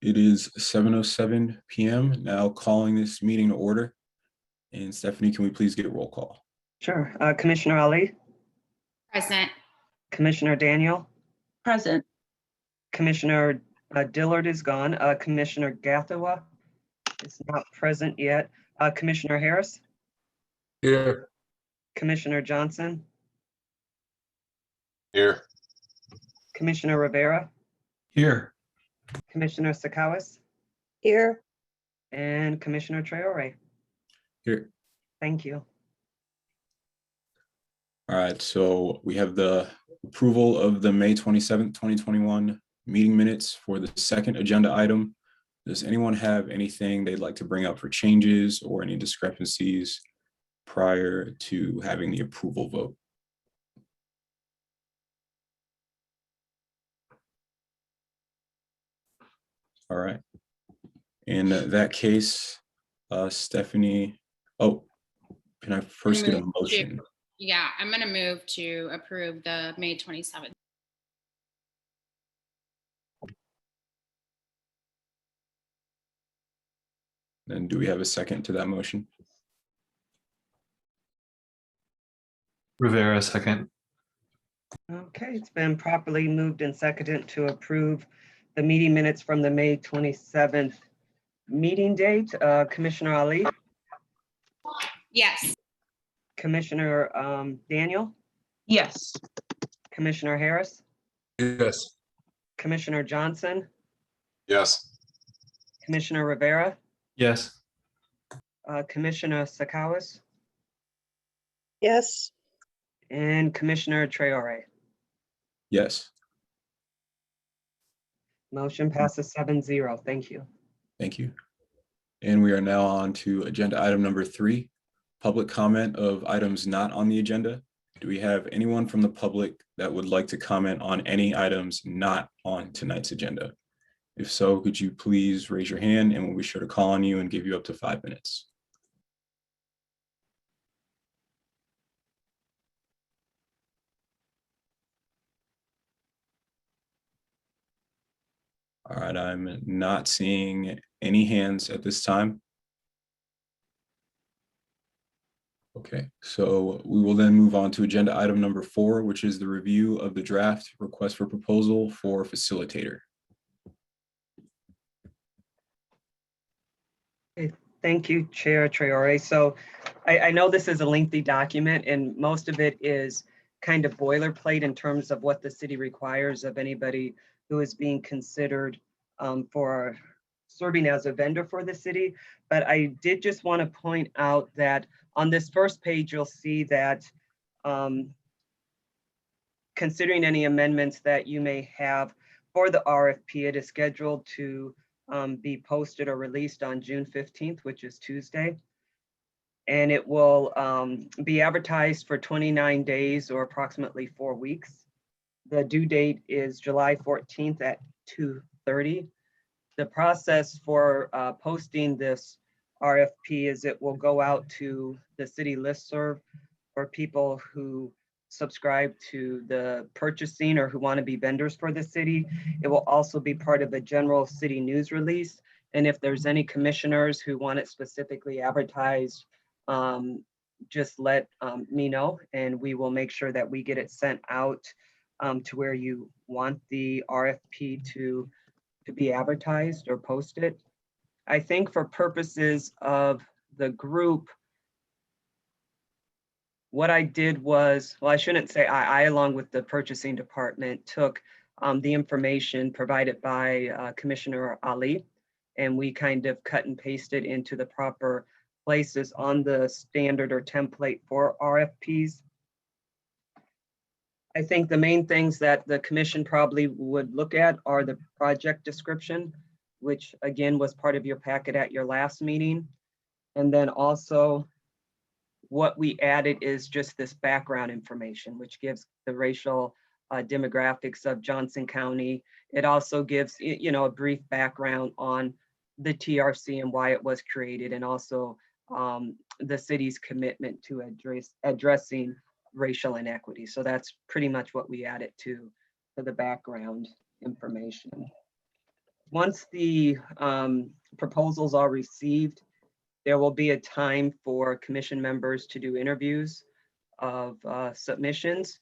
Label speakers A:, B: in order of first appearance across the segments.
A: It is 7:07 p.m. Now calling this meeting to order. And Stephanie, can we please get roll call?
B: Sure. Commissioner Ali,
C: Present.
B: Commissioner Daniel,
C: Present.
B: Commissioner Dillard is gone. Commissioner Gathawa is not present yet. Commissioner Harris,
D: Here.
B: Commissioner Johnson,
D: Here.
B: Commissioner Rivera,
D: Here.
B: Commissioner Sakawis,
C: Here.
B: and Commissioner Traore.
A: Here.
B: Thank you.
A: All right, so we have the approval of the May 27th, 2021 meeting minutes for the second agenda item. Does anyone have anything they'd like to bring up for changes or any discrepancies prior to having the approval vote? All right. In that case, Stephanie, can I first get a motion?
C: Yeah, I'm going to move to approve the May 27th.
A: Then do we have a second to that motion?
D: Rivera, second.
B: Okay, it's been properly moved and seconded to approve the meeting minutes from the May 27th meeting date. Commissioner Ali,
C: Yes.
B: Commissioner Daniel,
C: Yes.
B: Commissioner Harris,
D: Yes.
B: Commissioner Johnson,
D: Yes.
B: Commissioner Rivera,
D: Yes.
B: Commissioner Sakawis,
C: Yes.
B: and Commissioner Traore.
A: Yes,
B: Motion passes 7-0. Thank you.
A: thank you. And we are now on to agenda item number 3, public comment of items not on the agenda. Do we have anyone from the public that would like to comment on any items not on tonight's agenda? If so, could you please raise your hand and we'll be sure to call on you and give you up to 5 minutes. All right, I'm not seeing any hands at this time. Okay, so we will then move on to agenda item number 4, which is the review of the draft request for proposal for facilitator.
B: Thank you, Chair Traore. So I know this is a lengthy document and most of it is kind of boilerplate in terms of what the city requires of anybody who is being considered for serving as a vendor for the city. But I did just want to point out that on this first page, you'll see that considering any amendments that you may have for the RFP, it is scheduled to be posted or released on June 15th, which is Tuesday. And it will be advertised for 29 days or approximately 4 weeks. The due date is July 14th at 2:30. The process for posting this RFP is it will go out to the city listserv for people who subscribe to the purchasing or who want to be vendors for the city. It will also be part of a general city news release. And if there's any commissioners who want it specifically advertised, just let me know and we will make sure that we get it sent out to where you want the RFP to be advertised or posted. I think for purposes of the group, what I did was, well, I shouldn't say I along with the purchasing department, took the information provided by Commissioner Ali, and we kind of cut and pasted into the proper places on the standard or template for RFPs. I think the main things that the commission probably would look at are the project description, which again was part of your packet at your last meeting. And then also what we added is just this background information, which gives the racial demographics of Johnson County. It also gives, you know, a brief background on the TRC and why it was created, and also the city's commitment to addressing racial inequity. So that's pretty much what we added to the background information. Once the proposals are received, there will be a time for commission members to do interviews of submissions.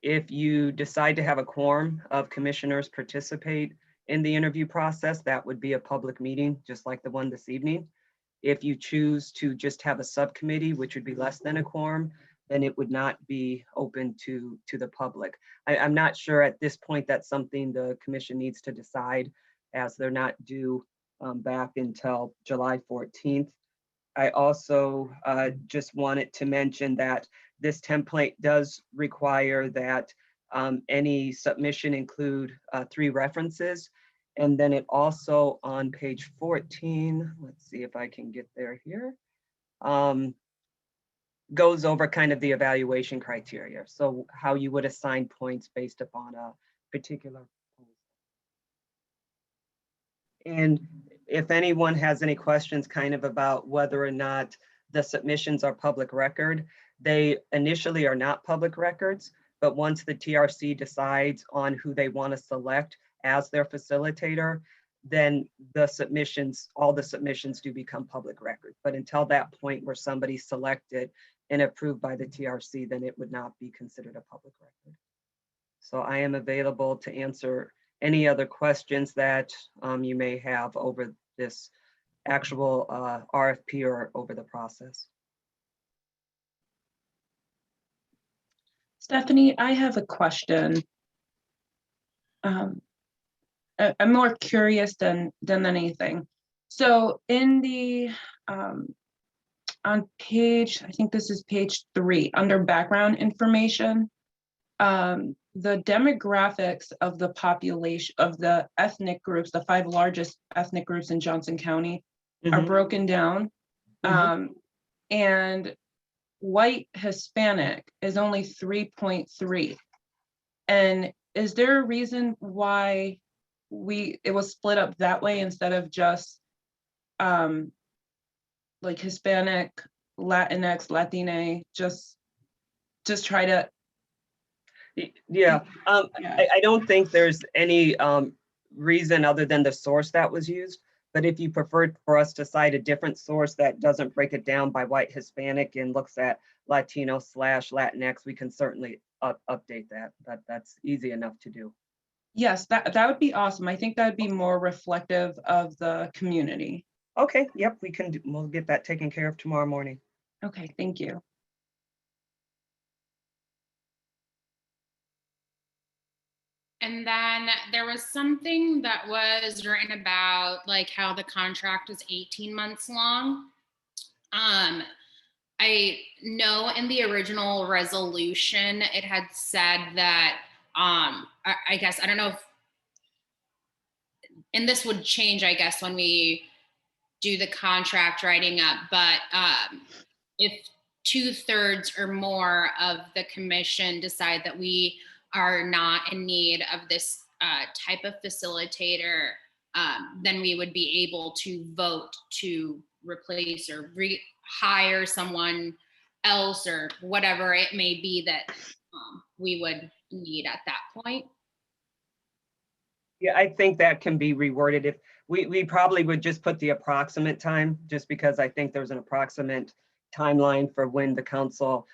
B: If you decide to have a quorum of commissioners participate in the interview process, that would be a public meeting, just like the one this evening. If you choose to just have a subcommittee, which would be less than a quorum, then it would not be open to the public. I'm not sure at this point that's something the commission needs to decide, as they're not due back until July 14th. I also just wanted to mention that this template does require that any submission include 3 references. And then it also on page 14, let's see if I can get there here, goes over kind of the evaluation criteria. So how you would assign points based upon a particular proposal. And if anyone has any questions kind of about whether or not the submissions are public record, they initially are not public records, but once the TRC decides on who they want to select as their facilitator, then the submissions, all the submissions do become public record. But until that point where somebody's selected and approved by the TRC, then it would not be considered a public record. So I am available to answer any other questions that you may have over this actual RFP or over the process.
E: Stephanie, I have a question. I'm more curious than anything. So in the, on page, I think this is page 3, under background information, the demographics of the population, of the ethnic groups, the 5 largest ethnic groups in Johnson County are broken down. And white Hispanic is only 3.3. And is there a reason why it was split up that way instead of just like Hispanic, Latinx, Latine, just try to.
B: Yeah, I don't think there's any reason other than the source that was used. But if you preferred for us to cite a different source that doesn't break it down by white Hispanic and looks at Latino / Latinx, we can certainly update that. That's easy enough to do.
E: Yes, that would be awesome. I think that would be more reflective of the community.
B: Okay, yep, we'll get that taken care of tomorrow morning.
E: Okay, thank you.
C: And then there was something that was written about like how the contract is 18 months long. I know in the original resolution, it had said that, I guess, I don't know if, and this would change, I guess, when we do the contract writing up, but if 2/3 or more of the commission decide that we are not in need of this type of facilitator, then we would be able to vote to replace or hire someone else or whatever it may be that we would need at that point.
B: Yeah, I think that can be reworded. If we probably would just put the approximate time, just because I think there's an approximate timeline for when the council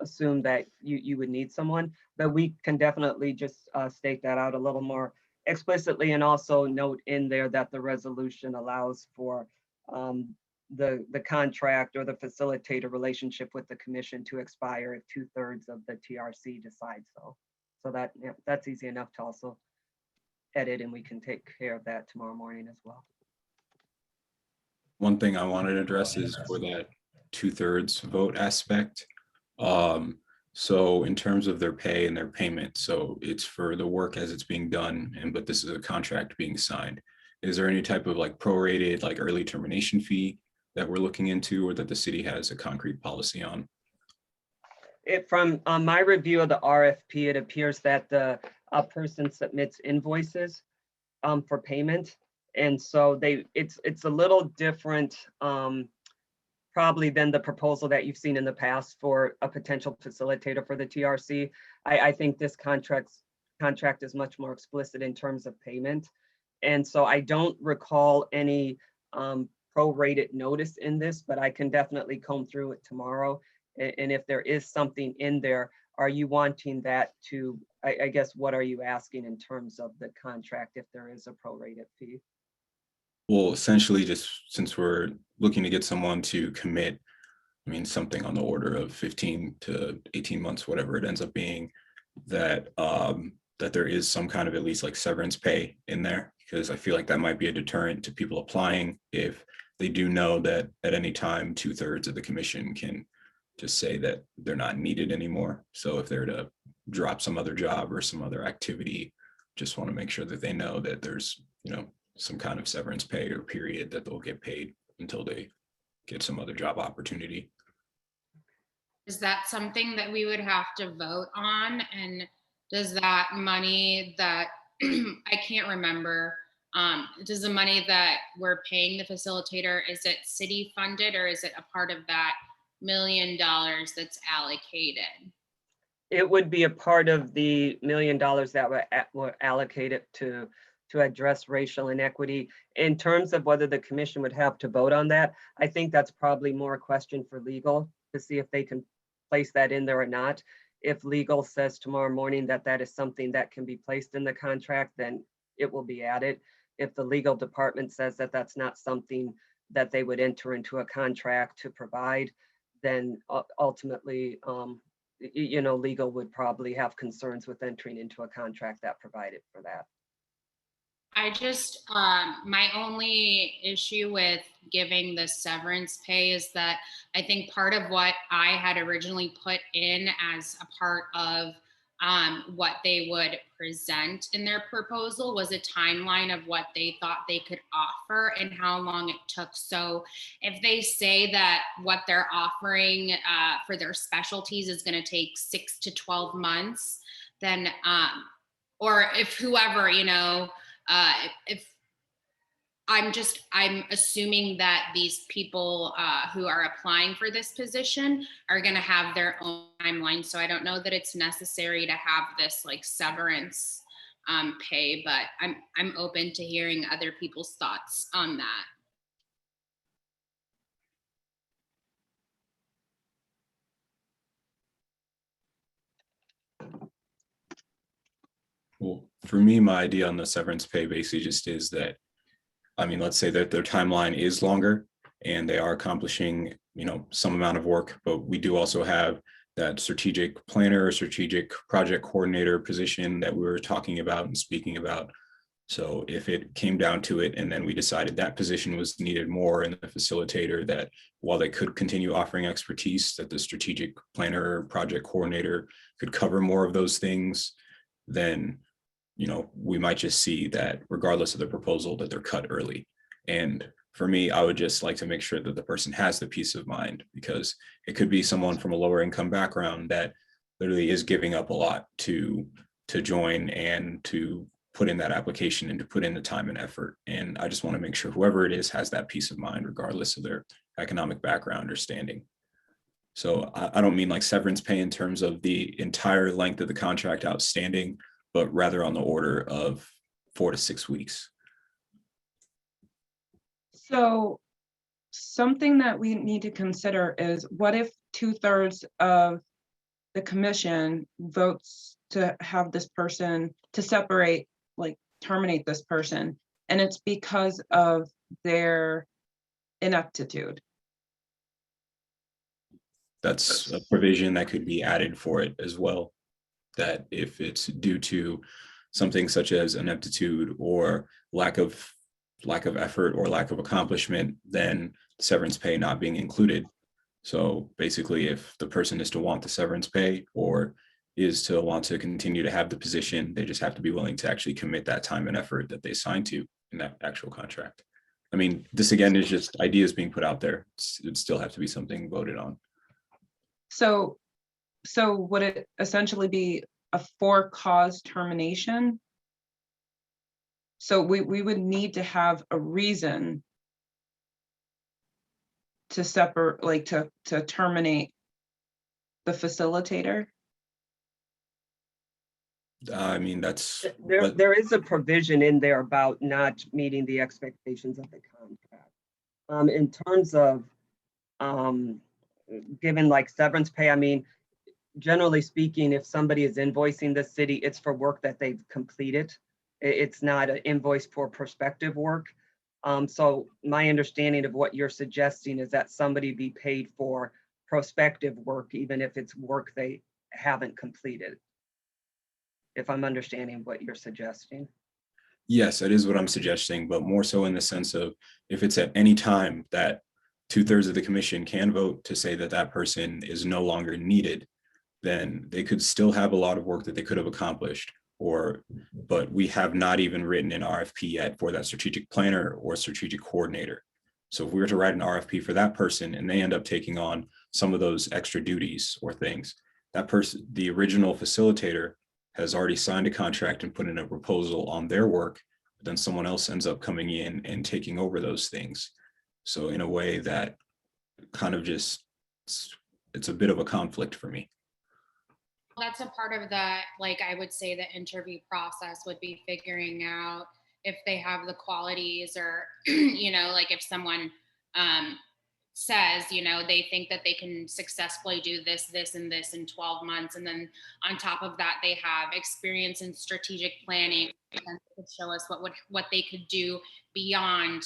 B: assumed that you would need someone, but we can definitely just state that out a little more explicitly, and also note in there that the resolution allows for the contract or the facilitator relationship with the commission to expire if 2/3 of the TRC decide so. So that's easy enough to also edit, and we can take care of that tomorrow morning as well.
A: One thing I wanted to address is for that 2/3 vote aspect. So in terms of their pay and their payment, so it's for the work as it's being done, but this is a contract being signed. Is there any type of like prorated, like early termination fee that we're looking into, or that the city has a concrete policy on?
B: From my review of the RFP, it appears that the person submits invoices for payment, and so it's a little different probably than the proposal that you've seen in the past for a potential facilitator for the TRC. I think this contract is much more explicit in terms of payment. And so I don't recall any prorated notice in this, but I can definitely comb through it tomorrow. And if there is something in there, are you wanting that to, I guess, what are you asking in terms of the contract if there is a prorated fee?
A: Well, essentially, just since we're looking to get someone to commit, I mean, something on the order of 15 to 18 months, whatever it ends up being, that that there is some kind of at least like severance pay in there, because I feel like that might be a deterrent to people applying if they do know that at any time 2/3 of the commission can just say that they're not needed anymore. So if they're to drop some other job or some other activity, just want to make sure that they know that there's, some kind of severance pay or period that they'll get paid until they get some other job opportunity.
C: Is that something that we would have to vote on? And does that money that, I can't remember, does the money that we're paying the facilitator, is it city funded or is it a part of that $1 million that's allocated?
B: It would be a part of the $1 million that were allocated to address racial inequity. In terms of whether the commission would have to vote on that, I think that's probably more a question for legal to see if they can place that in there or not. If legal says tomorrow morning that that is something that can be placed in the contract, then it will be added. If the legal department says that that's not something that they would enter into a contract to provide, then ultimately, legal would probably have concerns with entering into a contract that provided for that.
C: I just, my only issue with giving the severance pay is that I think part of what I had originally put in as a part of what they would present in their proposal was a timeline of what they thought they could offer and how long it took. So if they say that what they're offering for their specialties is going to take 6 to 12 months, then, or if whoever, if I'm assuming that these people who are applying for this position are going to have their own timeline. So I don't know that it's necessary to have this like severance pay, but I'm open to hearing other people's thoughts on that.
A: Well, for me, my idea on the severance pay basically just is that, I mean, let's say that their timeline is longer and they are accomplishing, some amount of work, but we do also have that strategic planner, strategic project coordinator position that we were talking about and speaking about. So if it came down to it and then we decided that position was needed more in the facilitator, that while they could continue offering expertise, that the strategic planner, project coordinator could cover more of those things, then we might just see that regardless of the proposal that they're cut early. And for me, I would just like to make sure that the person has the peace of mind, because it could be someone from a lower income background that literally is giving up a lot to join and to put in that application and to put in the time and effort. And I just want to make sure whoever it is has that peace of mind, regardless of their economic background or standing. So I don't mean like severance pay in terms of the entire length of the contract outstanding, but rather on the order of 4 to 6 weeks.
E: So something that we need to consider is, what if 2/3 of the commission votes to have this person, to separate, like terminate this person, and it's because of their ineptitude?
A: That's a provision that could be added for it as well, that if it's due to something such as ineptitude or lack of effort or lack of accomplishment, then severance pay not being included. So basically, if the person is to want the severance pay or is to want to continue to have the position, they just have to be willing to actually commit that time and effort that they signed to in that actual contract. I mean, this again is just ideas being put out there. It'd still have to be something voted on.
E: So would it essentially be a for-cause termination? So we would need to have a reason to separate, like to terminate the facilitator?
A: I mean, that's, but
B: There is a provision in there about not meeting the expectations of the contract. In terms of given like severance pay, I mean, generally speaking, if somebody is invoicing the city, it's for work that they've completed. It's not an invoice for prospective work. So my understanding of what you're suggesting is that somebody be paid for prospective work, even if it's work they haven't completed. If I'm understanding what you're suggesting.
A: yes, it is what I'm suggesting, but more so in the sense of if it's at any time that 2/3 of the commission can vote to say that that person is no longer needed, then they could still have a lot of work that they could have accomplished. But we have not even written an RFP yet for that strategic planner or strategic coordinator. So if we were to write an RFP for that person and they end up taking on some of those extra duties or things, that person, the original facilitator, has already signed a contract and put in a proposal on their work, but then someone else ends up coming in and taking over those things. So in a way that kind of just, it's a bit of a conflict for me.
C: That's a part of the, like, I would say the interview process would be figuring out if they have the qualities or, like if someone says, they think that they can successfully do this, this, and this in 12 months. And then on top of that, they have experience in strategic planning and could show us what they could do beyond,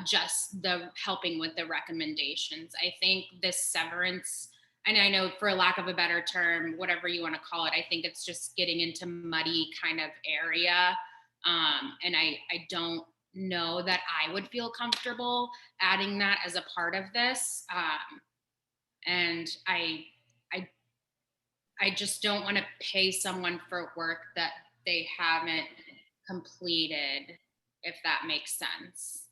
C: just the helping with the recommendations. I think this severance, and I know for lack of a better term, whatever you want to call it, I think it's just getting into muddy kind of area. And I don't know that I would feel comfortable adding that as a part of this. And I just don't want to pay someone for work that they haven't completed, if that makes sense.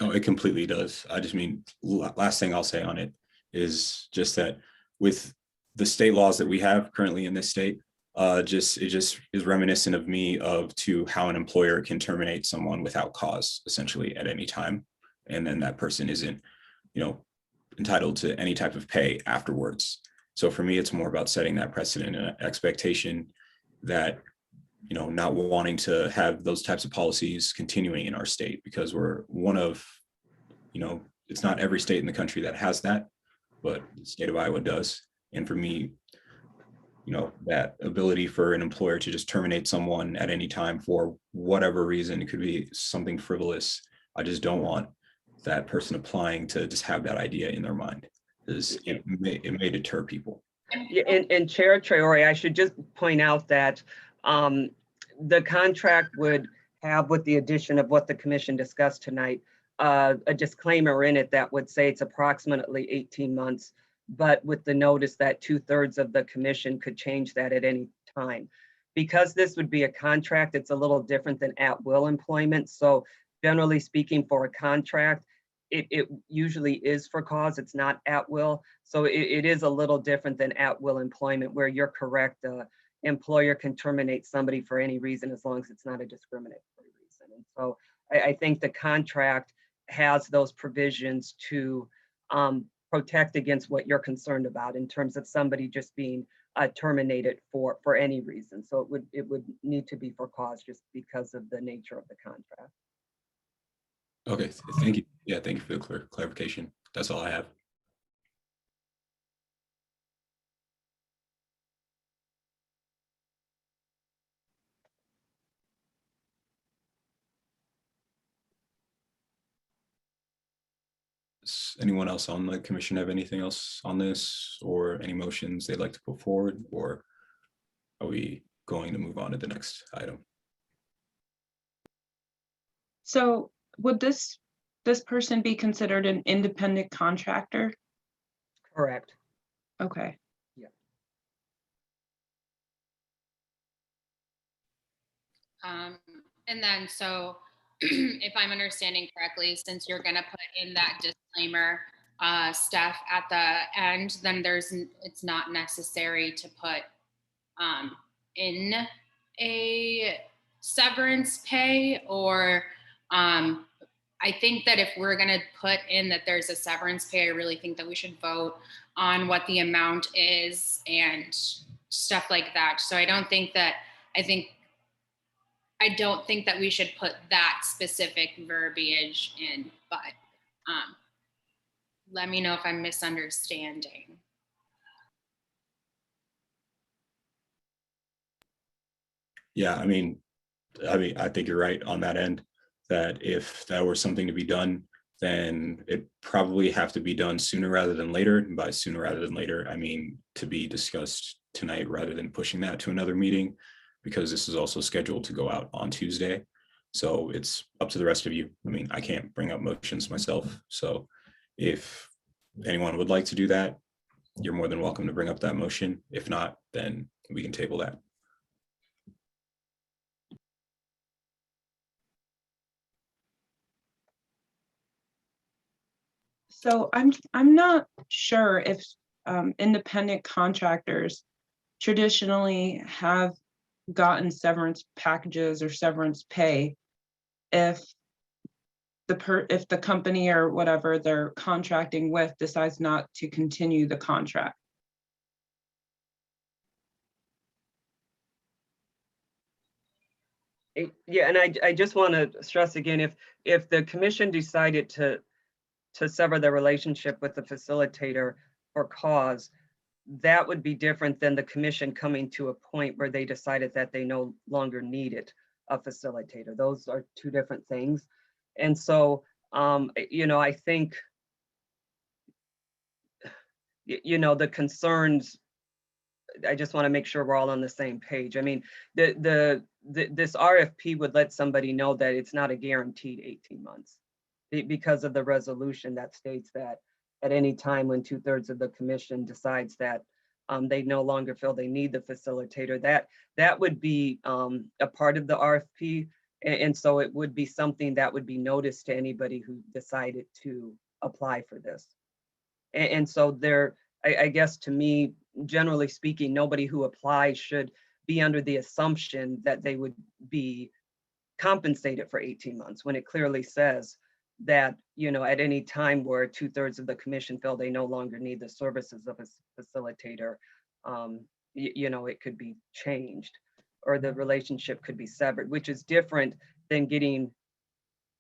A: Oh, it completely does. I just mean, last thing I'll say on it is just that with the state laws that we have currently in this state, it just is reminiscent of me to how an employer can terminate someone without cause, essentially at any time, and then that person isn't, entitled to any type of pay afterwards. So for me, it's more about setting that precedent and expectation that, not wanting to have those types of policies continuing in our state, because we're one of, it's not every state in the country that has that, but the state of Iowa does. And for me, that ability for an employer to just terminate someone at any time for whatever reason, it could be something frivolous. I just don't want that person applying to just have that idea in their mind, because it may deter people.
B: Yeah, and Chair Traore, I should just point out that the contract would have, with the addition of what the commission discussed tonight, a disclaimer in it that would say it's approximately 18 months, but with the notice that 2/3 of the commission could change that at any time. Because this would be a contract, it's a little different than at-will employment. So generally speaking, for a contract, it usually is for cause, it's not at will. So it is a little different than at will employment, where you're correct, employer can terminate somebody for any reason as long as it's not a discriminatory reason. And so I think the contract has those provisions to protect against what you're concerned about in terms of somebody just being terminated for any reason. So it would need to be for cause just because of the nature of the contract.
A: Okay, thank you. Yeah, thank you for the clarification. That's all I have. Does anyone else on the commission have anything else on this, or any motions they'd like to put forward, or are we going to move on to the next item?
E: So would this person be considered an independent contractor?
B: Correct.
E: Okay.
C: And then, so if I'm understanding correctly, since you're going to put in that disclaimer stuff at the end, then it's not necessary to put in a severance pay, or I think that if we're going to put in that there's a severance pay, I really think that we should vote on what the amount is and stuff like that. So I don't think that we should put that specific verbiage in, but let me know if I'm misunderstanding.
A: Yeah, I mean, I think you're right on that end, that if that were something to be done, then it probably have to be done sooner rather than later. And by sooner rather than later, I mean to be discussed tonight rather than pushing that to another meeting, because this is also scheduled to go out on Tuesday. So it's up to the rest of you. I mean, I can't bring up motions myself. So if anyone would like to do that, you're more than welcome to bring up that motion. If not, then we can table that.
E: So I'm not sure if independent contractors traditionally have gotten severance packages or severance pay if the company or whatever they're contracting with decides not to continue the contract.
B: Yeah, and I just want to stress again, if the commission decided to sever their relationship with the facilitator for cause, that would be different than the commission coming to a point where they decided that they no longer needed a facilitator. Those are two different things. And so, I think, the concerns, I just want to make sure we're all on the same page. I mean, this RFP would let somebody know that it's not a guaranteed 18 months because of the resolution that states that at any time when 2/3 of the commission decides that they no longer feel they need the facilitator, that would be a part of the RFP. And so it would be something that would be noticed to anybody who decided to apply for this. And so I guess to me, generally speaking, nobody who applies should be under the assumption that they would be compensated for 18 months when it clearly says that, at any time where 2/3 of the commission feel they no longer need the services of a facilitator, it could be changed or the relationship could be severed, which is different than getting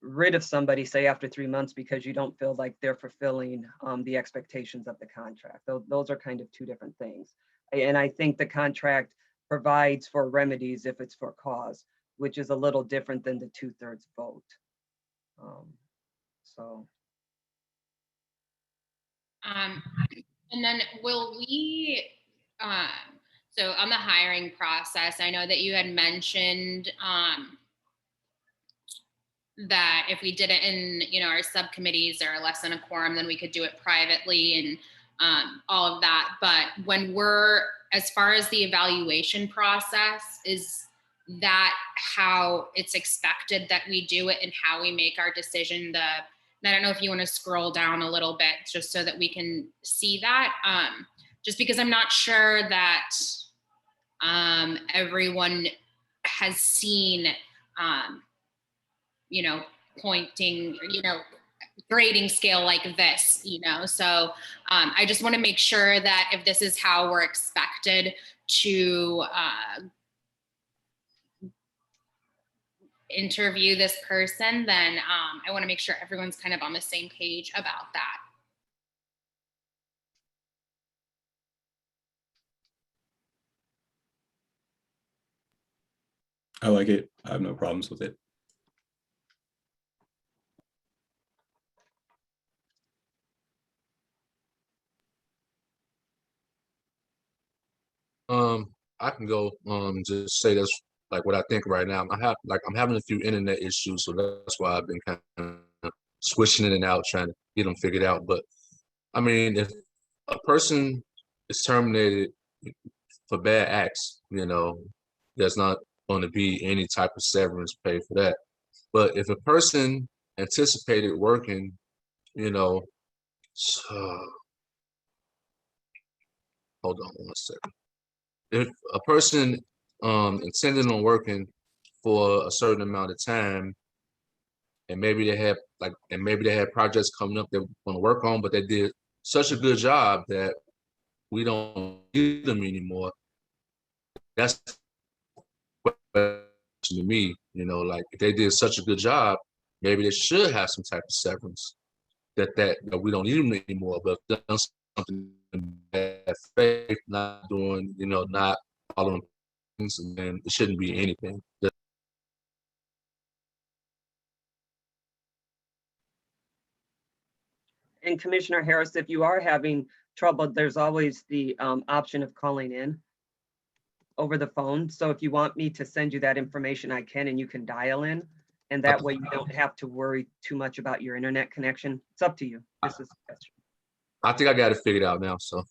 B: rid of somebody, say after 3 months, because you don't feel like they're fulfilling the expectations of the contract. Those are kind of two different things. And I think the contract provides for remedies if it's for cause, which is a little different than the 2/3 vote. So.
C: And then will we, so on the hiring process, I know that you had mentioned that if we did it in, our subcommittees or less than a quorum, then we could do it privately and all of that. But when as far as the evaluation process, is that how it's expected that we do it and how we make our decision? I don't know if you want to scroll down a little bit just so that we can see that. Just because I'm not sure that everyone has seen pointing, grading scale like this, so I just want to make sure that if this is how we're expected to interview this person, then I want to make sure everyone's kind of on the same page about that.
A: I like it. I have no problems with it.
F: I can go just say that's like what I think right now. I'm having a few internet issues, so that's why I've been kind of switching in and out trying to get them figured out. But I mean, if a person is terminated for bad acts, there's not going to be any type of severance pay for that. But if a person anticipated working, hold on one second. If a person intended on working for a certain amount of time, and maybe they have projects coming up they want to work on, but they did such a good job that we don't need them anymore, that's what to me, you know, like if they did such a good job, maybe they should have some type of severance that we don't need them anymore, but if they've done something in bad faith, not doing, you know, not following things, and then it shouldn't be anything.
B: And Commissioner Harris, if you are having trouble, there's always the option of calling in over the phone. So if you want me to send you that information, I can, and you can dial in. And that way you don't have to worry too much about your internet connection. It's up to you. This is a question.
F: I think I got it figured out now, so.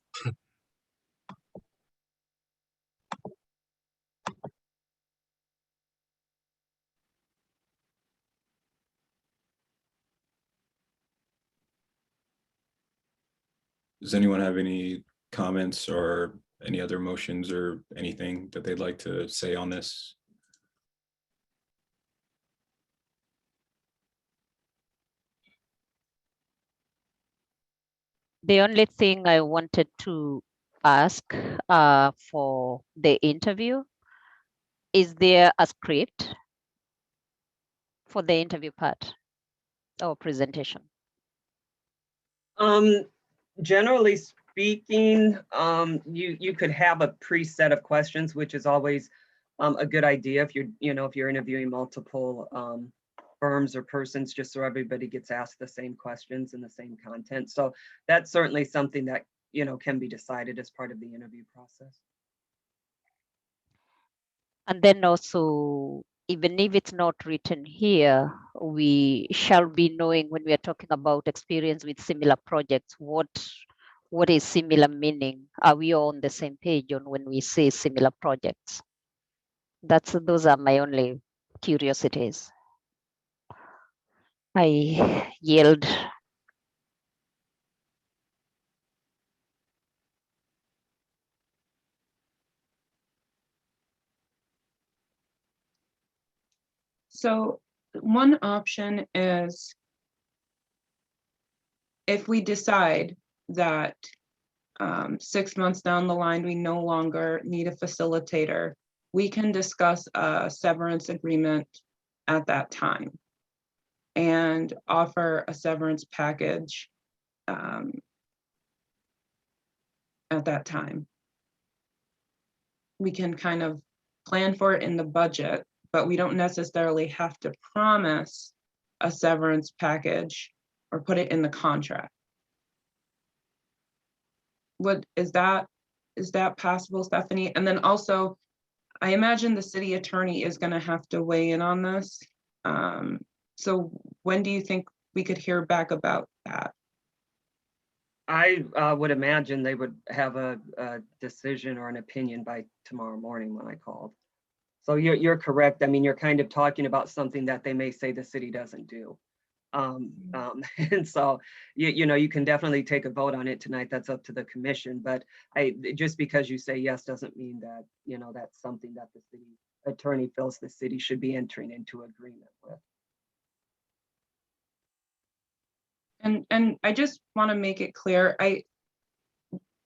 A: Does anyone have any comments or any other motions or anything that they'd like to say on this?
G: The only thing I wanted to ask for the interview, is there a script for the interview part or presentation?
B: Generally speaking, you could have a preset of questions, which is always a good idea if you're interviewing multiple firms or persons, just so everybody gets asked the same questions and the same content. So that's certainly something that can be decided as part of the interview process.
G: And then also, even if it's not written here, we shall be knowing when we are talking about experience with similar projects, what is similar meaning? Are we all on the same page on when we say similar projects? Those are my only curiosities. I yield.
E: So one option is if we decide that 6 months down the line, we no longer need a facilitator, we can discuss a severance agreement at that time and offer a severance package at that time. We can kind of plan for it in the budget, but we don't necessarily have to promise a severance package or put it in the contract. What is that possible, Stephanie? And then also, I imagine the city attorney is going to have to weigh in on this. So when do you think we could hear back about that?
B: I would imagine they would have a decision or an opinion by tomorrow morning when I called. So you're correct. I mean, you're kind of talking about something that they may say the city doesn't do. And so, you can definitely take a vote on it tonight. That's up to the commission. But just because you say yes doesn't mean that, that's something that the city attorney feels the city should be entering into agreement with.
E: And I just want to make it clear,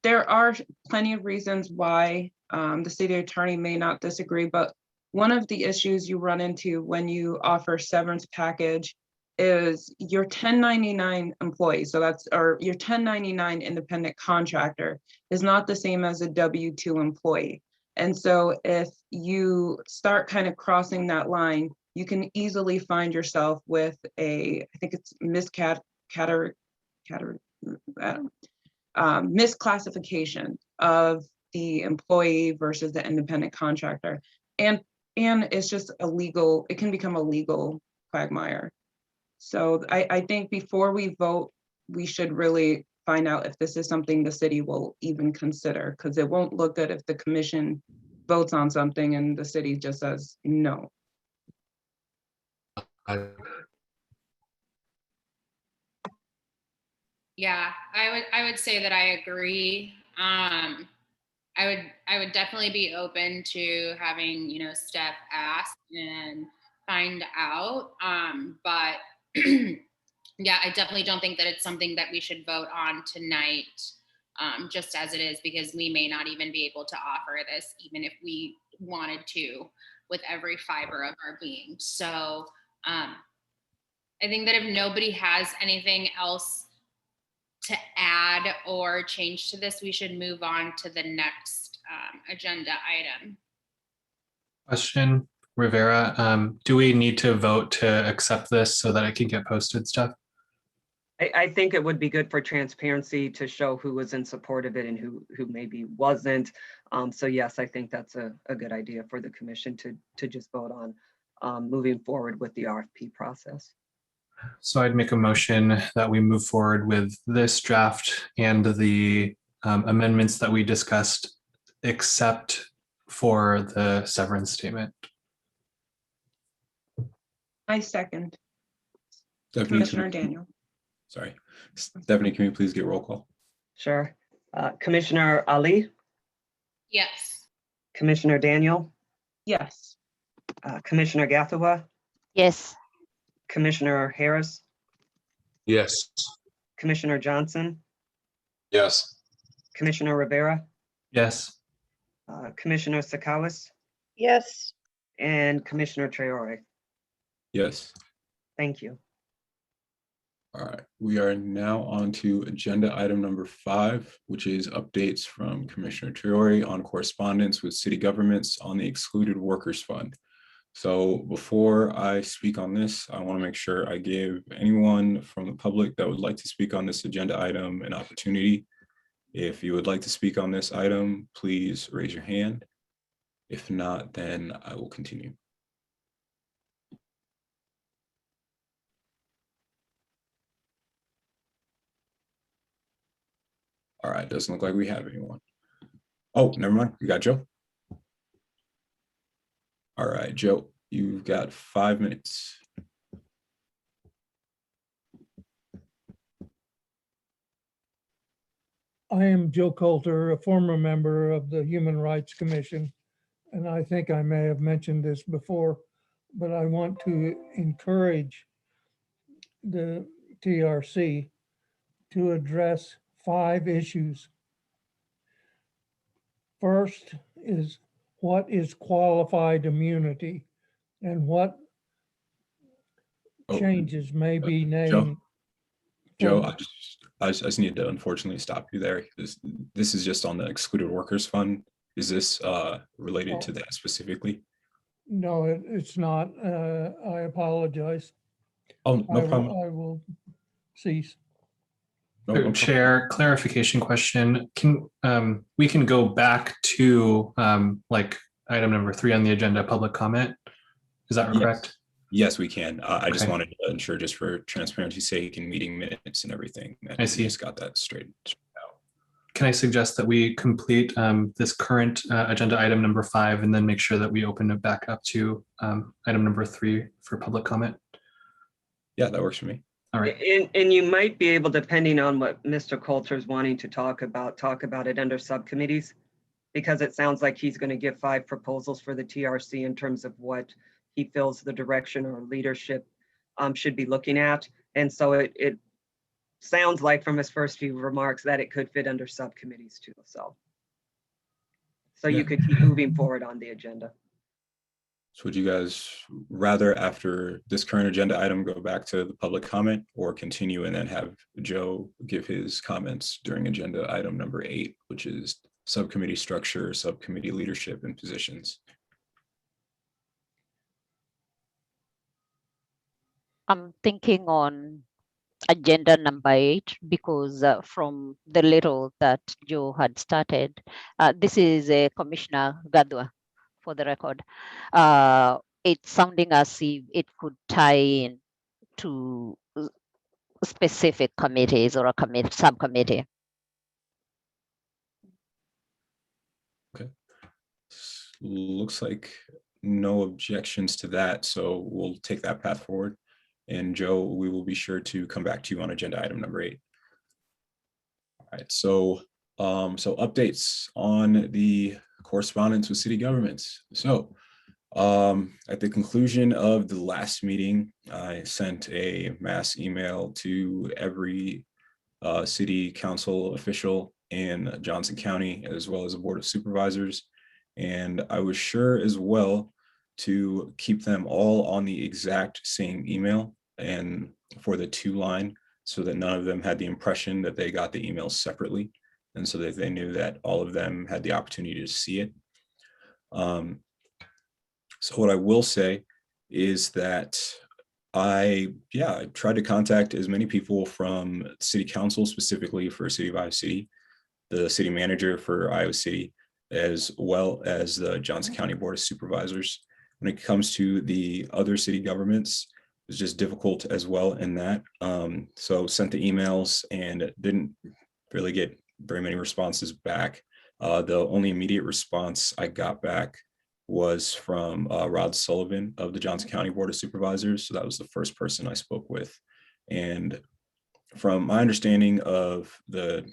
E: there are plenty of reasons why the city attorney may not disagree, but one of the issues you run into when you offer severance package is your 1099 employee. So your 1099 independent contractor is not the same as a W-2 employee. And so if you start kind of crossing that line, you can easily find yourself with I think it's misclassification of the employee versus the independent contractor. And it's just it can become a legal quagmire. So I think before we vote, we should really find out if this is something the city will even consider, because it won't look good if the commission votes on something and the city just says no.
C: Yeah, I would say that I agree. I would definitely be open to having, Steph ask and find out. But yeah, I definitely don't think that it's something that we should vote on tonight, just as it is, because we may not even be able to offer this, even if we wanted to with every fiber of our being. So I think that if nobody has anything else to add or change to this, we should move on to the next agenda item.
D: Question, Rivera, do we need to vote to accept this so that it can get posted stuff?
B: I think it would be good for transparency to show who was in support of it and who maybe wasn't. So yes, I think that's a good idea for the commission to just vote on moving forward with the RFP process.
D: So I'd make a motion that we move forward with this draft and the amendments that we discussed, except for the severance statement.
E: I second.
A: Stephanie,
E: Commissioner Daniel.
A: Sorry. Stephanie, can we please get roll call?
B: Sure. Commissioner Ali,
C: Yes.
B: Commissioner Daniel,
E: Yes.
B: Commissioner Gathawa,
G: Yes.
B: Commissioner Harris,
F: Yes.
B: Commissioner Johnson,
D: Yes.
B: Commissioner Rivera,
D: Yes.
B: Commissioner Sakawis,
H: Yes.
B: and Commissioner Traore.
A: Yes.
B: Thank you.
A: All right, we are now on to agenda item number 5, which is updates from Commissioner Traore on correspondence with city governments on the Excluded Workers Fund. So before I speak on this, I want to make sure I give anyone from the public that would like to speak on this agenda item an opportunity. If you would like to speak on this item, please raise your hand. If not, then I will continue. All right, doesn't look like we have anyone. Oh, never mind, we got Joe. All right, Joe, you've got 5 minutes.
I: I am Joe Coulter, a former member of the Human Rights Commission, and I think I may have mentioned this before, but I want to encourage the TRC to address 5 issues. First is, what is qualified immunity and what
A: Oh,
I: changes may be
A: Joe,
I: named?
A: Joe, I just need to unfortunately stop you there. This is just on the Excluded Workers Fund. Is this related to that specifically?
I: No, it's not. I apologize.
A: Oh, no problem.
I: I will cease.
A: No problem.
D: Chair, clarification question. We can go back to like item number 3 on the agenda, public comment. Is that
A: Yes.
D: correct?
A: Yes, we can. I just
D: Okay.
A: wanted to ensure, just for transparency's sake and meeting minutes and everything, that
D: I
A: we
D: see.
A: just got that straight.
D: Can I suggest that we complete this current agenda item number 5 and then make sure that we open it back up to item number 3 for public comment?
A: Yeah, that works for me.
D: All right.
B: And you might be able, depending on what Mr. Coulter is wanting to talk about it under subcommittees, because it sounds like he's going to give 5 proposals for the TRC in terms of what he feels the direction or leadership should be looking at. And so it sounds like from his first few remarks that it could fit under subcommittees too. So
A: Yeah.
B: you could keep moving forward on the agenda.
A: So would you guys rather, after this current agenda item, go back to the public comment, or continue and then have Joe give his comments during agenda item number 8, which is subcommittee structure, subcommittee leadership and positions?
G: I'm thinking on agenda number 8 because from the little that Joe had started, this is Commissioner Gadwa, for the record. It's sounding as if it could tie in to specific committees or a subcommittee.
A: Looks like no objections to that, so we'll take that path forward. And Joe, we will be sure to come back to you on agenda item number 8. All right, so updates on the correspondence with city governments. So at the conclusion of the last meeting, I sent a mass email to every city council official in Johnson County, as well as the Board of Supervisors, And I was sure as well to keep them all on the exact same email and for the 2-line, so that none of them had the impression that they got the emails separately, and so that they knew that all of them had the opportunity to see it. So what I will say is that I tried to contact as many people from city council, specifically for City of Iowa City, the city manager for Iowa City, as well as the Johnson County Board of Supervisors. When it comes to the other city governments, it's just difficult as well in that. So sent the emails and didn't really get very many responses back. The only immediate response I got back was from Rod Sullivan of the Johnson County Board of Supervisors. So that was the first person I spoke with. And from my understanding of the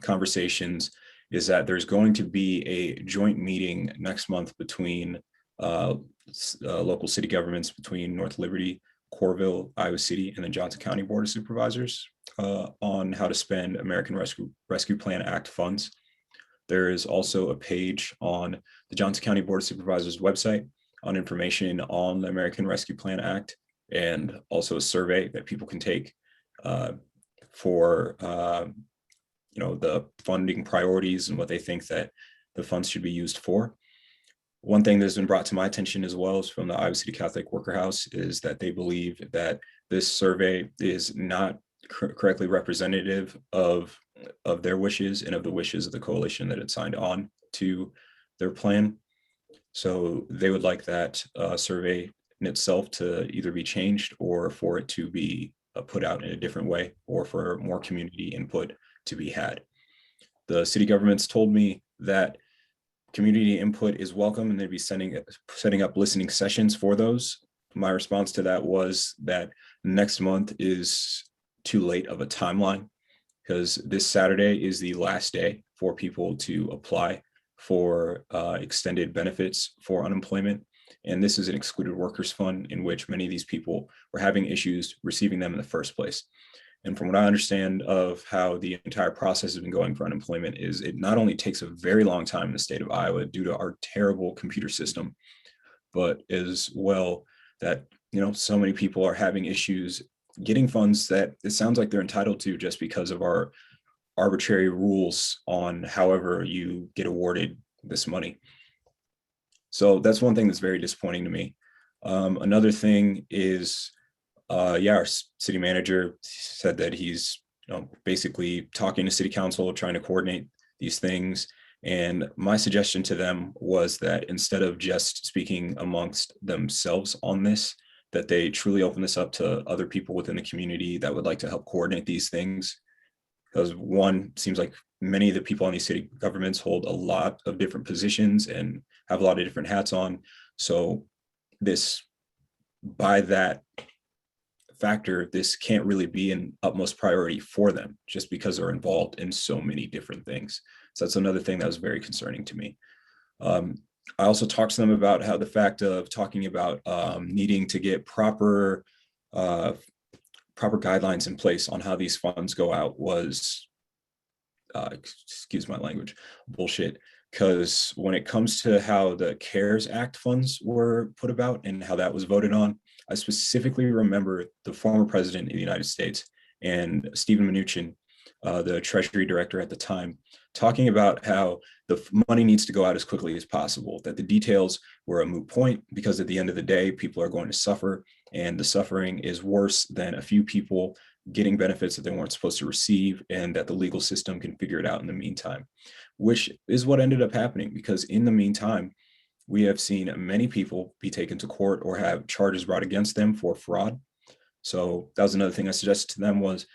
A: conversations is that there's going to be a joint meeting next month between local city governments, between North Liberty, Corville, Iowa City, and the Johnson County Board of Supervisors on how to spend American Rescue Plan Act funds. There is also a page on the Johnson County Board of Supervisors website on information on the American Rescue Plan Act, and also a survey that people can take for the funding priorities and what they think that the funds should be used for. One thing that's been brought to my attention as well as from the Iowa City Catholic Worker House is that they believe that this survey is not correctly representative of their wishes and of the wishes of the coalition that had signed on to their plan. So they would like that survey in itself to either be changed or for it to be put out in a different way, or for more community input to be had. The city governments told me that community input is welcome and they'd be setting up listening sessions for those. My response to that was that next month is too late of a timeline, because this Saturday is the last day for people to apply for extended benefits for unemployment. And this is an excluded workers fund in which many of these people were having issues receiving them in the first place. And from what I understand of how the entire process has been going for unemployment is it not only takes a very long time in the state of Iowa due to our terrible computer system, but as well that, so many people are having issues getting funds that it sounds like they're entitled to just because of our arbitrary rules on however you get awarded this money. So that's one thing that's very disappointing to me. Another thing is, our city manager said that he's basically talking to city council, trying to coordinate these things. And my suggestion to them was that instead of just speaking amongst themselves on this, that they truly open this up to other people within the community that would like to help coordinate these things. Because one, seems like many of the people on these city governments hold a lot of different positions and have a lot of different hats on. So this, by that factor, this can't really be an utmost priority for them just because they're involved in so many different things. So that's another thing that was very concerning to me. I also talked to them about how the fact of talking about needing to get proper guidelines in place on how these funds go out was, excuse my language, bullshit. Because when it comes to how the CARES Act funds were put about and how that was voted on, I specifically remember the former president of the United States and Stephen Mnuchin, the Treasury Director at the time, talking about how the money needs to go out as quickly as possible, that the details were a moot point because at the end of the day, people are going to suffer, and the suffering is worse than a few people getting benefits that they weren't supposed to receive, and that the legal system can figure it out in the meantime, which is what ended up happening, because in the meantime, we have seen many people be taken to court or have charges brought against them for fraud. So that was another thing I suggested to them was,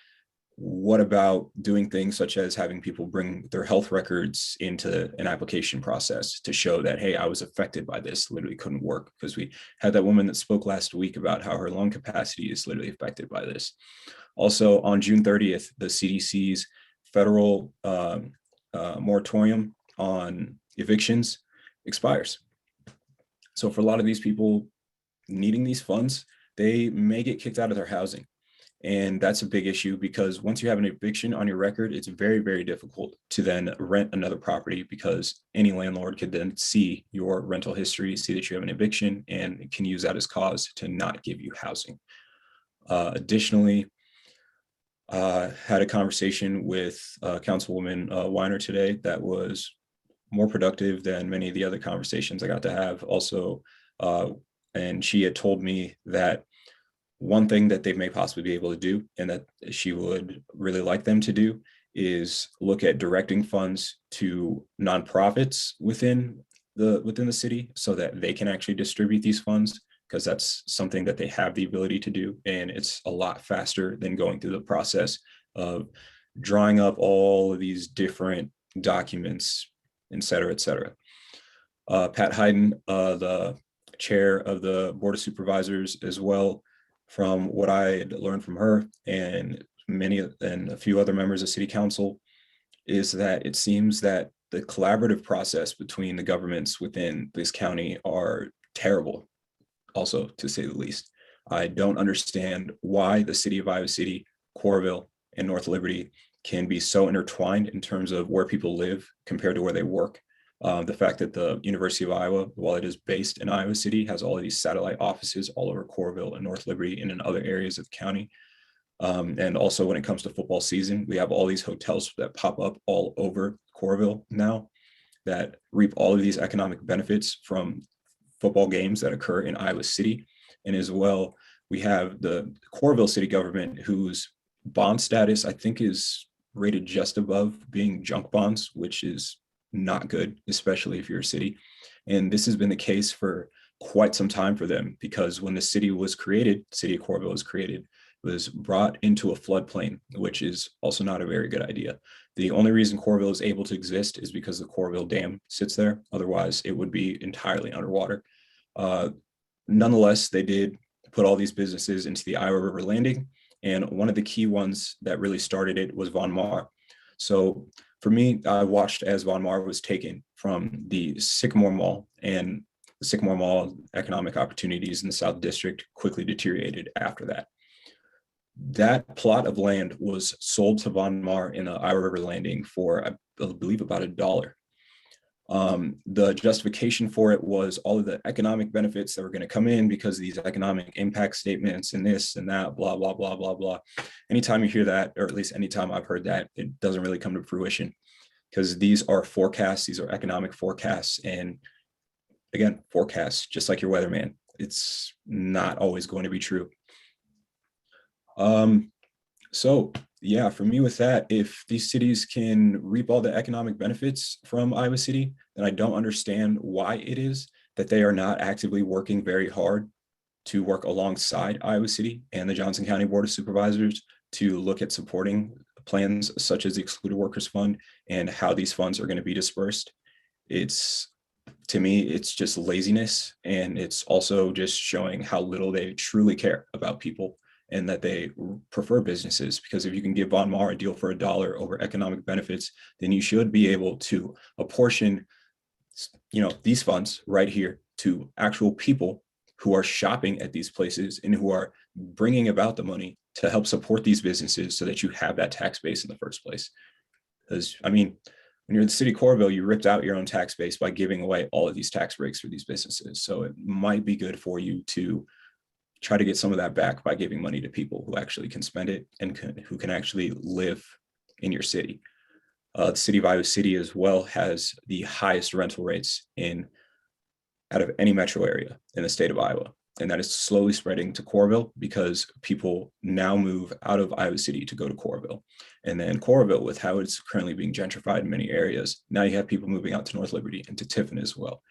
A: what about doing things such as having people bring their health records into an application process to show that, hey, I was affected by this, literally couldn't work, because we had that woman that spoke last week about how her lung capacity is literally affected by this. Also on June 30th, the CDC's federal moratorium on evictions expires. So for a lot of these people needing these funds, they may get kicked out of their housing. And that's a big issue because once you have an eviction on your record, it's very, very difficult to then rent another property because any landlord could then see your rental history, see that you have an eviction, and can use that as cause to not give you housing. Additionally, had a conversation with Councilwoman Weiner today that was more productive than many of the other conversations I got to have also. And she had told me that one thing that they may possibly be able to do and that she would really like them to do is look at directing funds to nonprofits within the city so that they can actually distribute these funds, because that's something that they have the ability to do. And it's a lot faster than going through the process of drawing up all of these different documents, et cetera, et cetera. Pat Hayden, the chair of the Board of Supervisors as well, from what I had learned from her and a few other members of City Council, is that it seems that the collaborative process between the governments within this county are terrible, also, to say the least. I don't understand why the city of Iowa City, Coralville, and North Liberty can be so intertwined in terms of where people live compared to where they work. The fact that the University of Iowa, while it is based in Iowa City, has all of these satellite offices all over Coralville and North Liberty and in other areas of the county. And also when it comes to football season, we have all these hotels that pop up all over Coralville now that reap all of these economic benefits from football games that occur in Iowa City. And as well, we have the Coralville city government, whose bond status I think is rated just above being junk bonds, which is not good, especially if you're a city. And this has been the case for quite some time for them, because when the city was created, city of Coralville was created, it was brought into a floodplain, which is also not a very good idea. The only reason Coralville is able to exist is because the Coralville Dam sits there. Otherwise, it would be entirely underwater. Nonetheless, they did put all these businesses into the Iowa River Landing. And one of the key ones that really started it was Von Maur. So for me, I watched as Von Maur was taken from the Sycamore Mall, and the Sycamore Mall economic opportunities in the South District quickly deteriorated after that. That plot of land was sold to Von Maur in the Iowa River Landing for, I believe, about $1. The justification for it was all of the economic benefits that were going to come in because of these economic impact statements and this and that, blah, blah, blah, blah, blah. Anytime you hear that, or at least anytime I've heard that, it doesn't really come to fruition, because these are forecasts, these are economic forecasts. And again, forecasts, just like your weatherman, it's not always going to be true. So yeah, for me with that, if these cities can reap all the economic benefits from Iowa City, then I don't understand why it is that they are not actively working very hard to work alongside Iowa City and the Johnson County Board of Supervisors to look at supporting plans such as the Excluded Workers Fund and how these funds are going to be dispersed. To me, it's just laziness, and it's also just showing how little they truly care about people and that they prefer businesses. Because if you can give Von Maur a deal for $1 over economic benefits, then you should be able to apportion, these funds right here to actual people who are shopping at these places and who are bringing about the money to help support these businesses so that you have that tax base in the first place. Because, I mean, when you're in the city of Coralville, you ripped out your own tax base by giving away all of these tax breaks for these businesses. So it might be good for you to try to get some of that back by giving money to people who actually can spend it and who can actually live in your city. The city of Iowa City as well has the highest rental rates out of any metro area in the state of Iowa. And that is slowly spreading to Coralville because people now move out of Iowa City to go to Coralville. And then Coralville, with how it's currently being gentrified in many areas, now you have people moving out to North Liberty and to Tiffin as well.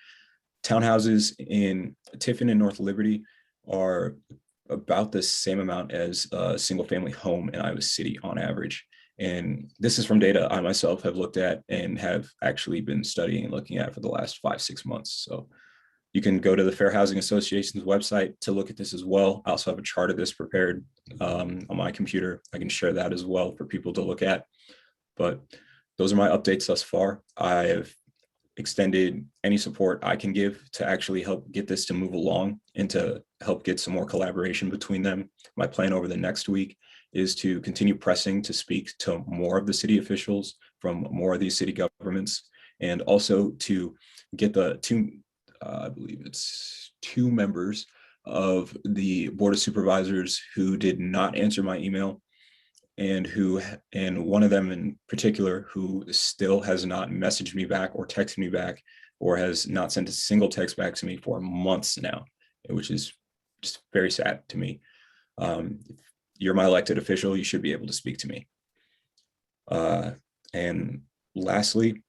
A: Townhouses in Tiffin and North Liberty are about the same amount as a single family home in Iowa City on average. And this is from data I myself have looked at and have actually been studying and looking at for the last 5-6 months. So you can go to the Fair Housing Association's website to look at this as well. I also have a chart of this prepared on my computer. I can share that as well for people to look at. But those are my updates thus far. I have extended any support I can give to actually help get this to move along and to help get some more collaboration between them. My plan over the next week is to continue pressing to speak to more of the city officials from more of these city governments, and also to get the I believe it's 2 members of the Board of Supervisors who did not answer my email, and one of them in particular who still has not messaged me back or texted me back, or has not sent a single text back to me for months now, which is just very sad to me. If you're my elected official, you should be able to speak to me. And lastly,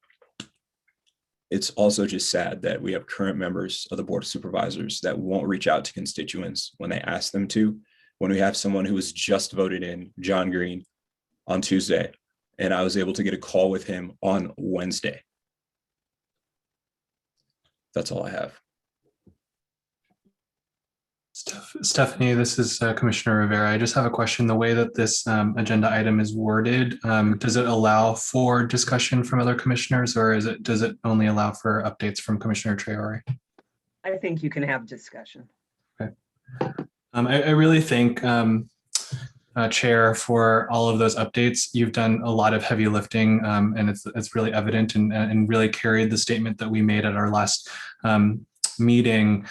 A: it's also just sad that we have current members of the Board of Supervisors that won't reach out to constituents when they ask them to, when we have someone who was just voted in, John Green, on Tuesday, and I was able to get a call with him on Wednesday. That's all I have.
D: Stephanie, this is Commissioner Rivera. I just have a question. The way that this agenda item is worded, does it allow for discussion from other commissioners, or does it only allow for updates from Commissioner Traore?
B: I think you can have discussion.
D: Okay. I really thank Chair for all of those updates. You've done a lot of heavy lifting, and it's really evident, and really carried the statement that we made at our last meeting.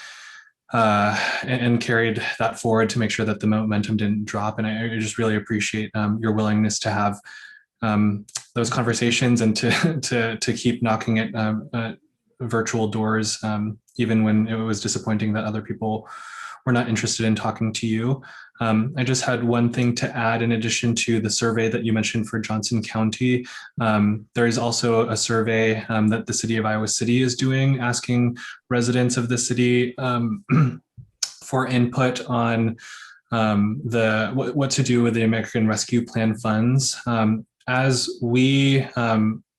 D: And carried that forward to make sure that the momentum didn't drop. And I just really appreciate your willingness to have those conversations, and to keep knocking at virtual doors, even when it was disappointing that other people were not interested in talking to you. I just had one thing to add in addition to the survey that you mentioned for Johnson County. There is also a survey that the city of Iowa City is doing, asking residents of the city for input on what to do with the American Rescue Plan funds. As we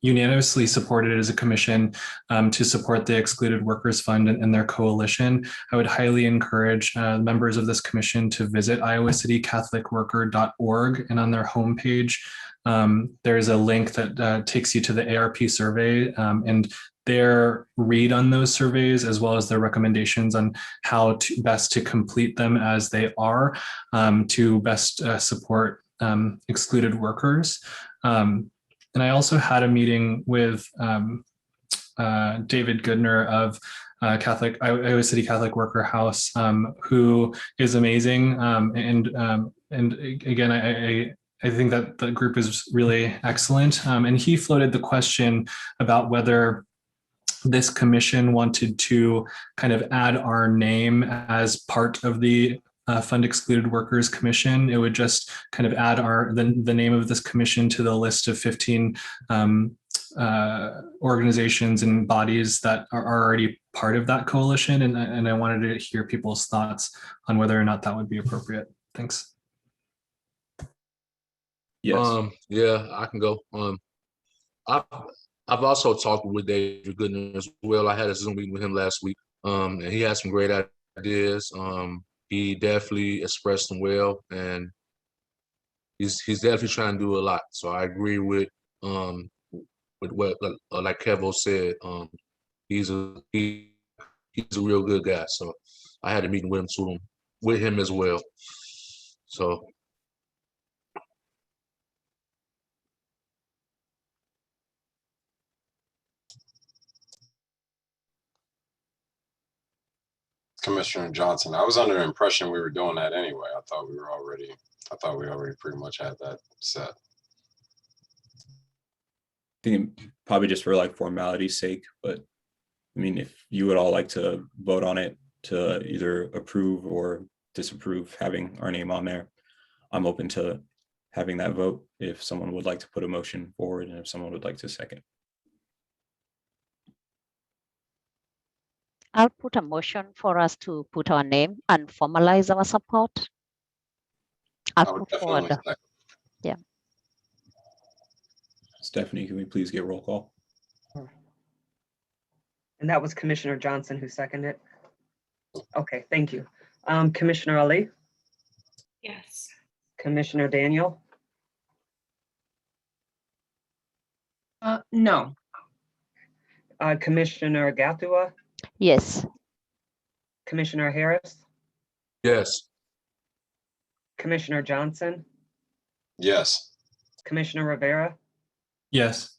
D: unanimously supported as a commission to support the Excluded Workers Fund and their coalition, I would highly encourage members of this commission to visit iowacitykatholicworker.org, and on their homepage, there's a link that takes you to the ARP survey, and their read on those surveys, as well as their recommendations on how best to complete them as they are, to best support excluded workers. And I also had a meeting with David Goodner of Iowa City Catholic Worker House, who is amazing. And again, I think that the group is really excellent. And he floated the question about whether this commission wanted to kind of add our name as part of the Fund Excluded Workers Commission. It would just kind of add the name of this commission to the list of 15 organizations and bodies that are already part of that coalition. And I wanted to hear people's thoughts on whether or not that would be appropriate. Thanks.
A: Yes.
F: Yeah, I can go. I've also talked with David Goodner as well. I had a Zoom meeting with him last week, and he had some great ideas. He definitely expressed them well, and he's definitely trying to do a lot. So I agree with what like Kevo said. He's a real good guy. So I had a meeting with him as well. So.
H: Commissioner Johnson, I was under the impression we were doing that anyway. I thought we already pretty much had that set.
A: I think probably just for like formality's sake, but I mean, if you would all like to vote on it to either approve or disapprove having our name on there, I'm open to having that vote if someone would like to put a motion forward and if someone would like to second.
G: I'll put a motion for us to put our name and formalize our support. I'll put forward. Yeah.
A: Stephanie, can we please get roll call?
B: And that was Commissioner Johnson who seconded it. Okay, thank you. Commissioner Ali?
C: Yes.
B: Commissioner Daniel?
E: No.
B: Commissioner Gatua?
G: Yes.
B: Commissioner Harris?
F: Yes.
B: Commissioner Johnson?
H: Yes.
B: Commissioner Rivera,
D: Yes.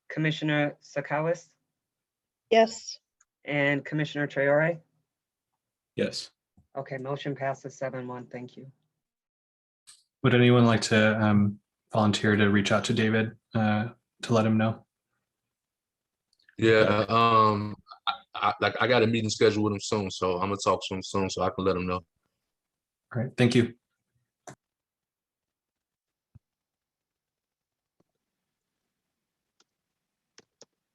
B: Commissioner Sakawis,
J: Yes.
B: and Commissioner Traore.
A: Yes.
B: Okay, motion passes 7-1. Thank you.
D: Would anyone like to volunteer to reach out to David to let him know?
F: Yeah, I got a meeting scheduled with him soon, so I'm gonna talk to him soon so I can let him know.
D: All right, thank you.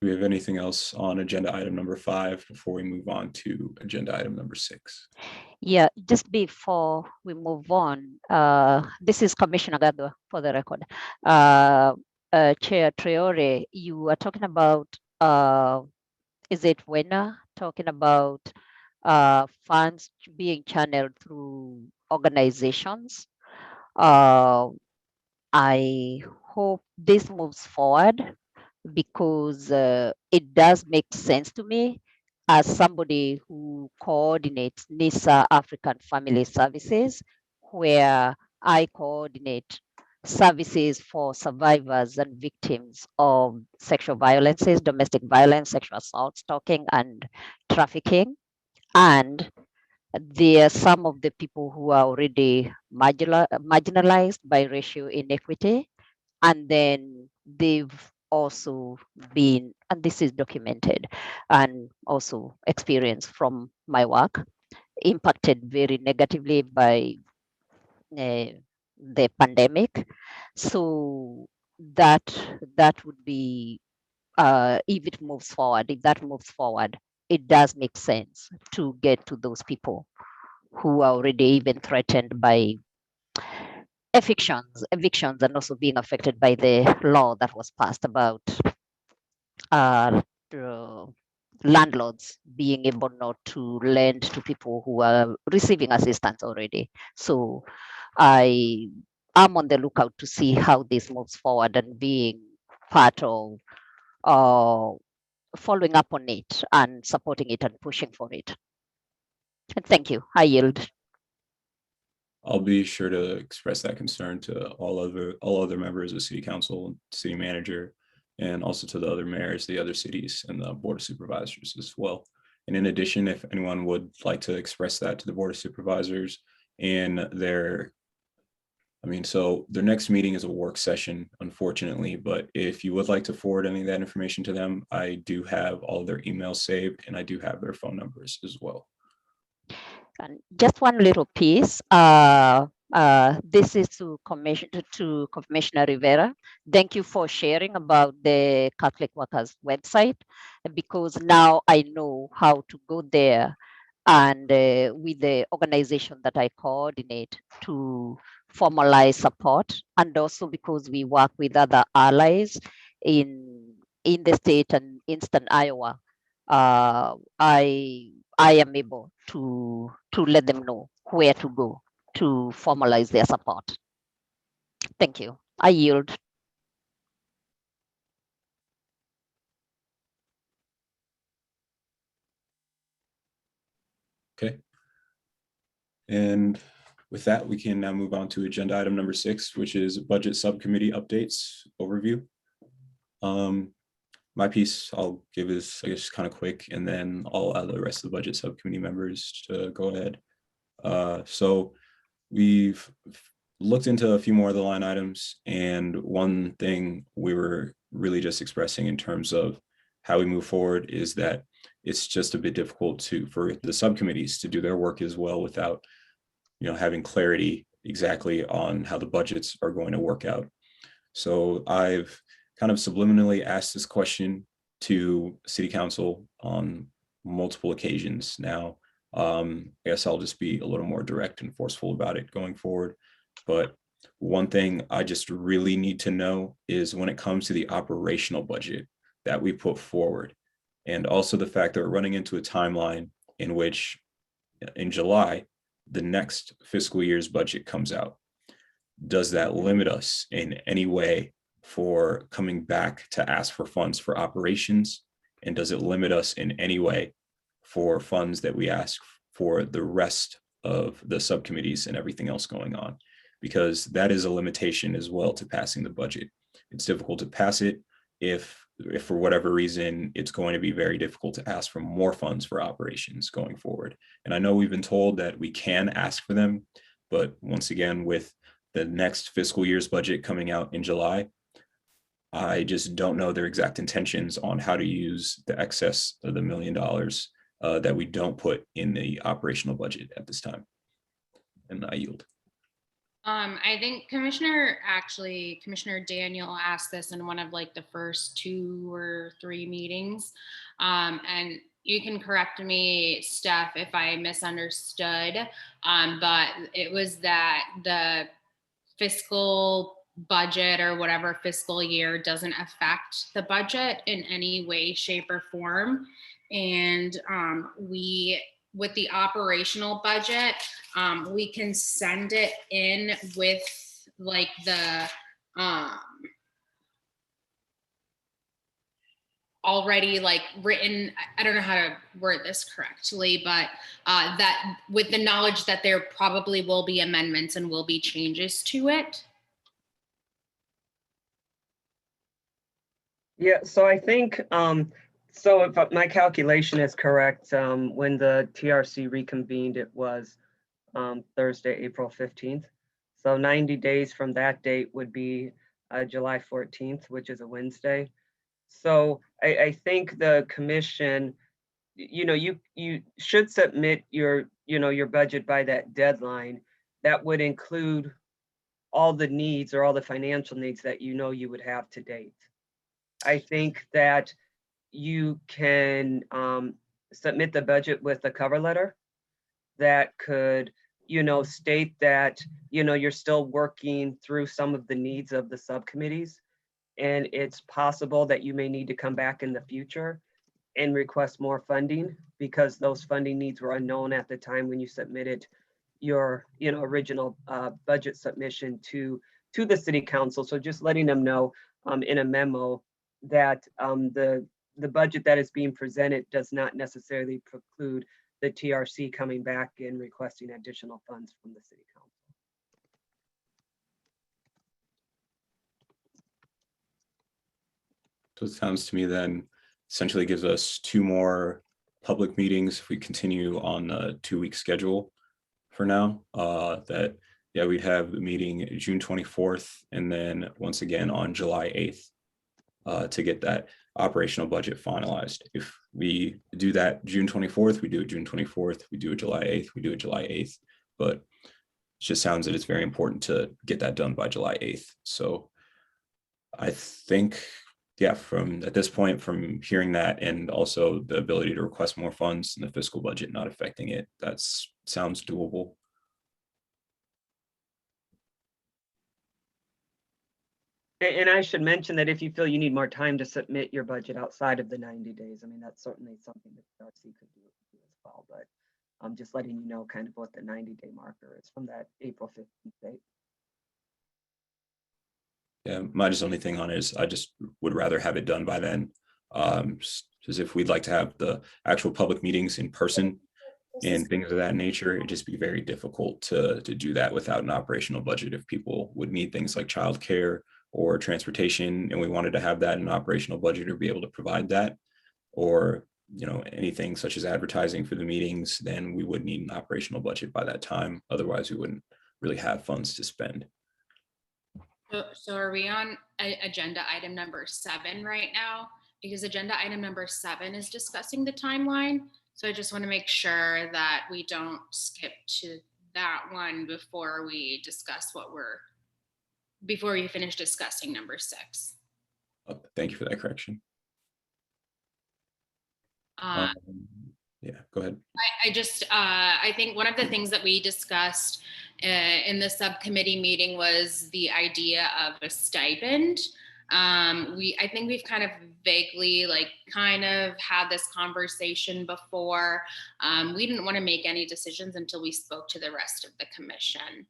A: Do we have anything else on agenda item number 5 before we move on to agenda item number 6?
G: Yeah, just before we move on, this is Commissioner Gadwa for the record. Chair Traore, you are talking about, is it Wena talking about funds being channeled through organizations? I hope this moves forward because it does make sense to me as somebody who coordinates NISA African Family Services, where I coordinate services for survivors and victims of sexual violences, domestic violence, sexual assault, stalking, and trafficking. And there are some of the people who are already marginalized by racial inequity. And then they've also been, and this is documented and also experienced from my work, impacted very negatively by the pandemic. So that would be, if it moves forward, if that moves forward, it does make sense to get to those people who are already even threatened by evictions, and also being affected by the law that was passed about uh, landlords being able not to lend to people who are receiving assistance already. So I am on the lookout to see how this moves forward and being part of following up on it and supporting it and pushing for it. And thank you. I yield.
A: I'll be sure to express that concern to all other members of City Council, City Manager, and also to the other mayors, the other cities, and the Board of Supervisors as well. And in addition, if anyone would like to express that to the Board of Supervisors and so their next meeting is a work session, unfortunately, but if you would like to forward any of that information to them, I do have all their emails saved and I do have their phone numbers as well.
G: And just one little piece. This is to Commissioner Rivera. Thank you for sharing about the Catholic Workers website, because now I know how to go there and with the organization that I coordinate to formalize support, and also because we work with other allies in the state and Eastern Iowa. I am able to let them know where to go to formalize their support. Thank you. I yield.
A: Okay. And with that, we can now move on to agenda item number 6, which is budget subcommittee updates overview. My piece I'll give is, I guess, kind of quick, and then I'll allow the rest of the budget subcommittee members to go ahead. So we've looked into a few more of the line items, and one thing we were really just expressing in terms of how we move forward is that it's just a bit difficult for the subcommittees to do their work as well without, having clarity exactly on how the budgets are going to work out. So I've kind of subliminally asked this question to City Council on multiple occasions now. I guess I'll just be a little more direct and forceful about it going forward. But one thing I just really need to know is when it comes to the operational budget that we put forward, and also the fact that we're running into a timeline in which in July, the next fiscal year's budget comes out. Does that limit us in any way for coming back to ask for funds for operations? And does it limit us in any way for funds that we ask for the rest of the subcommittees and everything else going on? because that is a limitation as well to passing the budget. It's difficult to pass it if for whatever reason, it's going to be very difficult to ask for more funds for operations going forward. And I know we've been told that we can ask for them, but once again, with the next fiscal year's budget coming out in July, I just don't know their exact intentions on how to use the excess of the $1 million that we don't put in the operational budget at this time. And I yield.
C: I think Commissioner Daniel asked this in one of like the first 2 or 3 meetings. And you can correct me, Steph, if I misunderstood, but it was that the fiscal budget or whatever fiscal year doesn't affect the budget in any way, shape, or form. And with the operational budget, we can send it in with like the already like written, I don't know how to word this correctly, but that with the knowledge that there probably will be amendments and will be changes to it.
B: Yeah, so I think, so if my calculation is correct, when the TRC reconvened, it was Thursday, April 15th. So 90 days from that date would be July 14th, which is a Wednesday. So I think the commission, you should submit your budget by that deadline. That would include all the needs or all the financial needs that you would have to date. I think that you can submit the budget with a cover letter that could, state that, you're still working through some of the needs of the subcommittees. And it's possible that you may need to come back in the future and request more funding because those funding needs were unknown at the time when you submitted your, original budget submission to the city council. So just letting them know in a memo that the budget that is being presented does not necessarily preclude the TRC coming back and requesting additional funds from the city council.
A: So it sounds to me then essentially gives us 2 more public meetings if we continue on the 2-week schedule for now. We'd have the meeting June 24th and then once again on July 8th to get that operational budget finalized. If we do that June 24th, we do it June 24th, we do it July 8th, we do it July 8th, but it just sounds that it's very important to get that done by July 8th. So I think, from at this point, from hearing that and also the ability to request more funds in the fiscal budget not affecting it, that sounds doable.
B: And I should mention that if you feel you need more time to submit your budget outside of the 90 days, I mean, that's certainly something that the RC could do as well. But I'm just letting you know kind of what the 90-day marker is from that April 15th date.
A: Yeah, my just only thing on it is I just would rather have it done by then. Because if we'd like to have the actual public meetings in person and things of that nature, it'd just be very difficult to do that without an operational budget. If people would need things like childcare or transportation, and we wanted to have that in an operational budget or be able to provide that, or anything such as advertising for the meetings, then we would need an operational budget by that time. Otherwise, we wouldn't really have funds to spend.
C: So are we on agenda item number 7 right now? Because agenda item number 7 is discussing the timeline. So I just want to make sure that we don't skip to that one before we discuss before we finish discussing number 6.
A: Thank you for that correction. Go ahead.
C: I think one of the things that we discussed in the subcommittee meeting was the idea of a stipend. I think we've kind of vaguely had this conversation before. We didn't want to make any decisions until we spoke to the rest of the commission.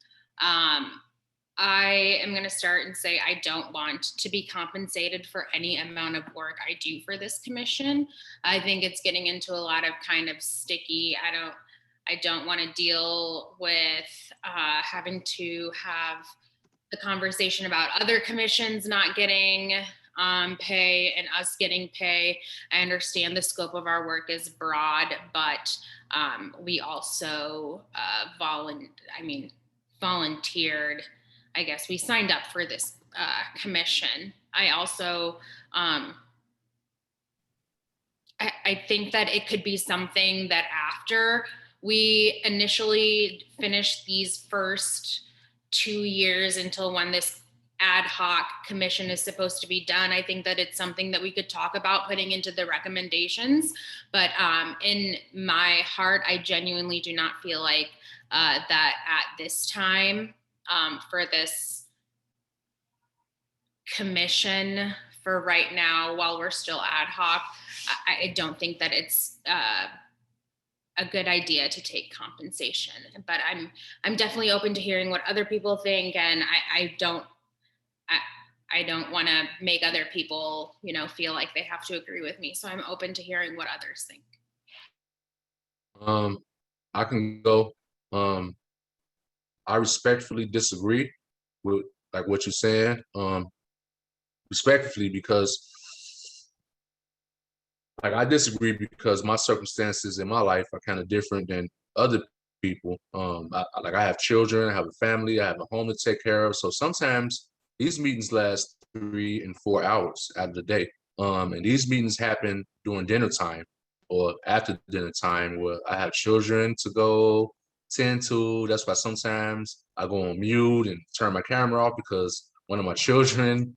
C: I am going to start and say I don't want to be compensated for any amount of work I do for this commission. I think it's getting into a lot of kind of sticky. I don't want to deal with having to have the conversation about other commissions not getting pay and us getting pay. I understand the scope of our work is broad, but we also volunteered. I guess we signed up for this commission. I also, I think that it could be something that after we initially finish these first 2 years until when this ad hoc commission is supposed to be done, I think that it's something that we could talk about putting into the recommendations. But in my heart, I genuinely do not feel like that at this time for this commission for right now, while we're still ad hoc, I don't think that it's a good idea to take compensation. But I'm definitely open to hearing what other people think, and I don't want to make other people, feel like they have to agree with me. So I'm open to hearing what others think.
F: I can go. I respectfully disagree with like what you're saying. Respectfully, because like I disagree because my circumstances in my life are kind of different than other people. I have children, I have a family, I have a home to take care of. So sometimes these meetings last 3 and 4 hours out of the day. And these meetings happen during dinner time or after dinner time where I have children to go tend to. That's why sometimes I go on mute and turn my camera off because one of my children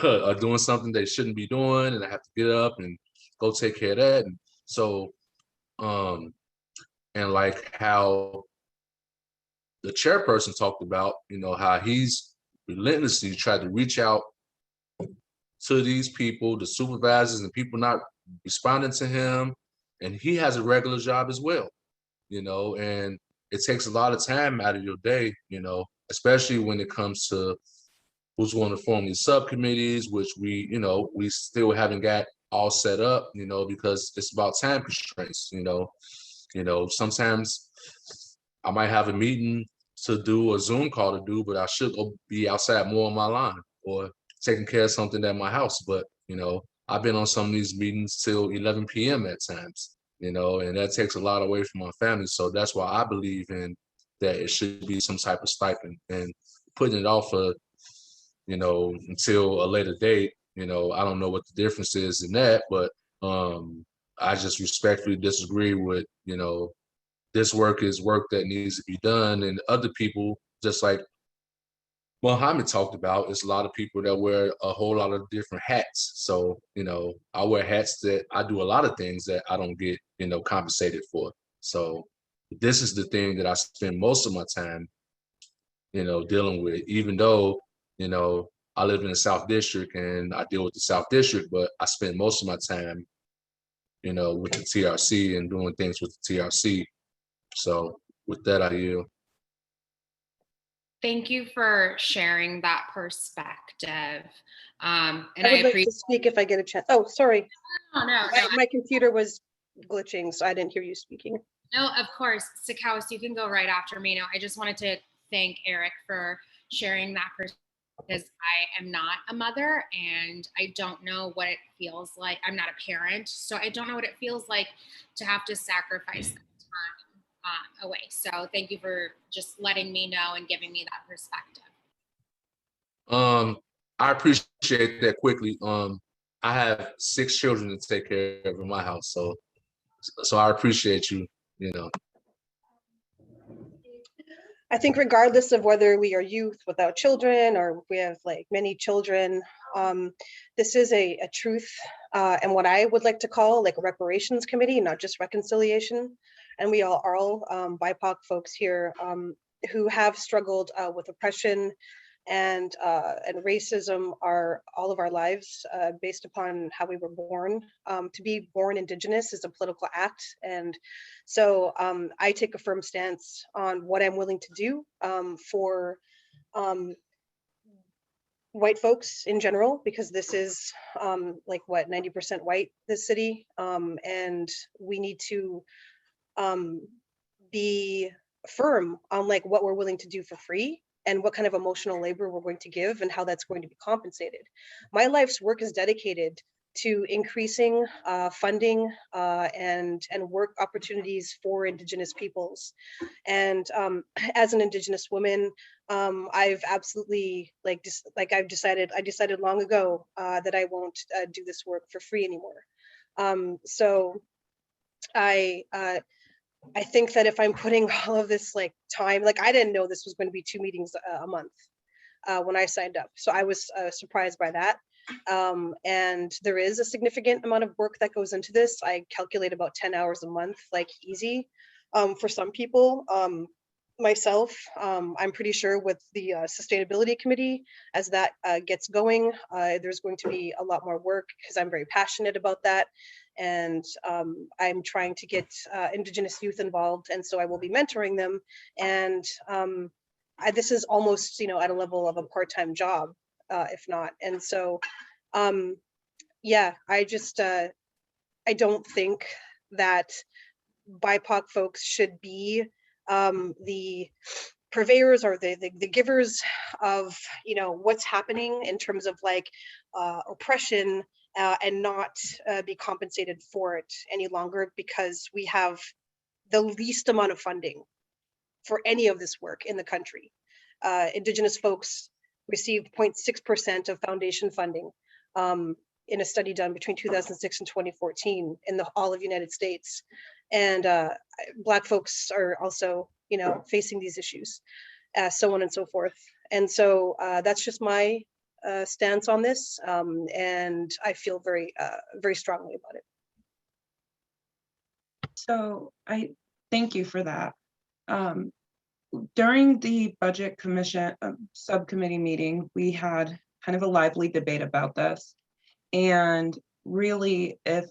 F: are doing something they shouldn't be doing, and I have to get up and go take care of that. And so, and like how the chairperson talked about, how he's relentlessly tried to reach out to these people, the supervisors and people not responding to him. And he has a regular job as well, and it takes a lot of time out of your day, especially when it comes to who's going to form these subcommittees, which we still haven't got all set up, because it's about time constraints, sometimes I might have a meeting to do, a Zoom call to do, but I should go be outside more on my lawn or taking care of something at my house. But, I've been on some of these meetings till 11 p.m. at times, and that takes a lot away from my family. So that's why I believe in that it should be some type of stipend, and putting it off for, until a later date. I don't know what the difference is in that, but I just respectfully disagree with, this work is work that needs to be done. And other people, just like Mohammed talked about, it's a lot of people that wear a whole lot of different hats. So, I wear hats that I do a lot of things that I don't get, compensated for. So this is the thing that I spend most of my time, dealing with, even though, I live in the South District and I deal with the South District, but I spend most of my time, with the TRC and doing things with the TRC. So with that, I yield.
C: Thank you for sharing that perspective. And
J: I would like to speak if I get a chance. Oh, sorry.
C: No.
J: My computer was glitching, so I didn't hear you speaking.
C: No, of course. Sakawas, you can go right after me. No, I just wanted to thank Eric for sharing that perspective, because I am not a mother and I don't know what it feels like. I'm not a parent, so I don't know what it feels like to have to sacrifice that time away. So thank you for just letting me know and giving me that perspective.
F: I appreciate that quickly. I have 6 children to take care of in my house, so I appreciate you,
J: I think regardless of whether we are youth without children or we have like many children, this is a truth and what I would like to call like a reparations committee, not just reconciliation. And we all are all BIPOC folks here who have struggled with oppression and racism all of our lives based upon how we were born. To be born Indigenous is a political act. And so I take a firm stance on what I'm willing to do for white folks in general, because this is like what, 90% white, this city. And we need to be firm on like what we're willing to do for free and what kind of emotional labor we're going to give and how that's going to be compensated. My life's work is dedicated to increasing funding and work opportunities for Indigenous peoples. And as an Indigenous woman, I've absolutely I decided long ago that I won't do this work for free anymore. So I think that if I'm putting all of this like time, like I didn't know this was going to be 2 meetings a month when I signed up. So I was surprised by that. And there is a significant amount of work that goes into this. I calculate about 10 hours a month, like easy for some people. Myself, I'm pretty sure with the sustainability committee, as that gets going, there's going to be a lot more work because I'm very passionate about that. And I'm trying to get Indigenous youth involved. And so I will be mentoring them. And this is almost, at a level of a part-time job, if not. And so, yeah, I don't think that BIPOC folks should be the purveyors or the givers of what's happening in terms of like oppression and not be compensated for it any longer, because we have the least amount of funding for any of this work in the country. Indigenous folks received 0.6% of foundation funding in a study done between 2006 and 2014 in all of United States. And Black folks are also, facing these issues, so on and so forth. And so that's just my stance on this. And I feel very, very strongly about it.
E: So I thank you for that. During the budget commission subcommittee meeting, we had kind of a lively debate about this. And really, if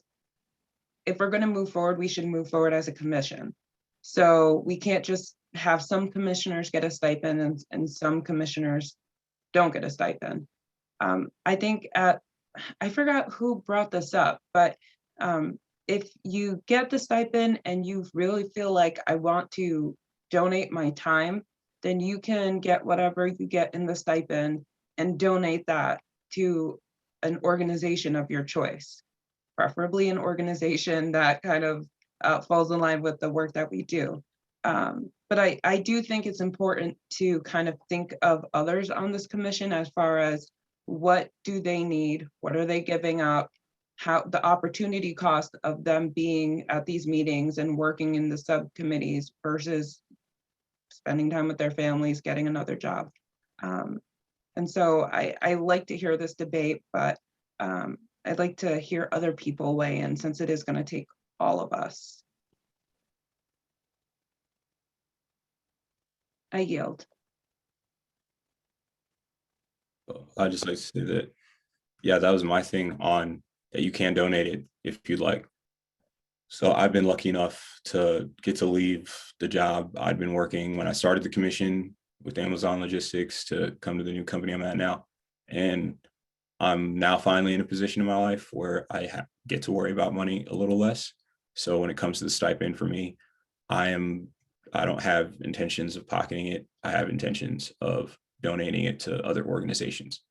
E: we're going to move forward, we should move forward as a commission. So we can't just have some commissioners get a stipend and some commissioners don't get a stipend. I think I forgot who brought this up, but if you get the stipend and you really feel like I want to donate my time, then you can get whatever you get in the stipend and donate that to an organization of your choice, preferably an organization that kind of falls in line with the work that we do. But I do think it's important to kind of think of others on this commission as far as what do they need, what are they giving up, how the opportunity cost of them being at these meetings and working in the subcommittees versus spending time with their families, getting another job. And so I like to hear this debate, but I'd like to hear other people weigh in since it is going to take all of us. I yield.
A: I just like to say that, yeah, that was my thing on that you can donate it if you'd like. So I've been lucky enough to get to leave the job I'd been working when I started the commission with Amazon Logistics to come to the new company I'm at now. And I'm now finally in a position in my life where I get to worry about money a little less. So when it comes to the stipend for me, I don't have intentions of pocketing it. I have intentions of donating it to other organizations.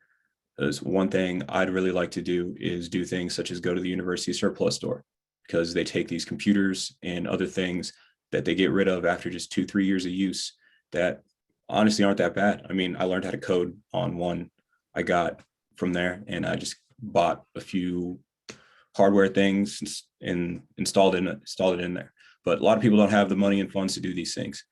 A: Because one thing I'd really like to do is do things such as go to the university surplus store, because they take these computers and other things that they get rid of after just 2-3 years of use that honestly aren't that bad. I mean, I learned how to code on one I got from there, and I just bought a few hardware things and installed it in there. But a lot of people don't have the money and funds to do these things.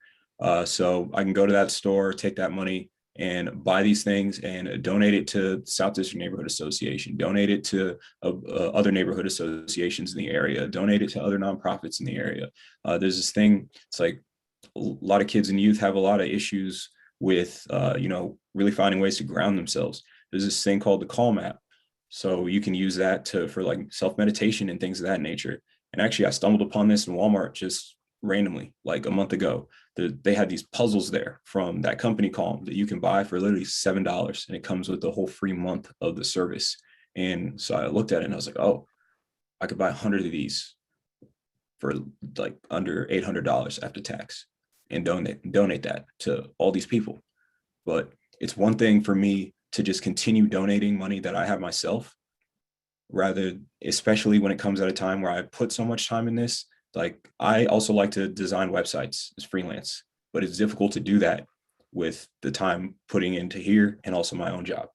A: So I can go to that store, take that money and buy these things and donate it to South District Neighborhood Association, donate it to other neighborhood associations in the area, donate it to other nonprofits in the area. There's this thing, it's like a lot of kids and youth have a lot of issues with, really finding ways to ground themselves. There's this thing called the Calm app. So you can use that for like self-meditation and things of that nature. And actually I stumbled upon this in Walmart just randomly, like a month ago. They had these puzzles there from that company Calm that you can buy for literally $7, and it comes with the whole free month of the service. And so I looked at it and I was like, oh, I could buy 100 of these for like under $800 after tax and donate that to all these people. But it's one thing for me to just continue donating money that I have myself, rather, especially when it comes at a time where I put so much time in this. Like, I also like to design websites as freelance, but it's difficult to do that with the time putting into here and also my own job.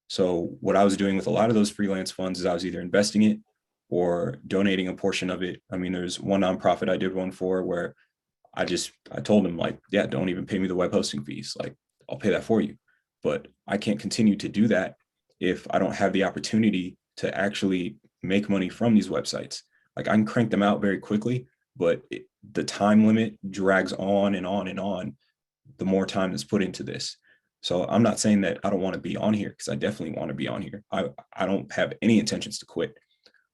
A: So what I was doing with a lot of those freelance funds is I was either investing it or donating a portion of it. I mean, there's one nonprofit I did one for where I told them, like, yeah, don't even pay me the web hosting fees. Like, I'll pay that for you. But I can't continue to do that if I don't have the opportunity to actually make money from these websites. Like, I can crank them out very quickly, but the time limit drags on and on and on the more time that's put into this. So I'm not saying that I don't want to be on here, because I definitely want to be on here. I don't have any intentions to quit,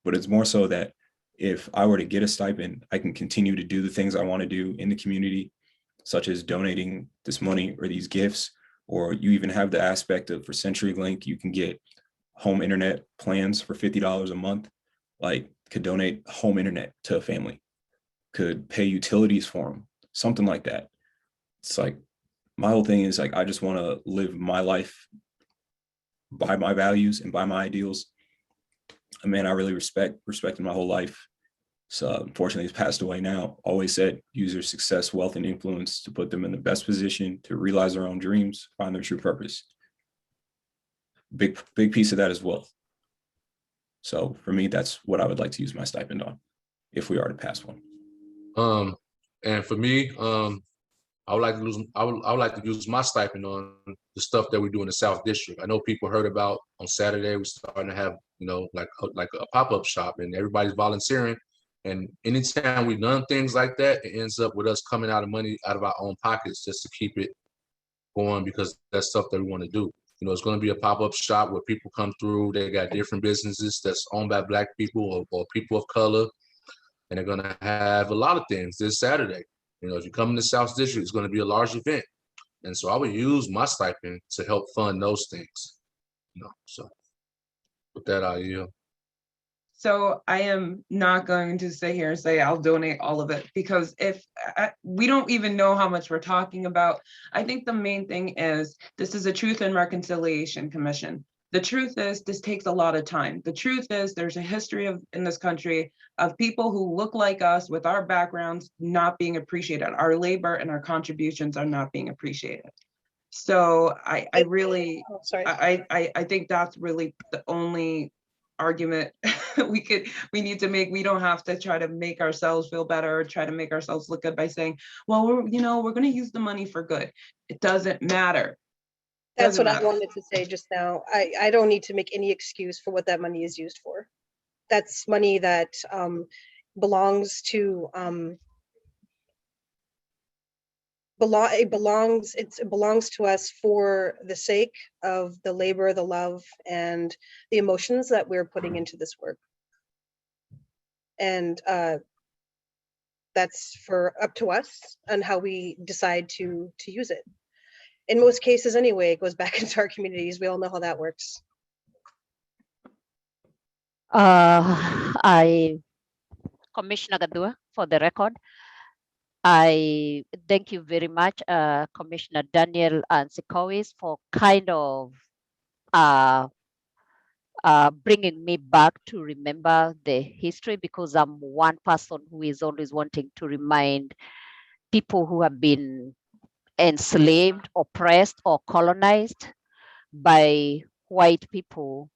A: but it's more so that if I were to get a stipend, I can continue to do the things I want to do in the community, such as donating this money or these gifts. Or you even have the aspect of, for CenturyLink, you can get home internet plans for $50 a month. Like, could donate home internet to a family, could pay utilities for them, something like that. It's like, my whole thing is like, I just want to live my life by my values and by my ideals. A man I really respected my whole life. So unfortunately, he's passed away now. Always said, use your success, wealth, and influence to put them in the best position to realize their own dreams, find their true purpose. Big piece of that is wealth. So for me, that's what I would like to use my stipend on, if we are to pass one.
F: And for me, I would like to use my stipend on the stuff that we do in the South District. I know people heard about on Saturday, we're starting to have, like a pop-up shop, and everybody's volunteering. And anytime we've done things like that, it ends up with us coming out of money out of our own pockets just to keep it going, because that's stuff that we want to do. It's going to be a pop-up shop where people come through. They got different businesses that's owned by Black people or people of color, and they're going to have a lot of things this Saturday. If you come in the South District, it's going to be a large event. And so I would use my stipend to help fund those things. So with that, I yield.
E: So I am not going to sit here and say I'll donate all of it, because if we don't even know how much we're talking about. I think the main thing is, this is a Truth and Reconciliation Commission. The truth is, this takes a lot of time. The truth is, there's a history in this country of people who look like us with our backgrounds not being appreciated. Our labor and our contributions are not being appreciated. So I really, I think that's really the only argument we need to make. We don't have to try to make ourselves feel better or try to make ourselves look good by saying, well, we're going to use the money for good. It doesn't matter.
J: That's what I wanted to say just now. I don't need to make any excuse for what that money is used for. That's money that belongs to it belongs to us for the sake of the labor, the love, and the emotions that we're putting into this work. And that's up to us on how we decide to use it. In most cases anyway, it goes back into our communities. We all know how that works.
G: Commissioner Gadua, for the record, I thank you very much, Commissioner Daniel Ansikowis, for kind of bringing me back to remember the history, because I'm one person who is always wanting to remind people who have been enslaved, oppressed, or colonized by white people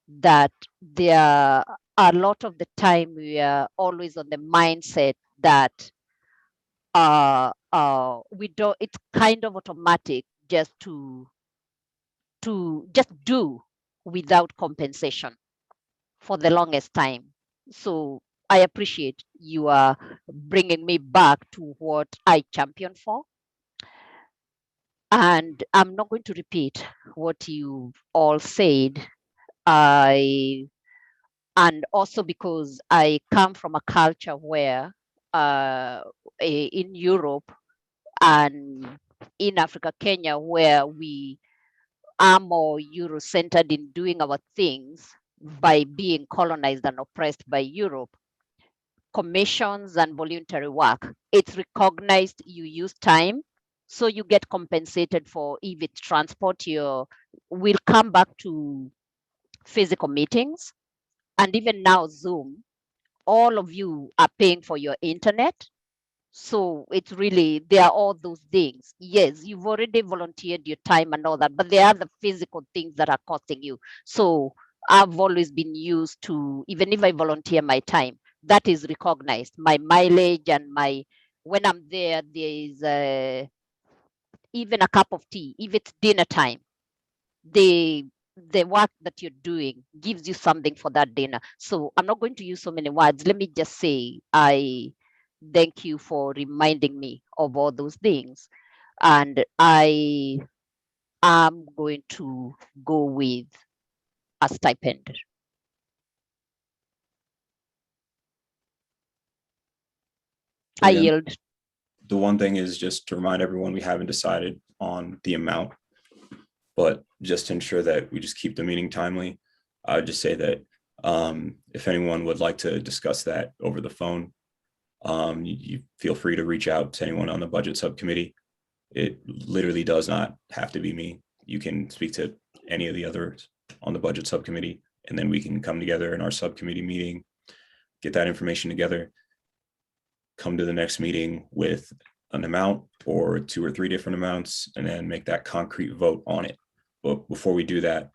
G: that there are a lot of the time we are always on the mindset that we don't, it's kind of automatic just to just do without compensation for the longest time. So I appreciate you are bringing me back to what I champion for. And I'm not going to repeat what you all said. And also because I come from a culture where in Europe and in Africa, Kenya, where we are more Euro-centered in doing our things by being colonized and oppressed by Europe, commissions and voluntary work, it's recognized you use time, so you get compensated for if it's transport. We'll come back to physical meetings, and even now Zoom, all of you are paying for your internet. So it's really, there are all those things. Yes, you've already volunteered your time and all that, but there are the physical things that are costing you. So I've always been used to, even if I volunteer my time, that is recognized. My mileage and when I'm there, there is even a cup of tea, if it's dinner time, the work that you're doing gives you something for that dinner. So I'm not going to use so many words. Let me just say, I thank you for reminding me of all those things. And I am going to go with a stipend. I
A: Again,
G: yield.
A: the one thing is just to remind everyone we haven't decided on the amount, but just to ensure that we just keep the meeting timely, I would just say that if anyone would like to discuss that over the phone, you feel free to reach out to anyone on the budget subcommittee. It literally does not have to be me. You can speak to any of the others on the budget subcommittee, and then we can come together in our subcommittee meeting, get that information together, come to the next meeting with an amount or 2 or 3 different amounts, and then make that concrete vote on it. But before we do that,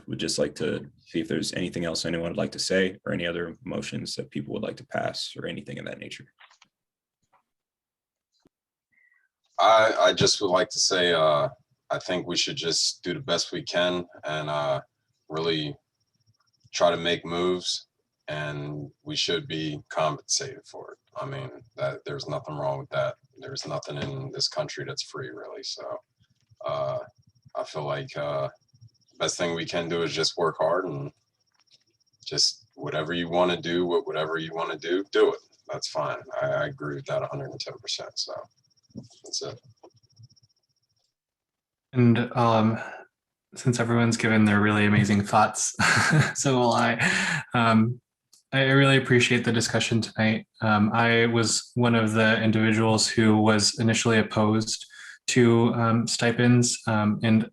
A: we'd just like to see if there's anything else anyone would like to say, or any other motions that people would like to pass, or anything of that nature.
H: I just would like to say, I think we should just do the best we can and really try to make moves, and we should be compensated for it. I mean, that there's nothing wrong with that. There's nothing in this country that's free, really. So I feel like best thing we can do is just work hard, and just whatever you want to do, whatever you want to do it. That's fine. I agree with that 110%. So that's it.
D: And since everyone's given their really amazing thoughts, so will I. I really appreciate the discussion tonight. I was one of the individuals who was initially opposed to stipends, and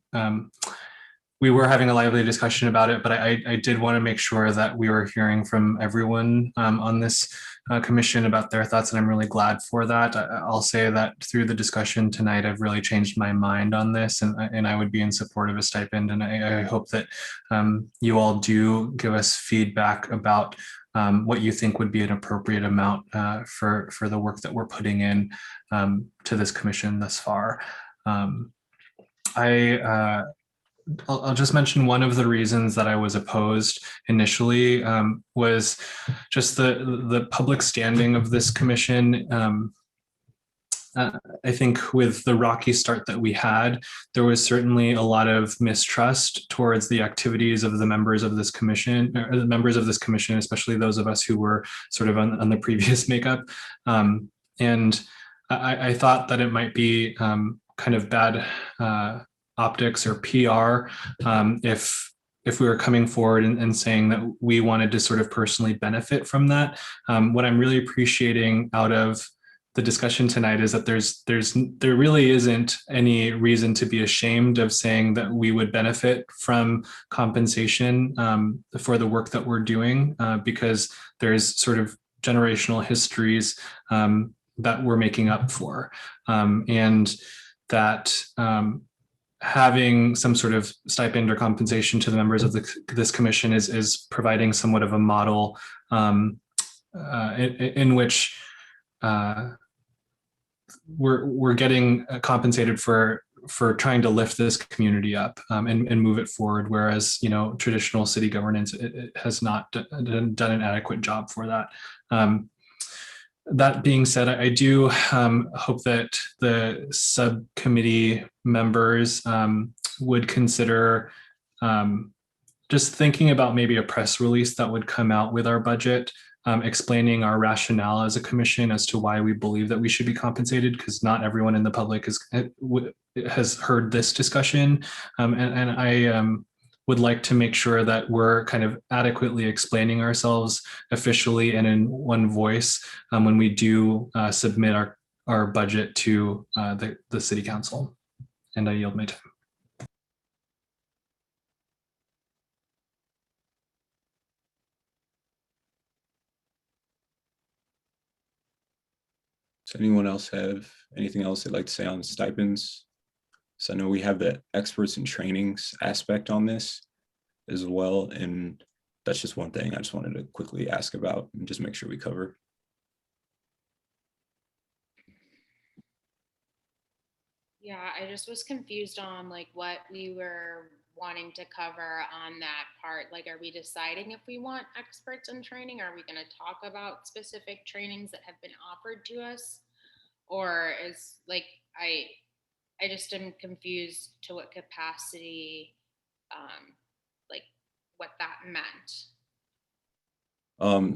D: we were having a lively discussion about it, but I did want to make sure that we were hearing from everyone on this commission about their thoughts, and I'm really glad for that. I'll say that through the discussion tonight, I've really changed my mind on this, and I would be in support of a stipend, and I hope that you all do give us feedback about what you think would be an appropriate amount for the work that we're putting in to this commission thus far. I'll just mention one of the reasons that I was opposed initially was just the public standing of this commission. I think with the rocky start that we had, there was certainly a lot of mistrust towards the activities of the members of this commission, or the members of this commission, especially those of us who were sort of on the previous makeup. And I thought that it might be kind of bad optics or PR if we were coming forward and saying that we wanted to sort of personally benefit from that. What I'm really appreciating out of the discussion tonight is that there really isn't any reason to be ashamed of saying that we would benefit from compensation for the work that we're doing, because there's sort of generational histories that we're making up for, and that having some sort of stipend or compensation to the members of this commission is providing somewhat of a model in which we're getting compensated for trying to lift this community up and move it forward, whereas traditional city governance it has not done an adequate job for that. That being said, I do hope that the subcommittee members would consider just thinking about maybe a press release that would come out with our budget, explaining our rationale as a commission as to why we believe that we should be compensated, because not everyone in the public has heard this discussion. And I would like to make sure that we're kind of adequately explaining ourselves officially and in one voice when we do submit our budget to the city council. And I yield my time.
A: Does anyone else have anything else they'd like to say on stipends? So I know we have the experts in trainings aspect on this as well, and that's just one thing I just wanted to quickly ask about and just make sure we cover.
C: Yeah, I just was confused on like what we were wanting to cover on that part. Like, are we deciding if we want experts in training? Are we going to talk about specific trainings that have been offered to us? Or is like, I just am confused to what capacity, like what that meant.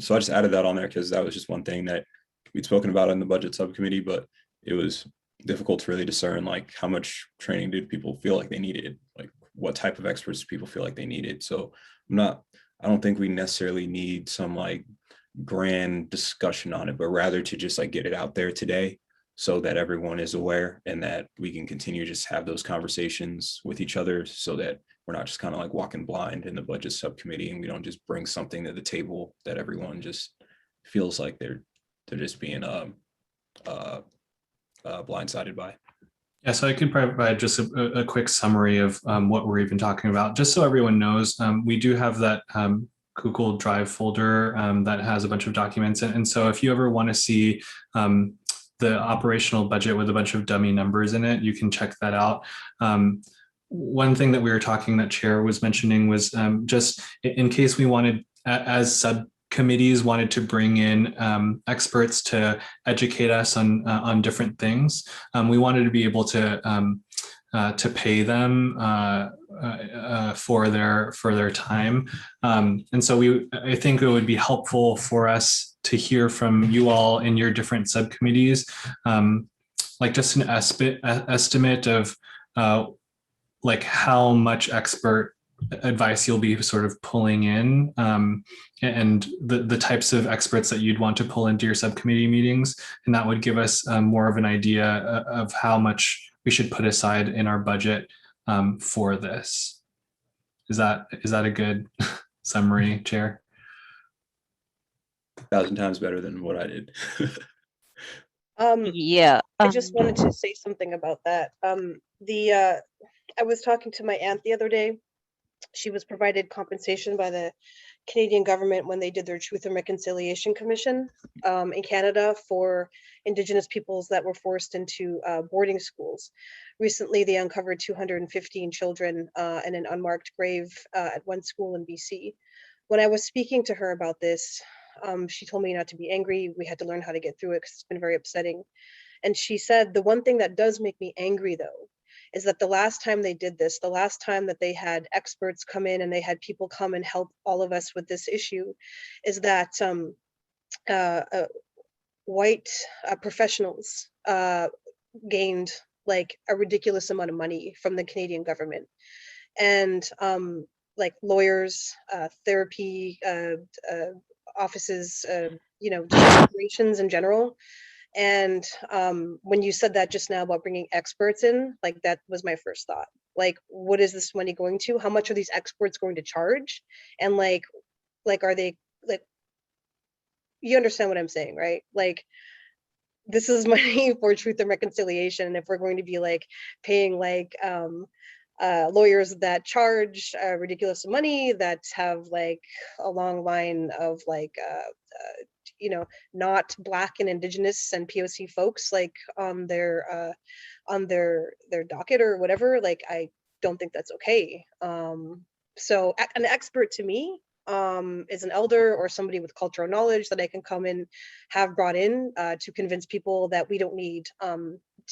A: So I just added that on there because that was just one thing that we'd spoken about in the budget subcommittee, but it was difficult to really discern like how much training did people feel like they needed, like what type of experts do people feel like they needed. So I don't think we necessarily need some like grand discussion on it, but rather to just like get it out there today so that everyone is aware and that we can continue to just have those conversations with each other so that we're not just kind of like walking blind in the budget subcommittee and we don't just bring something to the table that everyone just feels like they're just being blindsided by.
D: Yeah, so I could provide just a quick summary of what we're even talking about, just so everyone knows. We do have that Google Drive folder that has a bunch of documents. And so if you ever want to see the operational budget with a bunch of dummy numbers in it, you can check that out. One thing that we were talking that Chair was mentioning was just in case we wanted, as subcommittees wanted to bring in experts to educate us on different things, we wanted to be able to pay them for their time. And so I think it would be helpful for us to hear from you all in your different subcommittees, like just an estimate of like how much expert advice you'll be sort of pulling in, and the types of experts that you'd want to pull into your subcommittee meetings. And that would give us more of an idea of how much we should put aside in our budget for this. Is that a good summary, Chair?
A: 1,000 times better than what I did.
G: Yeah.
J: I just wanted to say something about that. I was talking to my aunt the other day. She was provided compensation by the Canadian government when they did their Truth and Reconciliation Commission in Canada for Indigenous peoples that were forced into boarding schools. Recently, they uncovered 215 children in an unmarked grave at one school in BC. When I was speaking to her about this, she told me not to be angry. We had to learn how to get through it because it's been very upsetting. And she said, the one thing that does make me angry, though, is that the last time they did this, the last time that they had experts come in and they had people come and help all of us with this issue, is that white professionals gained like a ridiculous amount of money from the Canadian government. And like lawyers, therapy offices, just operations in general. And when you said that just now about bringing experts in, like that was my first thought. Like, what is this money going to? How much are these experts going to charge? And like are they like, you understand what I'm saying, right? Like, this is money for Truth and Reconciliation. And if we're going to be like paying like lawyers that charge ridiculous money, that have like a long line of like not Black and Indigenous and POC folks like on their docket or whatever, like I don't think that's okay. So an expert to me is an elder or somebody with cultural knowledge that I can come and have brought in to convince people that we don't need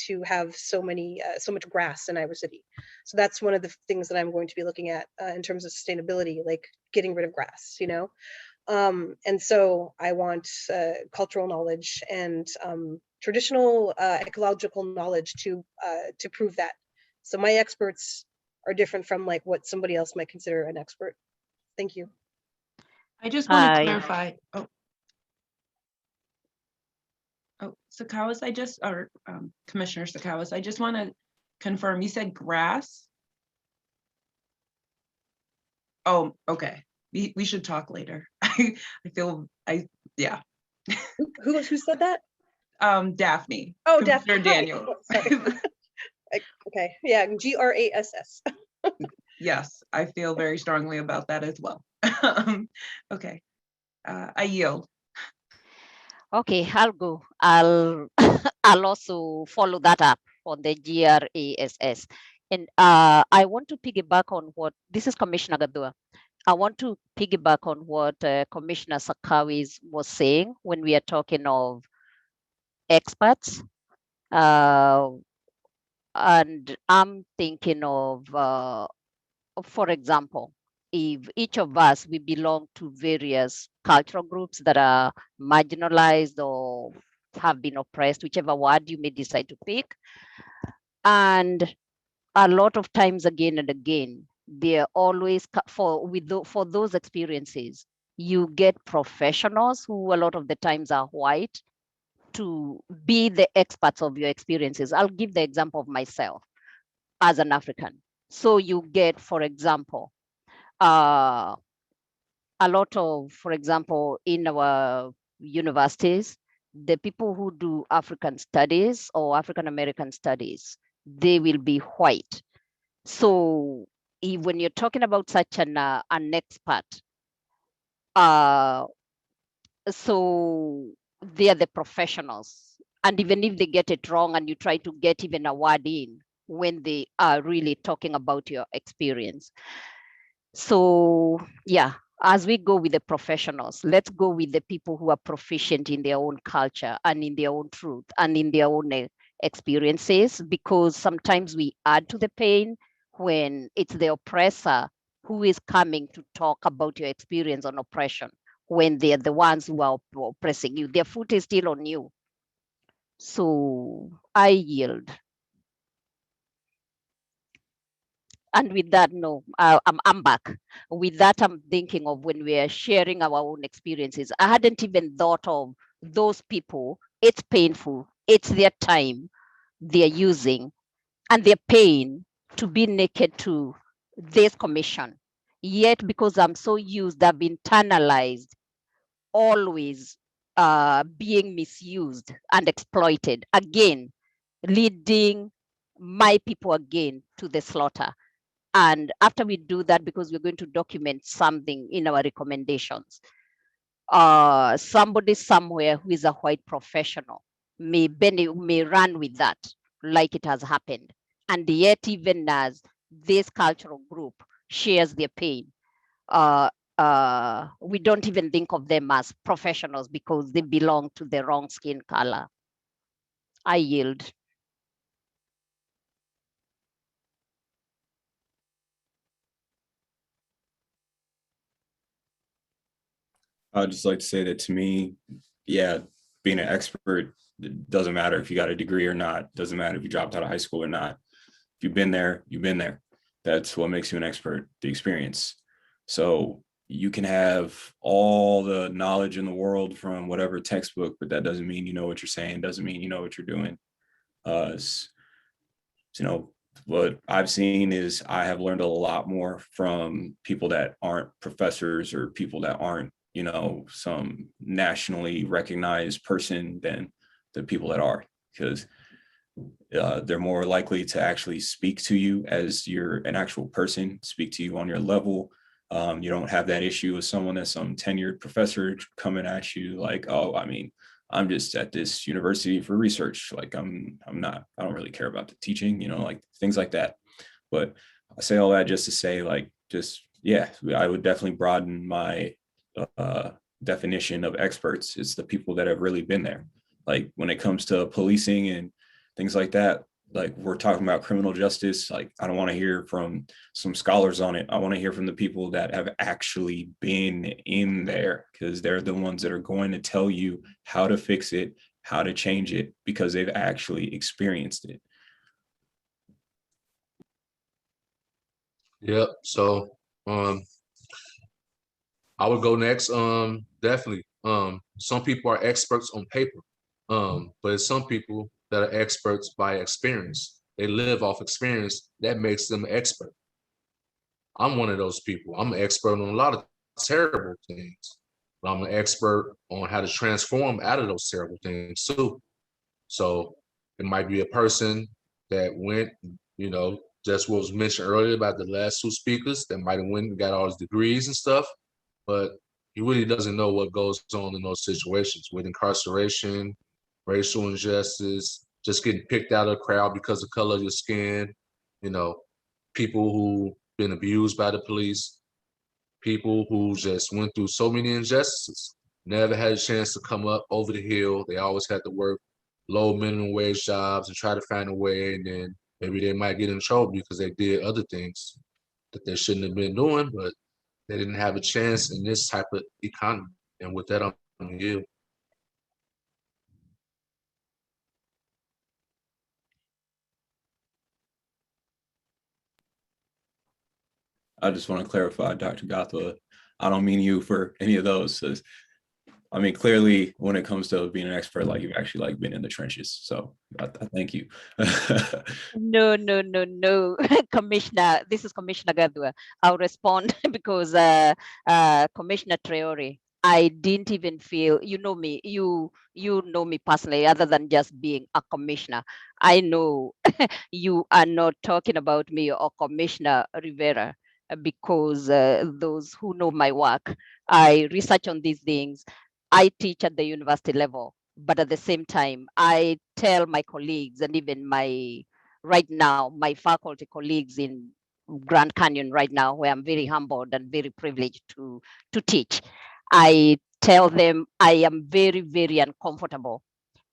J: to have so much grass in Iowa City. So that's one of the things that I'm going to be looking at in terms of sustainability, like getting rid of grass, and so I want cultural knowledge and traditional ecological knowledge to prove that. So my experts are different from like what somebody else might consider an expert. Thank you.
E: I just want to
G: Hi.
E: clarify. Sakawas, Commissioner Sakawas, I just want to confirm, you said grass? Oh, okay. We should talk later. Yeah.
J: Who said that?
E: Daphne.
J: Oh,
E: Commissioner
J: Daphne. Hi.
E: Daniel.
J: Sorry. Okay, yeah, GRASS.
E: Yes, I feel very strongly about that as well. Okay, I yield.
G: Okay, I'll go. I'll I'll also follow that up on the GRASS. And I want to piggyback on what this is Commissioner Gadua. I want to piggyback on what Commissioner Sakawis was saying when we are talking of experts. And I'm thinking of, for example, if each of us, we belong to various cultural groups that are marginalized or have been oppressed, whichever word you may decide to pick. And a lot of times, again and again, they're always for those experiences, you get professionals who a lot of the times are white to be the experts of your experiences. I'll give the example of myself as an African. So you get, for example, a lot of, for example, in our universities, the people who do African studies or African American studies, they will be white. So when you're talking about such an expert, so they are the professionals. And even if they get it wrong and you try to get even a word in when they are really talking about your experience. So yeah, as we go with the professionals, let's go with the people who are proficient in their own culture and in their own truth and in their own experiences, because sometimes we add to the pain when it's the oppressor who is coming to talk about your experience on oppression, when they're the ones who are oppressing you. Their foot is still on you. So I yield. And with that, no, I'm back. With that, I'm thinking of when we are sharing our own experiences. I hadn't even thought of those people. It's painful. It's their time they're using and they're paying to be naked to this commission. Yet, because I'm so used, I've internalized, always being misused and exploited, again, leading my people again to the slaughter. And after we do that, because we're going to document something in our recommendations, somebody somewhere who is a white professional may run with that, like it has happened. And yet, even as this cultural group shares their pain, we don't even think of them as professionals because they belong to the wrong skin color. I yield.
A: I'd just like to say that to me, yeah, being an expert, it doesn't matter if you got a degree or not, doesn't matter if you dropped out of high school or not. If you've been there, you've been there. That's what makes you an expert, the experience. So you can have all the knowledge in the world from whatever textbook, but that doesn't mean you know what you're saying, doesn't mean you know what you're doing. You know, what I've seen is I have learned a lot more from people that aren't professors or people that aren't, you know, some nationally recognized person than the people that are, because they're more likely to actually speak to you as you're an actual person, speak to you on your level. You don't have that issue with someone that's some tenured professor coming at you like, oh, I mean, I'm just at this university for research. Like I don't really care about the teaching, you know, like things like that. But I say all that just to say, like, just, yeah, I would definitely broaden my definition of experts. It's the people that have really been there. Like when it comes to policing and things like that, like we're talking about criminal justice, like I don't want to hear from some scholars on it. I want to hear from the people that have actually been in there, because they're the ones that are going to tell you how to fix it, how to change it, because they've actually experienced it.
F: Yep. So I would go next. Definitely. Some people are experts on paper. But it's some people that are experts by experience. They live off experience. That makes them an expert. I'm one of those people. I'm an expert on a lot of terrible things, but I'm an expert on how to transform out of those terrible things too. So it might be a person that went, just what was mentioned earlier about the last two speakers that might have went and got all his degrees and stuff, but he really doesn't know what goes on in those situations with incarceration, racial injustice, just getting picked out of the crowd because of color of your skin, you know, people who been abused by the police, people who just went through so many injustices, never had a chance to come up over the hill. They always had to work low minimum wage jobs and try to find a way, and then maybe they might get in trouble because they did other things that they shouldn't have been doing, but they didn't have a chance in this type of economy. And with that, I'm gonna yield.
A: I just want to clarify, Dr. Gotha, I don't mean you for any of those. I mean, clearly, when it comes to being an expert, like you've actually like been in the trenches. So I thank you.
G: No, no, no, no. Commissioner, this is Commissioner Gadua. I'll respond because Commissioner Treori, I didn't even feel, you know me, you know me personally, other than just being a commissioner. I know you are not talking about me or Commissioner Rivera because those who know my work, I research on these things. I teach at the university level, but at the same time, I tell my colleagues and even right now, my faculty colleagues in Grand Canyon right now, where I'm very humbled and very privileged to teach, I tell them I am very, very uncomfortable.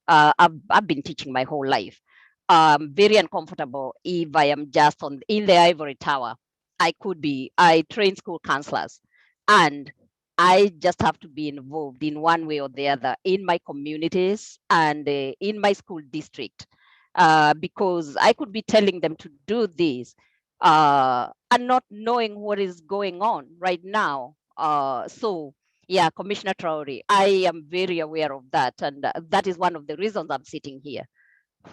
G: I've been teaching my whole life. Very uncomfortable if I am just in the ivory tower. I train school counselors, and I just have to be involved in one way or the other in my communities and in my school district, because I could be telling them to do this and not knowing what is going on right now. So yeah, Commissioner Traore, I am very aware of that. And that is one of the reasons I'm sitting here,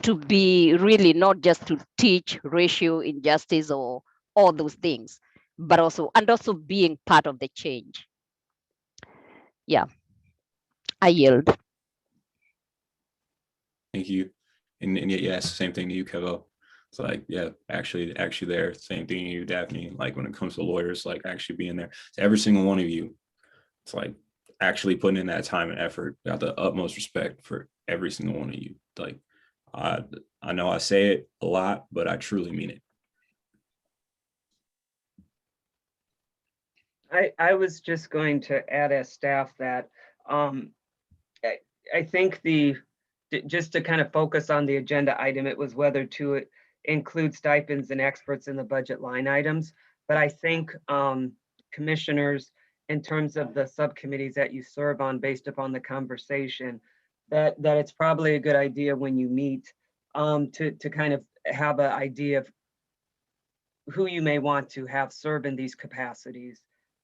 G: to be really not just to teach racial injustice or all those things, but also being part of the change. Yeah, I yield.
A: Thank you. And yes, same thing to you, Kevo. It's like, yeah, actually there. Same thing to you, Daphne. Like when it comes to lawyers, like actually being there. To every single one of you, it's like actually putting in that time and effort. Got the utmost respect for every single one of you. Like I know I say it a lot, but I truly mean it.
B: I was just going to add as staff that I think just to kind of focus on the agenda item, it was whether to include stipends and experts in the budget line items. But I think commissioners, in terms of the subcommittees that you serve on based upon the conversation, that it's probably a good idea when you meet to kind of have an idea of who you may want to have serve in these capacities,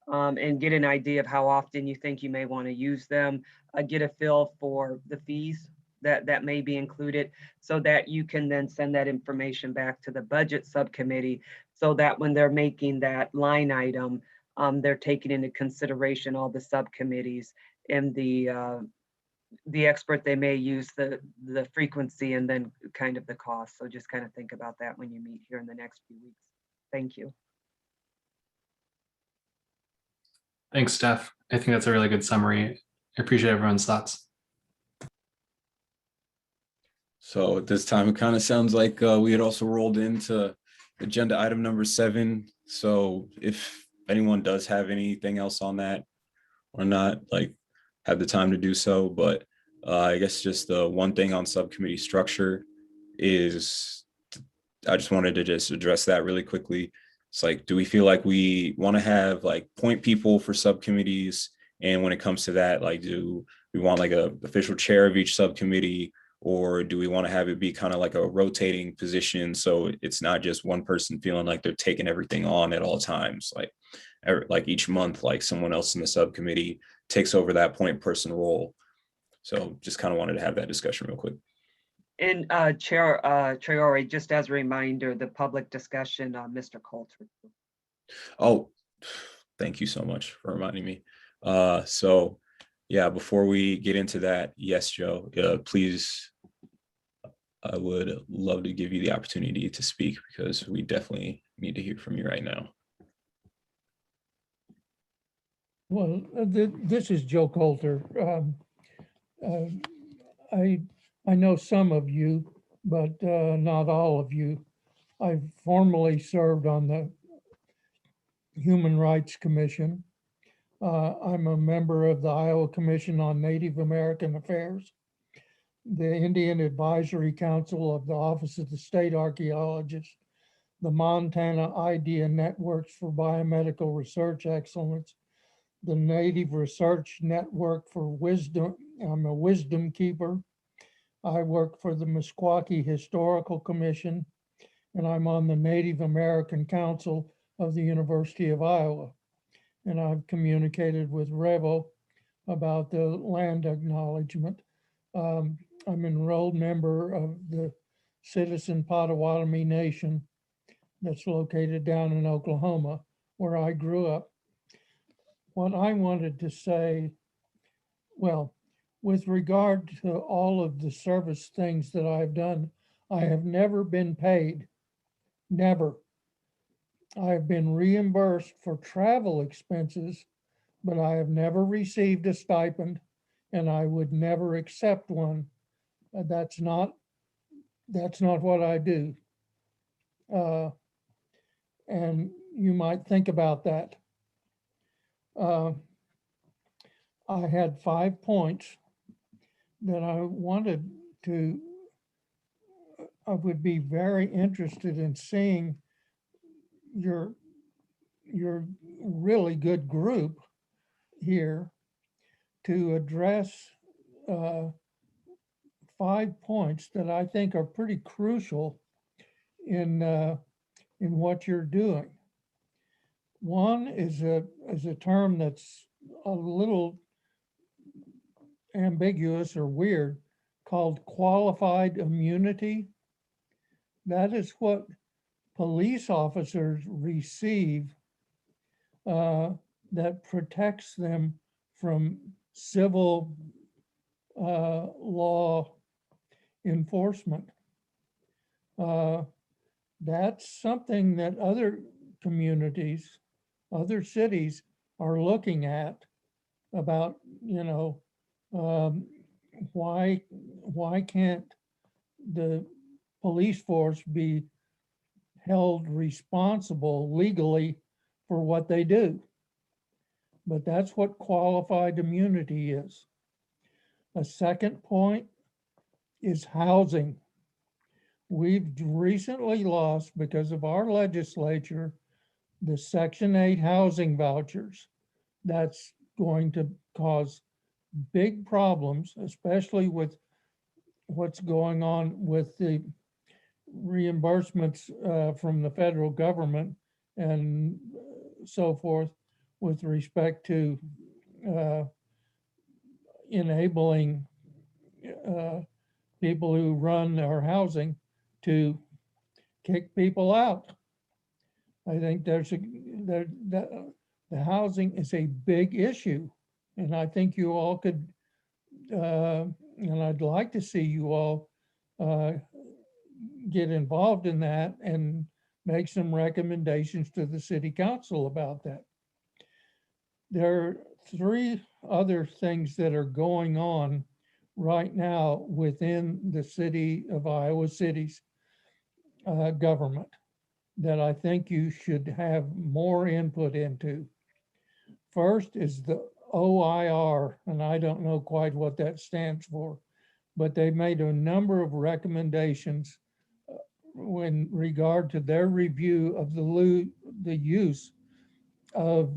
B: and get an idea of how often you think you may want to use them, get a feel for the fees that may be included, so that you can then send that information back to the budget subcommittee, so that when they're making that line item, they're taking into consideration all the subcommittees and the expert they may use, the frequency, and then kind of the cost. So just kind of think about that when you meet here in the next few weeks. Thank you.
D: Thanks, Steph. I think that's a really good summary. I appreciate everyone's thoughts.
A: So at this time, it kind of sounds like we had also rolled into agenda item number 7. So if anyone does have anything else on that or not, like have the time to do so. But I guess just the one thing on subcommittee structure is, I just wanted to just address that really quickly. It's like, do we feel like we want to have like point people for subcommittees? And when it comes to that, like, do we want like a official chair of each subcommittee? Or do we want to have it be kind of like a rotating position, so it's not just one person feeling like they're taking everything on at all times? Like each month, like someone else in the subcommittee takes over that point person role. So just kind of wanted to have that discussion real quick.
B: And Chair Traore, just as a reminder, the public discussion, Mr. Coulter.
A: Oh, thank you so much for reminding me. So yeah, before we get into that, yes, Joe, please, I would love to give you the opportunity to speak, because we definitely need to hear from you right now.
I: Well, this is Joe Coulter. I know some of you, but not all of you. I've formerly served on the Human Rights Commission. I'm a member of the Iowa Commission on Native American Affairs, the Indian Advisory Council of the Office of the State Archaeologist, the Montana Idea Networks for Biomedical Research Excellence, the Native Research Network for Wisdom. I'm a wisdom keeper. I work for the Meskwaki Historical Commission, and I'm on the Native American Council of the University of Iowa. And I've communicated with Revo about the land acknowledgement. I'm an enrolled member of the Citizen Potawatomi Nation that's located down in Oklahoma, where I grew up. What I wanted to say, well, with regard to all of the service things that I've done, I have never been paid, never. I've been reimbursed for travel expenses, but I have never received a stipend, and I would never accept one. That's not what I do. And you might think about that. I had 5 points that I would be very interested in seeing your really good group here to address 5 points that I think are pretty crucial in what you're doing. One is a term that's a little ambiguous or weird, called qualified immunity. That is what police officers receive that protects them from civil law enforcement. That's something that other communities, other cities are looking at about, why can't the police force be held responsible legally for what they do? But that's what qualified immunity is. A second point is housing. We've recently lost, because of our legislature, the Section 8 housing vouchers. That's going to cause big problems, especially with what's going on with the reimbursements from the federal government and so forth, with respect to enabling people who run our housing to kick people out. I think the housing is a big issue, and I think you all could, and I'd like to see you all get involved in that and make some recommendations to the city council about that. There are 3 other things that are going on right now within the city of Iowa City's government that I think you should have more input into. First is the OIR, and I don't know quite what that stands for, but they made a number of recommendations in regard to their review of the use of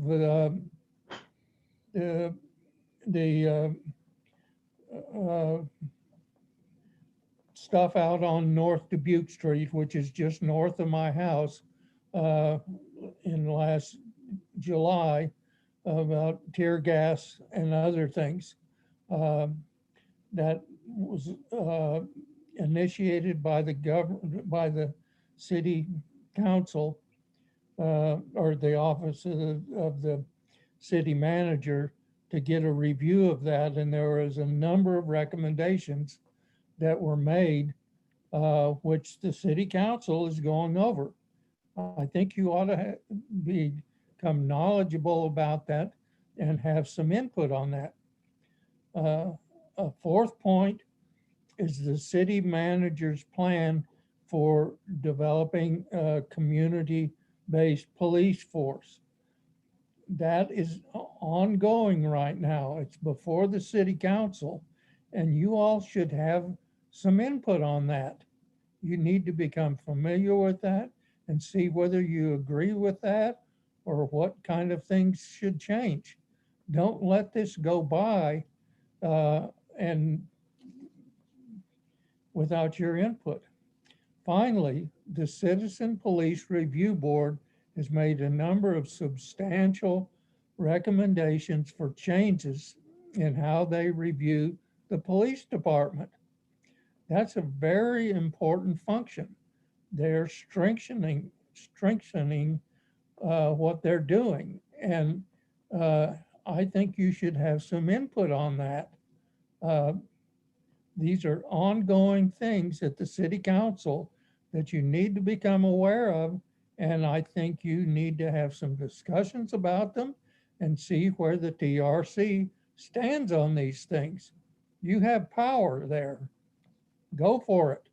I: stuff out on North Dubuque Street, which is just north of my house, in last July about tear gas and other things. That was initiated by the city council, or the office of the city manager, to get a review of that. And there was a number of recommendations that were made, which the city council is going over. I think you ought to become knowledgeable about that and have some input on that. A fourth point is the city manager's plan for developing a community-based police force. That is ongoing right now. It's before the city council, and you all should have some input on that. You need to become familiar with that and see whether you agree with that or what kind of things should change. Don't let this go by and without your input. Finally, the Citizen Police Review Board has made a number of substantial recommendations for changes in how they review the police department. That's a very important function. They're strengthening what they're doing. And I think you should have some input on that. These are ongoing things at the city council that you need to become aware of. And I think you need to have some discussions about them and see where the TRC stands on these things. You have power there. Go for it.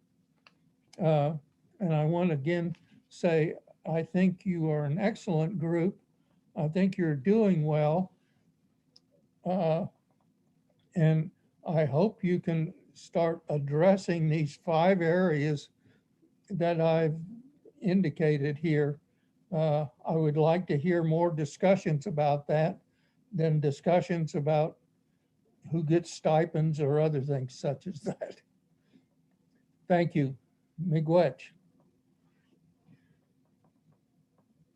I: And I want to again say, I think you are an excellent group. I think you're doing well. And I hope you can start addressing these 5 areas that I've indicated here. I would like to hear more discussions about that than discussions about who gets stipends or other things such as that. Thank you. Miigwech.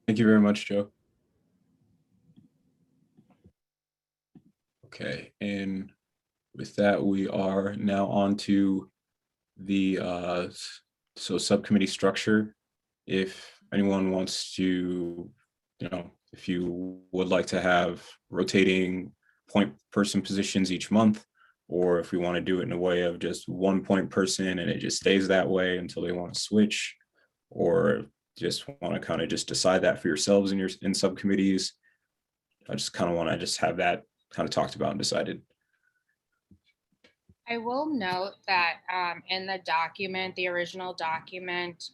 A: Thank you very much, Joe. Okay, and with that, we are now on to the subcommittee structure. If anyone wants to, if you would like to have rotating point person positions each month, or if we want to do it in a way of just one point person and it just stays that way until they want to switch, or just want to kind of just decide that for yourselves in subcommittees. I just kind of want to just have that kind of talked about and decided.
C: I will note that in the document, the original document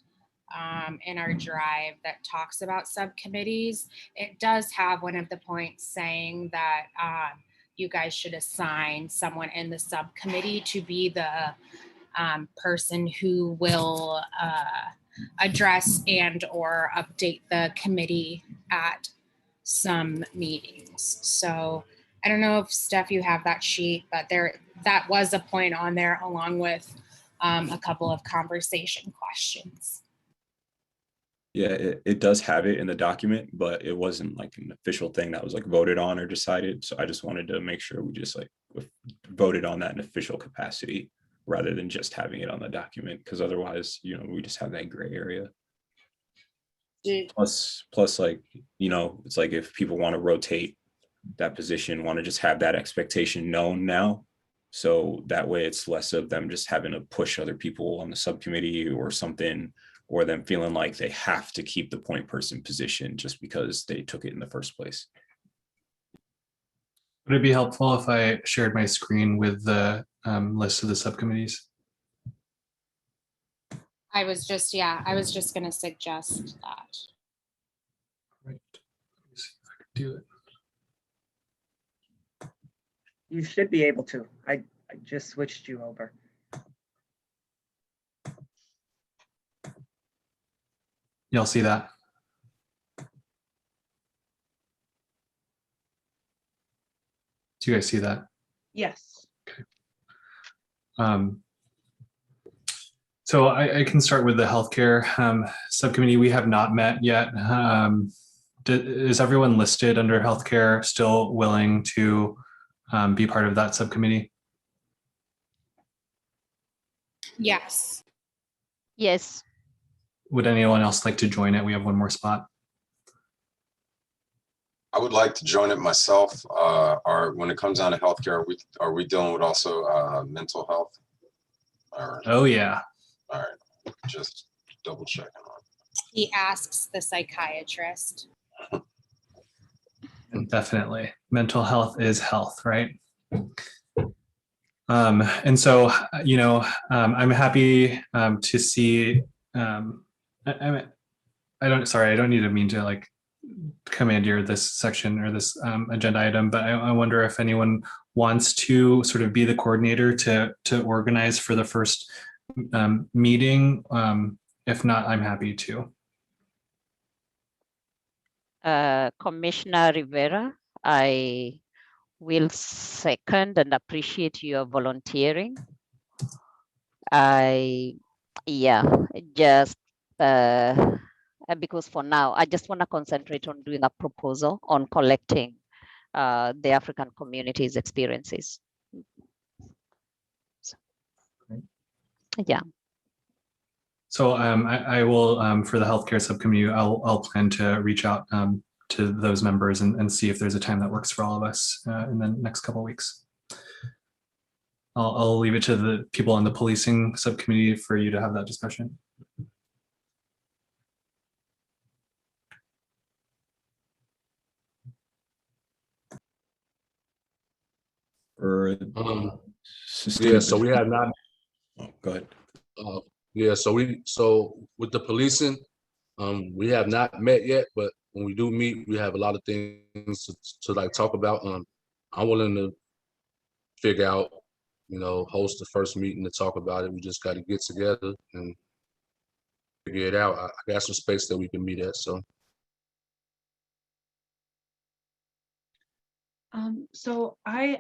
C: in our drive that talks about subcommittees, it does have one of the points saying that you guys should assign someone in the subcommittee to be the person who will address and or update the committee at some meetings. So I don't know if Steph, you have that sheet, but that was a point on there along with a couple of conversation questions.
A: Yeah, it does have it in the document, but it wasn't like an official thing that was like voted on or decided. So I just wanted to make sure we just like voted on that in official capacity rather than just having it on the document, because otherwise, we just have that gray area. Plus like, it's like if people want to rotate that position, want to just have that expectation known now. So that way it's less of them just having to push other people on the subcommittee or something, or them feeling like they have to keep the point person position just because they took it in the first place.
D: Would it be helpful if I shared my screen with the list of the subcommittees?
C: I was just going to suggest that.
D: Right. Let me see if I can do it.
B: You should be able to. I just switched you over.
D: Y'all see that? Do you guys see that?
E: Yes.
D: Okay. So I can start with the healthcare subcommittee. We have not met yet. Is everyone listed under healthcare still willing to be part of that subcommittee?
C: Yes.
G: Yes.
D: Would anyone else like to join it? We have one more spot.
H: I would like to join it myself. When it comes down to healthcare, are we dealing with also mental health?
D: Oh yeah.
H: All right, just double checking on.
C: He asks the psychiatrist.
D: Definitely. Mental health is health, right? And so, I'm happy to see, I don't need to mean to like commandeer this section or this agenda item, but I wonder if anyone wants to sort of be the coordinator to organize for the first meeting. If not, I'm happy to.
G: Commissioner Rivera, I will second and appreciate your volunteering. Just because for now, I just want to concentrate on doing a proposal on collecting the African community's experiences. Yeah.
D: So I will, for the healthcare subcommittee, I'll plan to reach out to those members and see if there's a time that works for all of us in the next couple of weeks. I'll leave it to the people on the policing subcommittee for you to have that discussion.
F: Yeah, so we have not.
A: Oh, go ahead.
F: Yeah, so with the policing, we have not met yet, but when we do meet, we have a lot of things to like talk about. I'm willing to figure out, host the first meeting to talk about it. We just got to get together and figure it out. I got some space that we can meet at, so.
E: So I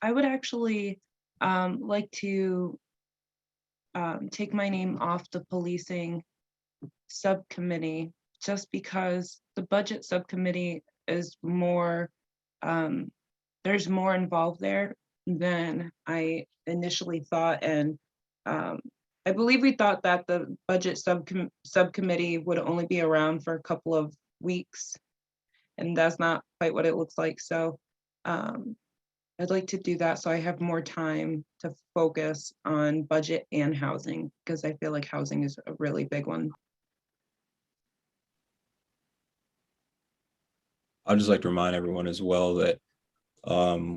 E: would actually like to take my name off the policing subcommittee, just because the budget subcommittee is more, there's more involved there than I initially thought. And I believe we thought that the budget subcommittee would only be around for a couple of weeks, and that's not quite what it looks like. So I'd like to do that so I have more time to focus on budget and housing, because I feel like housing is a really big one.
A: I'd just like to remind everyone as well that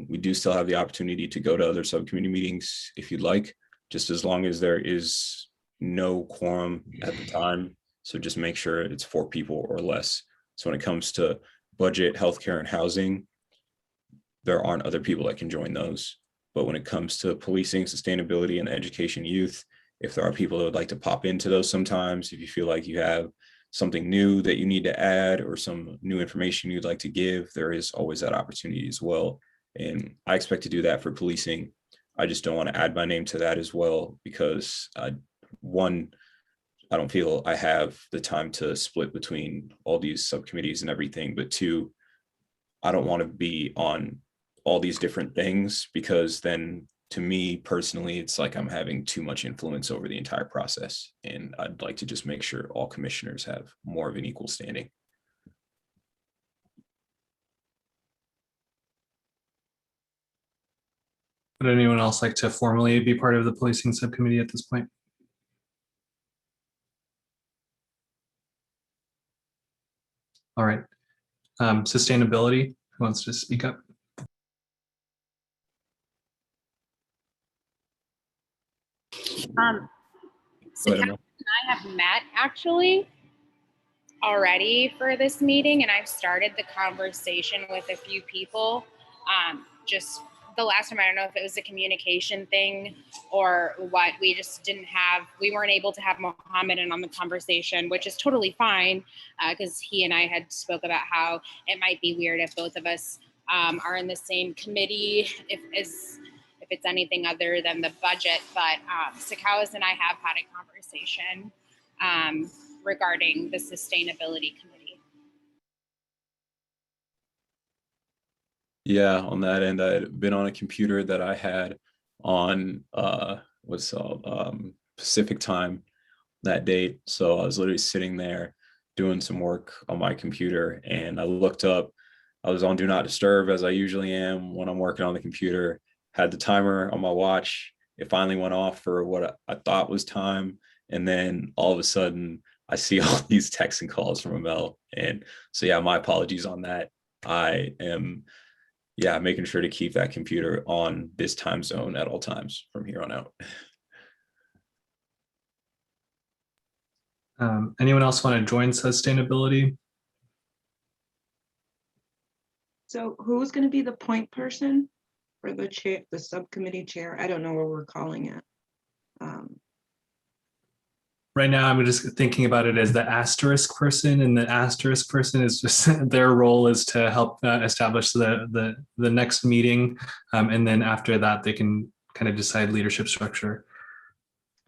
A: we do still have the opportunity to go to other subcommittee meetings if you'd like, just as long as there is no quorum at the time. So just make sure it's 4 people or less. So when it comes to budget, healthcare, and housing, there aren't other people that can join those. But when it comes to policing, sustainability, and education youth, if there are people that would like to pop into those sometimes, if you feel like you have something new that you need to add or some new information you'd like to give, there is always that opportunity as well. And I expect to do that for policing. I just don't want to add my name to that as well, because one, I don't feel I have the time to split between all these subcommittees and everything, but 2, I don't want to be on all these different things, because then to me personally, it's like I'm having too much influence over the entire process. And I'd like to just make sure all commissioners have more of an equal standing.
D: Would anyone else like to formally be part of the policing subcommittee at this point? All right. Sustainability, who wants to speak up?
C: So Catherine and I have met actually already for this meeting, and I've started the conversation with a few people. Just the last time, I don't know if it was a communication thing or what, we just we weren't able to have Mohammed in on the conversation, which is totally fine, because he and I had spoke about how it might be weird if both of us are in the same committee, if it's anything other than the budget, but Sakawas and I have had a conversation regarding the sustainability committee.
A: Yeah, on that end, I had been on a computer that I had on what's called Pacific time that date. So I was literally sitting there doing some work on my computer, and I looked up. I was on Do Not Disturb, as I usually am when I'm working on the computer. Had the timer on my watch. It finally went off for what I thought was time, and then all of a sudden I see all these texts and calls from Amel. And so yeah, my apologies on that. I am making sure to keep that computer on this time zone at all times from here on out.
D: Anyone else want to join sustainability?
E: So who's going to be the point person for the chair, the subcommittee chair? I don't know what we're calling it.
D: Right now, I'm just thinking about it as the asterisk person, and the asterisk person is just their role is to help establish the next meeting, and then after that, they can kind of decide leadership structure.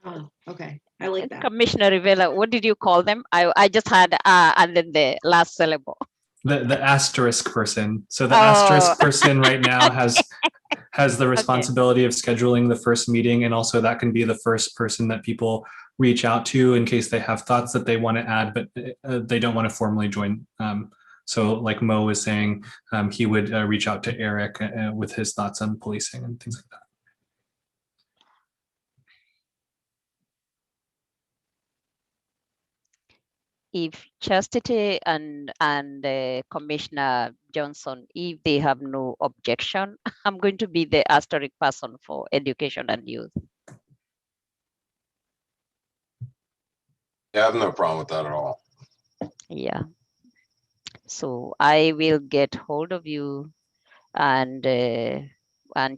E: Oh, okay. I like that.
G: Commissioner Rivera, what did you call them? I just had and then the last syllable.
D: The asterisk person. So the asterisk person right now has the responsibility of scheduling the first meeting, and also that can be the first person that people reach out to in case they have thoughts that they want to add, but they don't want to formally join. So like Mo was saying, he would reach out to Eric with his thoughts on policing and things like that.
G: If Chastity and Commissioner Johnson, if they have no objection, I'm going to be the asterisk person for education and youth.
H: Yeah, I have no problem with that at all.
G: Yeah. So I will get hold of you and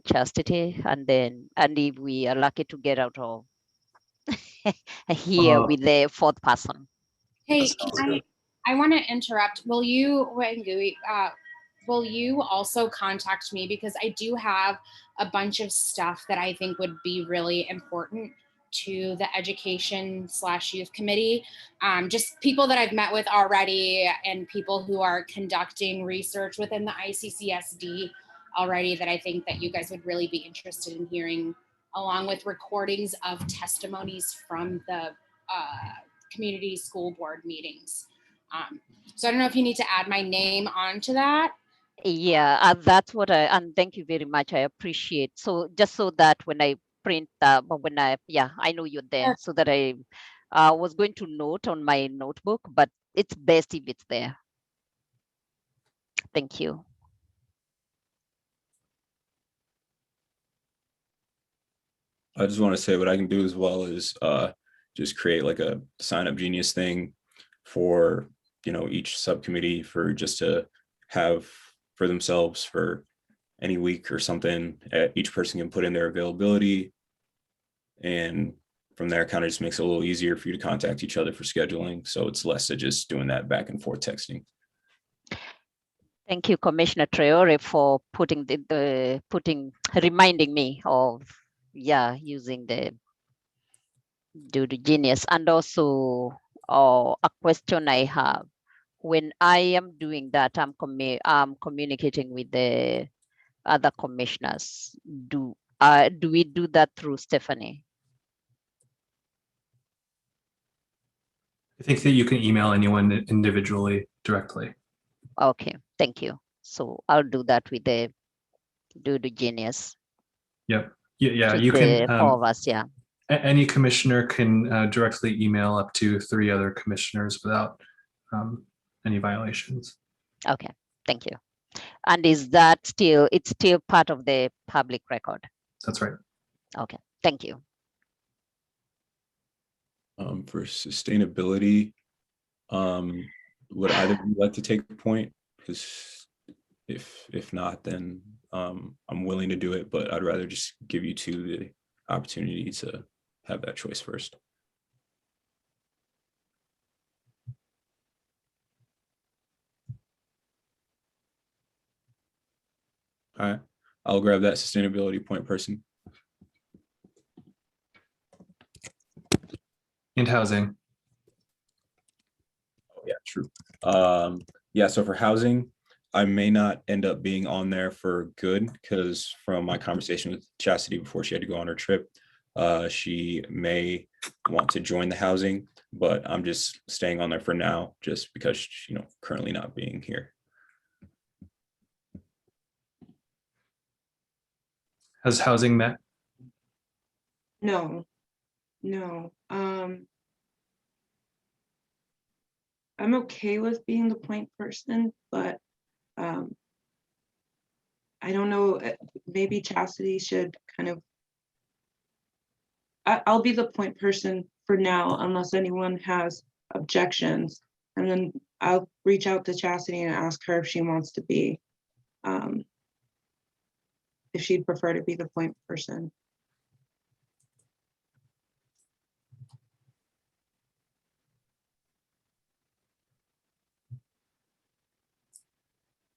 G: Chastity, and if we are lucky to get out of here with the fourth person.
C: Hey, I want to interrupt. Will you also contact me, because I do have a bunch of stuff that I think would be really important to the education/youth committee. Just people that I've met with already, and people who are conducting research within the ICCSD already, that I think that you guys would really be interested in hearing, along with recordings of testimonies from the community school board meetings. So I don't know if you need to add my name onto that.
G: Yeah, that's what and thank you very much. I appreciate. So just so that when I print but when I know you're there, so that I was going to note on my notebook, but it's best if it's there. Thank you.
A: I just want to say what I can do as well is just create like a Sign Up Genius thing for, each subcommittee for just to have for themselves for any week or something. Each person can put in their availability, and from there kind of just makes it a little easier for you to contact each other for scheduling. So it's less of just doing that back and forth texting.
G: Thank you, Commissioner Traore, for reminding me of using the Genius. And also a question I have: when I am doing that, I'm communicating with the other commissioners. Do we do that through Stephanie?
D: I think that you can email anyone individually directly.
G: Okay, thank you. So I'll do that with the Genius.
D: Yep. Yeah, you can.
G: All of us, yeah.
D: Any commissioner can directly email up to 3 other commissioners without any violations.
G: Okay, thank you. And is that it's still part of the public record?
D: That's right.
G: Okay, thank you.
A: For sustainability, would either of you like to take a point? Because if not, then I'm willing to do it, but I'd rather just give you two the opportunity to have that choice first. All right, I'll grab that sustainability point person.
D: And housing.
A: Oh, yeah, true. Yeah, so for housing, I may not end up being on there for good because from my conversation with Chastity before she had to go on her trip, she may want to join the housing, but I'm just staying on there for now just because, currently not being here.
D: Has housing met?
E: No. I'm okay with being the point person, but I don't know, maybe Chastity should kind of, I'll be the point person for now unless anyone has objections. And then I'll reach out to Chastity and ask her if she wants to be, if she'd prefer to be the point person.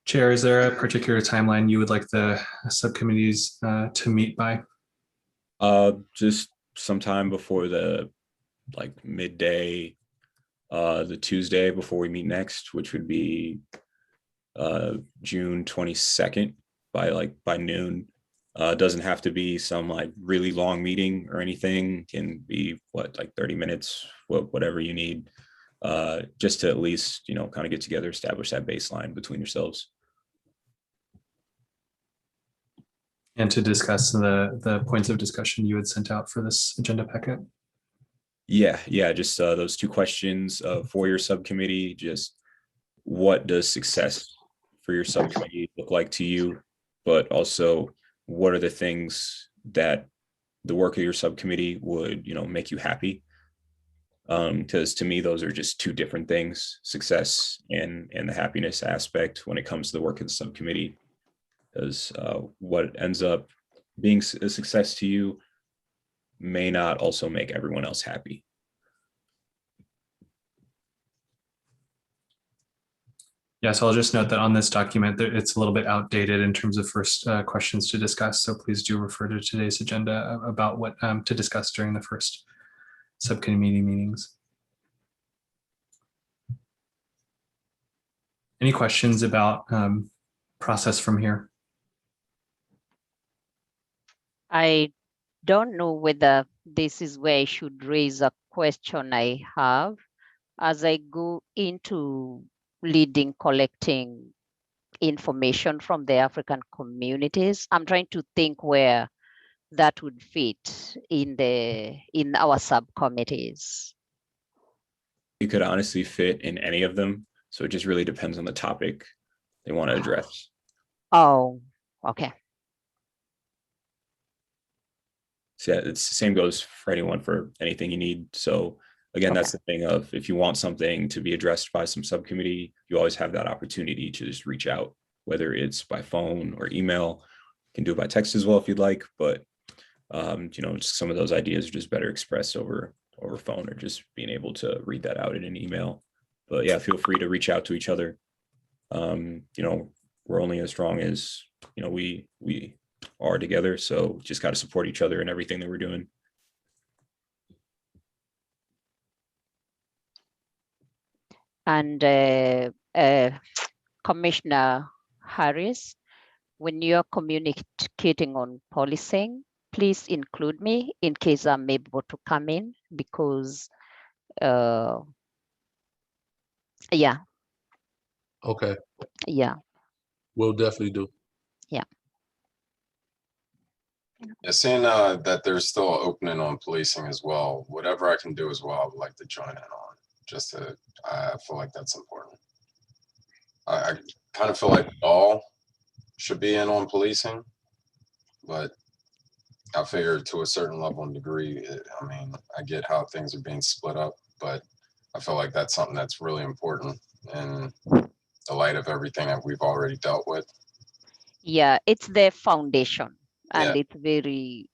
D: Chair, is there a particular timeline you would like the subcommittees to meet by?
A: Just sometime before the midday, the Tuesday before we meet next, which would be June 22nd by noon. Doesn't have to be some really long meeting or anything. Can be 30 minutes, whatever you need, just to at least kind of get together, establish that baseline between yourselves.
D: And to discuss the points of discussion you had sent out for this agenda packet.
A: Yeah, just those two questions for your subcommittee. Just what does success for your subcommittee look like to you? But also, what are the things that the work of your subcommittee would make you happy? Because to me, those are just two different things: success and the happiness aspect when it comes to the work of the subcommittee. Because what ends up being a success to you may not also make everyone else happy.
D: Yeah, so I'll just note that on this document, it's a little bit outdated in terms of first questions to discuss. So please do refer to today's agenda about what to discuss during the first subcommittee meetings. Any questions about process from here?
G: I don't know whether this is where I should raise a question I have as I go into leading, collecting information from the African communities. I'm trying to think where that would fit in our subcommittees.
A: It could honestly fit in any of them. So it just really depends on the topic they want to address.
G: Oh, okay.
A: So yeah, it's the same goes for anyone for anything you need. So again, that's the thing of if you want something to be addressed by some subcommittee, you always have that opportunity to just reach out, whether it's by phone or email. You can do it by text as well if you'd like, but just some of those ideas are just better expressed over phone or just being able to read that out in an email. But yeah, feel free to reach out to each other. We're only as strong as we are together. So just got to support each other in everything that we're doing.
G: And Commissioner Harris, when you're communicating on policing, please include me in case I'm able to come in because, yeah.
F: Okay.
G: Yeah.
F: We'll definitely do.
G: Yeah.
H: Yeah, seeing that there's still an opening on policing as well, whatever I can do as well, I would like to join in on. I feel like that's important. I kind of feel like we all should be in on policing, but I figure to a certain level and degree, I get how things are being split up, but I feel like that's something that's really important in the light of everything that we've already dealt with.
G: Yeah, it's the foundation and
H: Yeah.
G: it's very,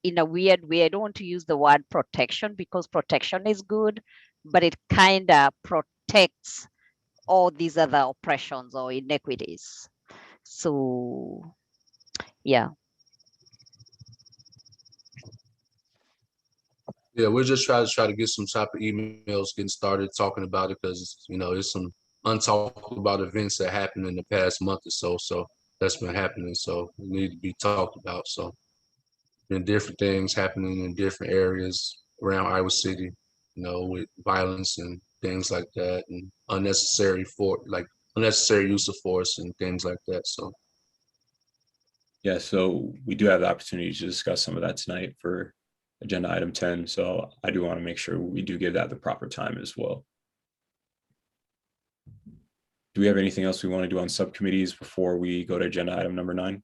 G: in a weird way, I don't want to use the word protection because protection is good, but it kind of protects all these other oppressions or inequities. So, yeah.
F: Yeah, we're just trying to get some type of emails getting started talking about it because, you know, there's some untalked about events that happened in the past month or so. So that's been happening. So we need to be talked about. So been different things happening in different areas around Iowa City, you know, with violence and things like that, and unnecessary use of force and things like that. So
A: Yeah, so we do have the opportunity to discuss some of that tonight for agenda item 10. So I do want to make sure we do give that the proper time as well. Do we have anything else we want to do on subcommittees before we go to agenda item number 9?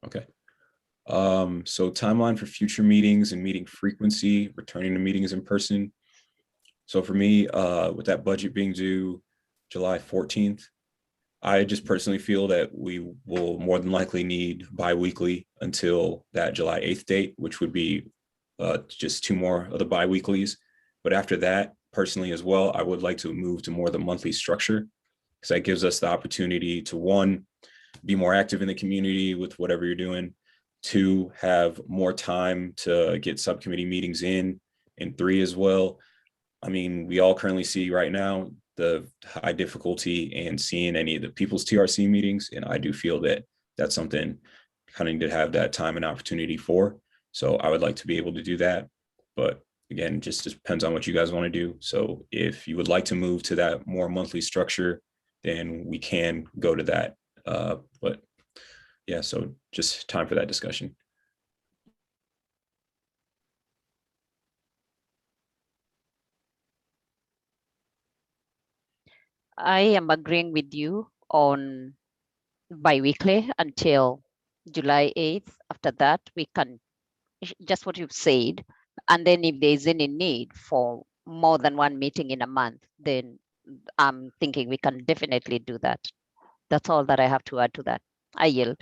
A: Okay. So timeline for future meetings and meeting frequency, returning to meetings in person. So for me, with that budget being due July 14th, I just personally feel that we will more than likely need bi-weekly until that July 8th date, which would be just 2 more of the bi-weeklies. But after that, personally as well, I would like to move to more of the monthly structure, because that gives us the opportunity to, 1, be more active in the community with whatever you're doing, 2, have more time to get subcommittee meetings in, and 3 as well. I mean, we all currently see right now the high difficulty in seeing any of the people's TRC meetings. And I do feel that that's something kind of need to have that time and opportunity for. So I would like to be able to do that. But again, just depends on what you guys want to do. So if you would like to move to that more monthly structure, then we can go to that. But yeah, so just time for that discussion.
G: I am agreeing with you on bi-weekly until July 8th. After that, we can, just what you've said. And then if there's any need for more than 1 meeting in a month, then I'm thinking we can definitely do that. That's all that I have to add to that. I yield.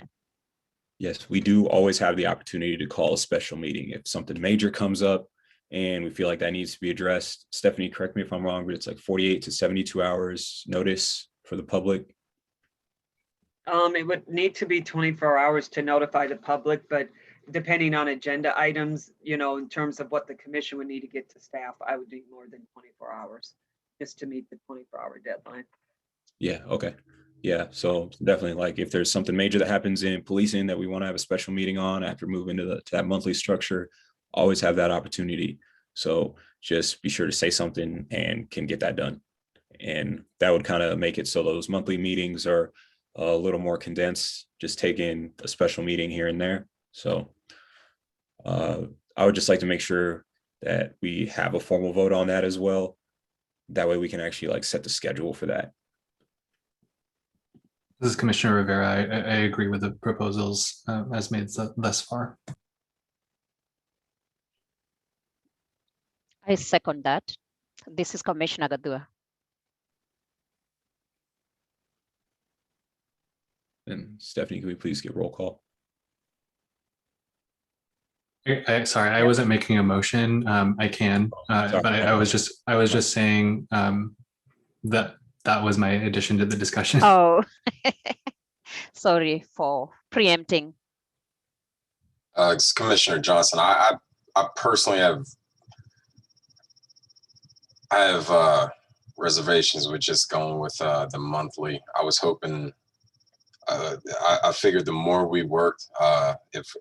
A: Yes, we do always have the opportunity to call a special meeting if something major comes up and we feel like that needs to be addressed. Stephanie, correct me if I'm wrong, but it's like 48 to 72 hours notice for the public.
B: It would need to be 24 hours to notify the public, but depending on agenda items, you know, in terms of what the commission would need to get to staff, I would need more than 24 hours just to meet the 24-hour deadline.
A: Yeah, okay. Yeah, so definitely, like, if there's something major that happens in policing that we want to have a special meeting on after moving to that monthly structure, always have that opportunity. So just be sure to say something and can get that done. And that would kind of make it so those monthly meetings are a little more condensed, just taking a special meeting here and there. So I would just like to make sure that we have a formal vote on that as well. That way we can actually like set the schedule for that.
D: This is Commissioner Rivera. I agree with the proposals as made thus far.
G: I second that. This is Commissioner Gadua.
A: And Stephanie, can we please get roll call?
D: Sorry, I wasn't making a motion. I can, but I was just saying that was my addition to the discussion.
G: Oh, sorry for preempting.
H: Commissioner Johnson, I personally have reservations with just going with the monthly. I was hoping, I figured the more we worked, if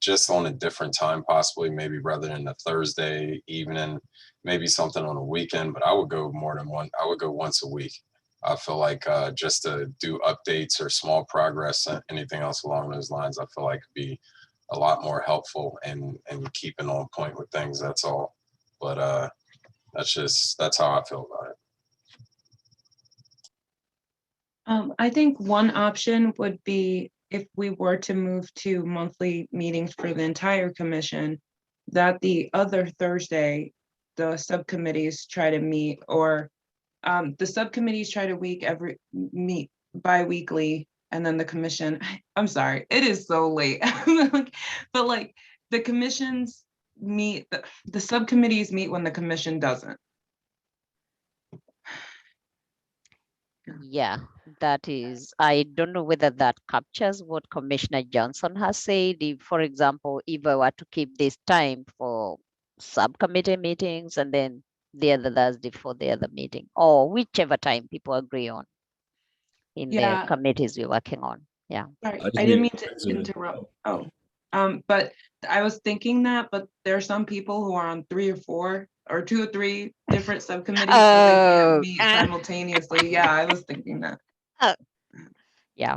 H: just on a different time, possibly maybe rather than a Thursday evening, maybe something on a weekend, but I would go more than one. I would go once a week. I feel like just to do updates or small progress, anything else along those lines, I feel like could be a lot more helpful and keeping on point with things. That's all. But that's how I feel about it.
E: I think one option would be if we were to move to monthly meetings for the entire commission, that the other Thursday, the subcommittees try to meet, or the subcommittees try to meet bi-weekly, and then the commission, I'm sorry, it is so late. But like the commissions meet, the subcommittees meet when the commission doesn't.
G: Yeah, that is, I don't know whether that captures what Commissioner Johnson has said. If, for example, if I were to keep this time for subcommittee meetings and then the other Thursday for the other meeting, or whichever time people agree on in the
E: Yeah.
G: committees we're working on. Yeah.
E: Sorry,
A: I just
E: I didn't
A: need
E: mean to
A: to-
E: interrupt. Oh, but I was thinking that, but there are some people who are on 3 or 4 or 2 or 3 different subcommittees, so they can't meet simultaneously. Yeah, I was thinking that.
G: Yeah.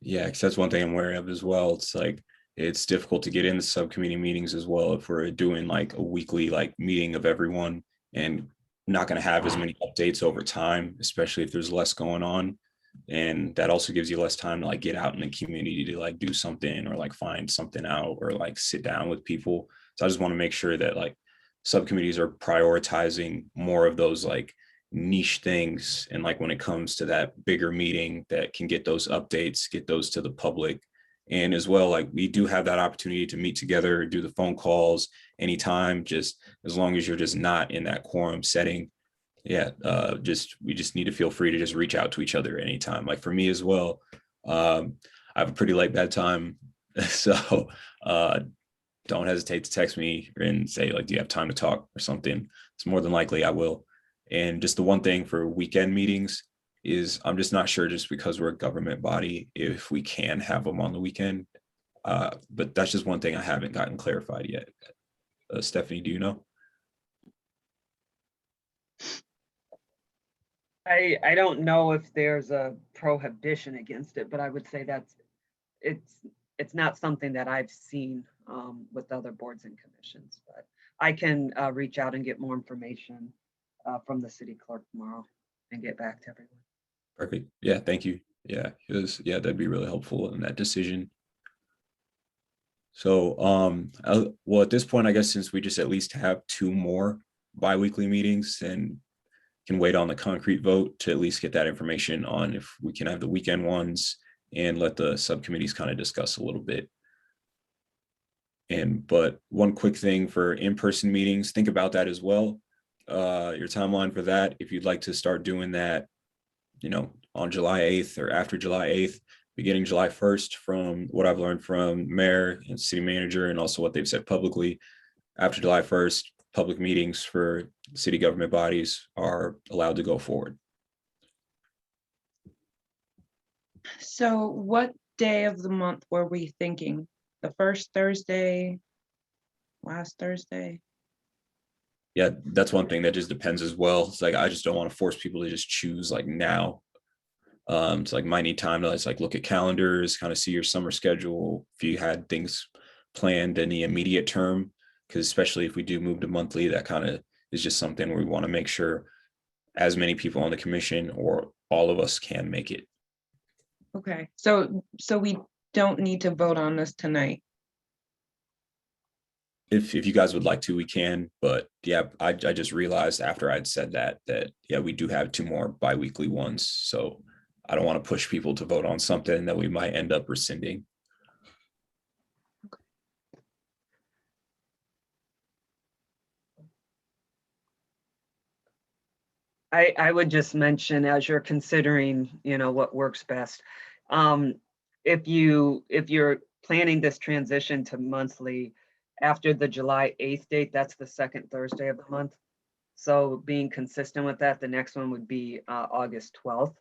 A: Yeah, because that's one thing I'm aware of as well. It's like it's difficult to get into subcommittee meetings as well if we're doing like a weekly like meeting of everyone and not going to have as many updates over time, especially if there's less going on. And that also gives you less time to like get out in the community to like do something or like find something out or like sit down with people. So I just want to make sure that like subcommittees are prioritizing more of those like niche things, and like when it comes to that bigger meeting that can get those updates, get those to the public. And as well, like we do have that opportunity to meet together, do the phone calls anytime, just as long as you're just not in that quorum setting. Yeah, we just need to feel free to just reach out to each other anytime. Like for me as well, I have a pretty late bedtime, so don't hesitate to text me and say like, do you have time to talk or something? It's more than likely I will. And just the one thing for weekend meetings is I'm just not sure, just because we're a government body, if we can have them on the weekend. But that's just one thing I haven't gotten clarified yet. Stephanie, do you know?
B: I don't know if there's a prohibition against it, but I would say it's not something that I've seen with other boards and commissions. But I can reach out and get more information from the city clerk tomorrow and get back to everyone.
A: Perfect. Yeah, thank you. Yeah, that'd be really helpful in that decision. So, well, at this point, I guess since we just at least have 2 more bi-weekly meetings, and can wait on the concrete vote to at least get that information on if we can have the weekend ones and let the subcommittees kind of discuss a little bit. But one quick thing for in-person meetings, think about that as well. Your timeline for that, if you'd like to start doing that, on July 8th or after July 8th, beginning July 1st, from what I've learned from mayor and city manager, and also what they've said publicly, after July 1st, public meetings for city government bodies are allowed to go forward.
E: So what day of the month were we thinking? The first Thursday, last Thursday?
A: Yeah, that's one thing that just depends as well. It's like, I just don't want to force people to just choose like now. It's like, might need time to like look at calendars, kind of see your summer schedule, if you had things planned in the immediate term, because especially if we do move to monthly, that kind of is just something where we want to make sure as many people on the commission or all of us can make it.
E: Okay, so we don't need to vote on this tonight.
A: If you guys would like to, we can, but yeah, I just realized after I'd said that yeah, we do have 2 more bi-weekly ones. So I don't want to push people to vote on something that we might end up rescinding.
B: I would just mention, as you're considering, what works best. If you're planning this transition to monthly after the July 8th date, that's the second Thursday of the month. So being consistent with that, the next one would be August 12th.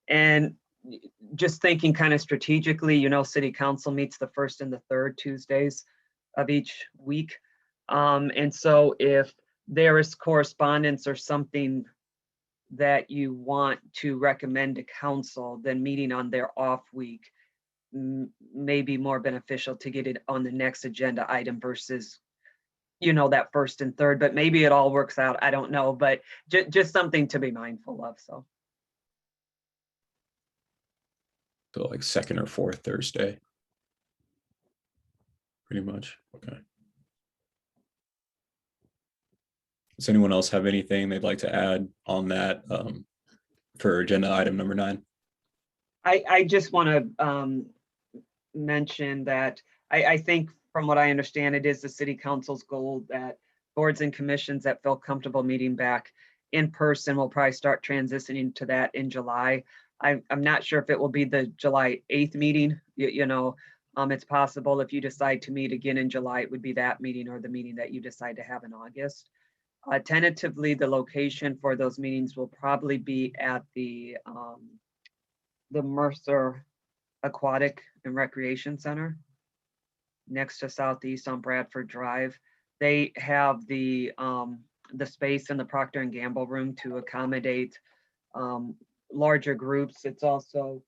B: And just thinking kind of strategically, city council meets the first and the third Tuesdays of each week. And so if there is correspondence or something that you want to recommend to council, then meeting on their off week may be more beneficial to get it on the next agenda item versus, that first and third, but maybe it all works out. I don't know, but just something to be mindful of. So
A: like second or fourth Thursday. Pretty much. Okay. Does anyone else have anything they'd like to add on that for agenda item number 9?
B: I just want to mention that I think from what I understand, it is the city council's goal that boards and commissions that feel comfortable meeting back in person, we'll probably start transitioning to that in July. I'm not sure if it will be the July 8th meeting, it's possible if you decide to meet again in July, it would be that meeting or the meeting that you decide to have in August. Tentatively, the location for those meetings will probably be at the Mercer Aquatic and Recreation Center next to Southeast on Bradford Drive. They have the space in the Procter and Gamble room to accommodate larger groups. It's also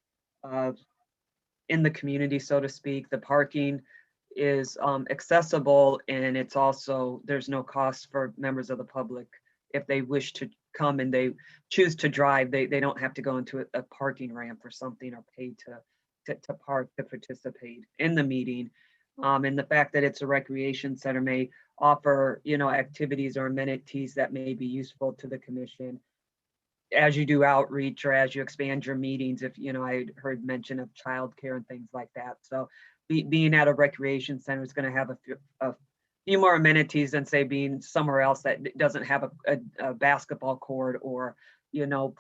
B: in the community, so to speak. The parking is accessible, and it's also, there's no cost for members of the public. If they wish to come and they choose to drive, they don't have to go into a parking ramp or something or pay to park to participate in the meeting. And the fact that it's a recreation center may offer, activities or amenities that may be useful to the commission as you do outreach or as you expand your meetings. If, I heard mention of childcare and things like that. So being at a recreation center is going to have a few more amenities than, say, being somewhere else that doesn't have a basketball court or,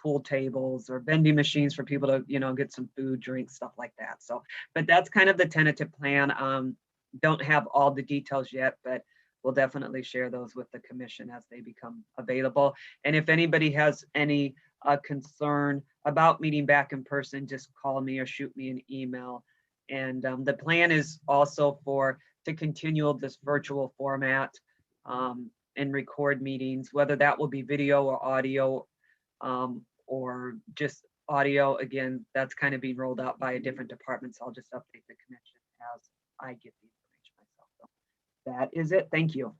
B: pool tables or vending machines for people to, get some food, drink, stuff like that. So, but that's kind of the tentative plan. Don't have all the details yet, but we'll definitely share those with the commission as they become available. And if anybody has any concern about meeting back in person, just call me or shoot me an email. And the plan is also to continue this virtual format and record meetings, whether that will be video or audio or just audio. Again, that's kind of being rolled out by a different department. So I'll just update the commission as I get the information myself. So that is it. Thank you.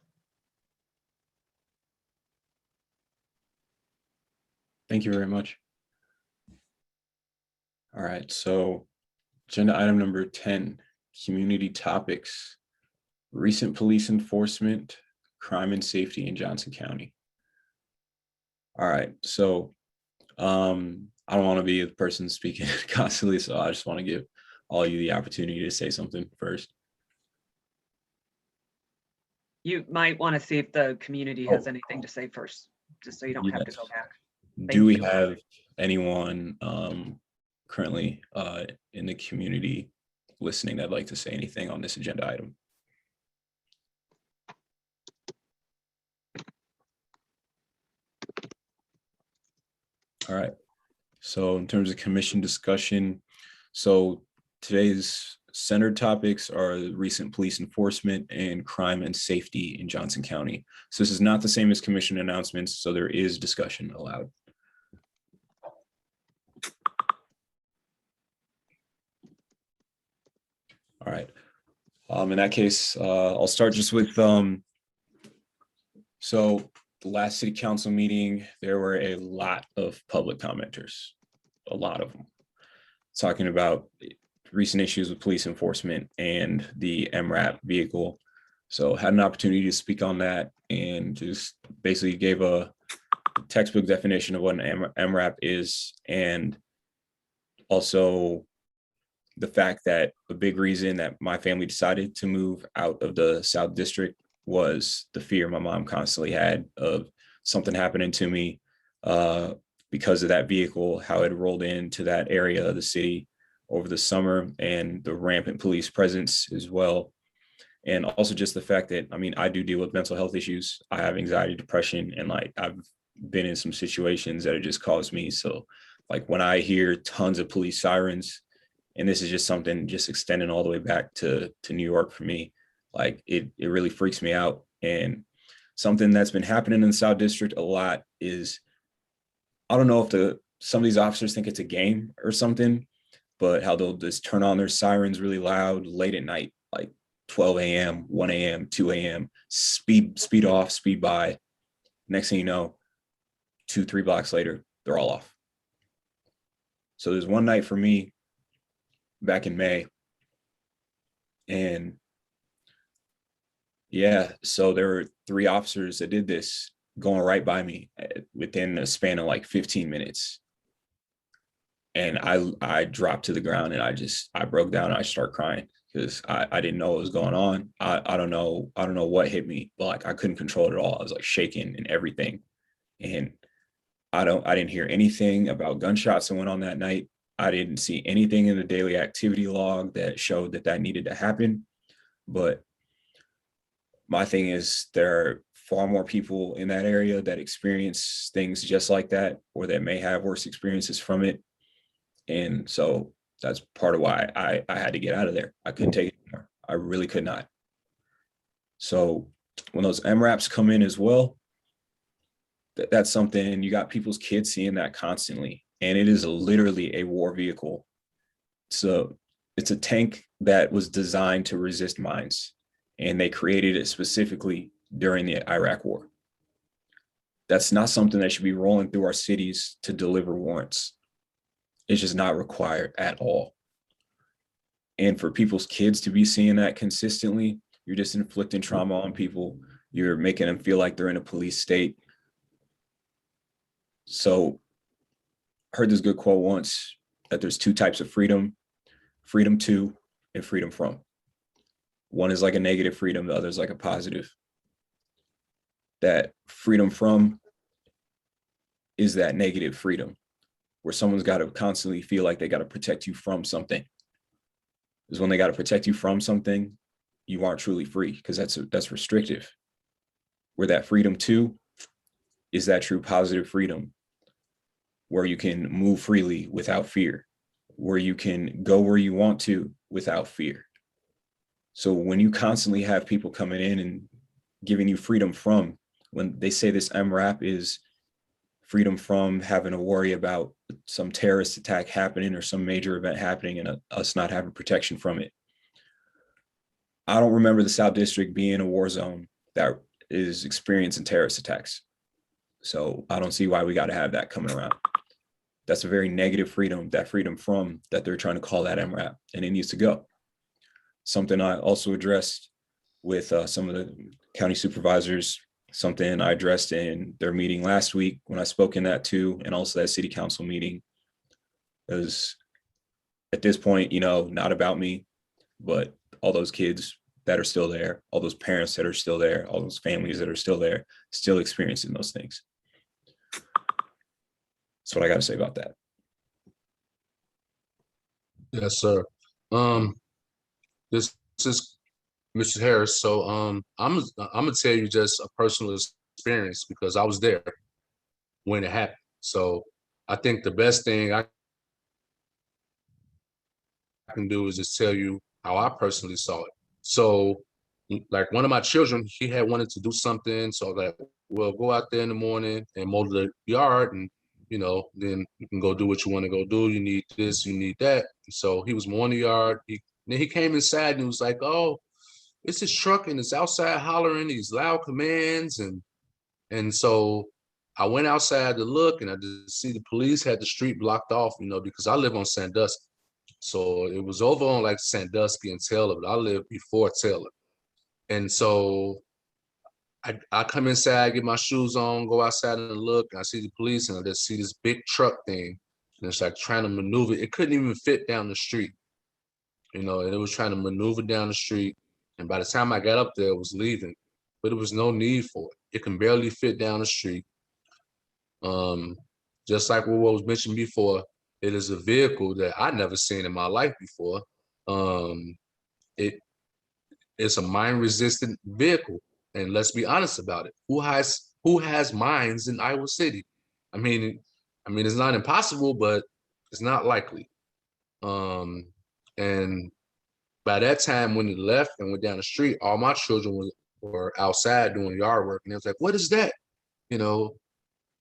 A: Thank you very much. All right, so agenda item number 10, community topics, recent police enforcement, crime and safety in Johnson County. All right, so I don't want to be the person speaking constantly, so I just want to give all you the opportunity to say something first.
B: You might want to see if the community has anything to say first, just so you don't have to go back.
A: Do we have anyone currently in the community listening that'd like to say anything on this agenda item? All right, so in terms of commission discussion, so today's centered topics are recent police enforcement and crime and safety in Johnson County. So this is not the same as commission announcements, so there is discussion allowed. All right, in that case, I'll start just with, so the last city council meeting, there were a lot of public commenters, a lot of them, talking about recent issues with police enforcement and the MRAP vehicle. So had an opportunity to speak on that and just basically gave a textbook definition of what an MRAP is, and also the fact that a big reason that my family decided to move out of the South District was the fear my mom constantly had of something happening to me because of that vehicle, how it rolled into that area of the city over the summer, and the rampant police presence as well. And also just the fact that, I mean, I do deal with mental health issues. I have anxiety, depression, and like I've been in some situations that have just caused me. So like when I hear tons of police sirens, and this is just something just extending all the way back to New York for me, like it really freaks me out. And something that's been happening in the South District a lot is, I don't know if some of these officers think it's a game or something, but how they'll just turn on their sirens really loud late at night, like 12 a.m., 1 a.m., 2 a.m., speed off, speed by. Next thing you know, 2-3 blocks later, they're all off. So there's one night for me back in May, and yeah, so there were 3 officers that did this going right by me within a span of like 15 minutes. And I dropped to the ground and I broke down and I started crying because I didn't know what was going on. I don't know what hit me, but like I couldn't control it at all. I was like shaking and everything. And I didn't hear anything about gunshots that went on that night. I didn't see anything in the daily activity log that showed that needed to happen. But my thing is, there are far more people in that area that experience things just like that, or that may have worse experiences from it. And so that's part of why I had to get out of there. I couldn't take it anymore. I really could not. So when those MRAPs come in as well, that's something, you got people's kids seeing that constantly. And it is literally a war vehicle. So it's a tank that was designed to resist mines. And they created it specifically during the Iraq War. That's not something that should be rolling through our cities to deliver warrants. It's just not required at all. And for people's kids to be seeing that consistently, you're just inflicting trauma on people. You're making them feel like they're in a police state. So I heard this good quote once, that there's two types of freedom: freedom to and freedom from. One is like a negative freedom, the other is like a positive. That freedom from is that negative freedom, where someone's got to constantly feel like they got to protect you from something. Because when they got to protect you from something, you aren't truly free, because that's restrictive. Where that freedom to is that true positive freedom, where you can move freely without fear, where you can go where you want to without fear. So when you constantly have people coming in and giving you freedom from, when they say this MRAP is freedom from having to worry about some terrorist attack happening or some major event happening and us not having protection from it. I don't remember the South District being a war zone that is experiencing terrorist attacks. So I don't see why we got to have that coming around. That's a very negative freedom, that freedom from that they're trying to call that MRAP, and it needs to go. Something I also addressed with some of the county supervisors, something I addressed in their meeting last week when I spoke in that too, and also that city council meeting, is at this point, not about me, but all those kids that are still there, all those parents that are still there, all those families that are still there, still experiencing those things. That's what I got to say about that.
F: Yes, sir. This is Mr. Harris. So I'm gonna tell you just a personal experience, because I was there when it happened. So I think the best thing I can do is just tell you how I personally saw it. So like one of my children, he had wanted to do something. So that, well, go out there in the morning and mow the yard, and then you can go do what you want to go do. You need this, you need that. So he was mowing the yard. Then he came inside and he was like, "Oh, it's his truck and it's outside hollering these loud commands." And so I went outside to look, and I just see the police had the street blocked off, because I live on Sandusky. So it was over on like Sandusky and Taylor, but I live before Taylor. And so I come inside, get my shoes on, go outside and look, and I see the police, and I just see this big truck thing. And it's like trying to maneuver. It couldn't even fit down the street. And it was trying to maneuver down the street. And by the time I got up there, it was leaving, but there was no need for it. It can barely fit down the street. Just like what was mentioned before, it is a vehicle that I never seen in my life before. It's a mine-resistant vehicle, and let's be honest about it. Who has mines in Iowa City? I mean, it's not impossible, but it's not likely. And by that time, when it left and went down the street, all my children were outside doing yard work, and it was like, "What is that?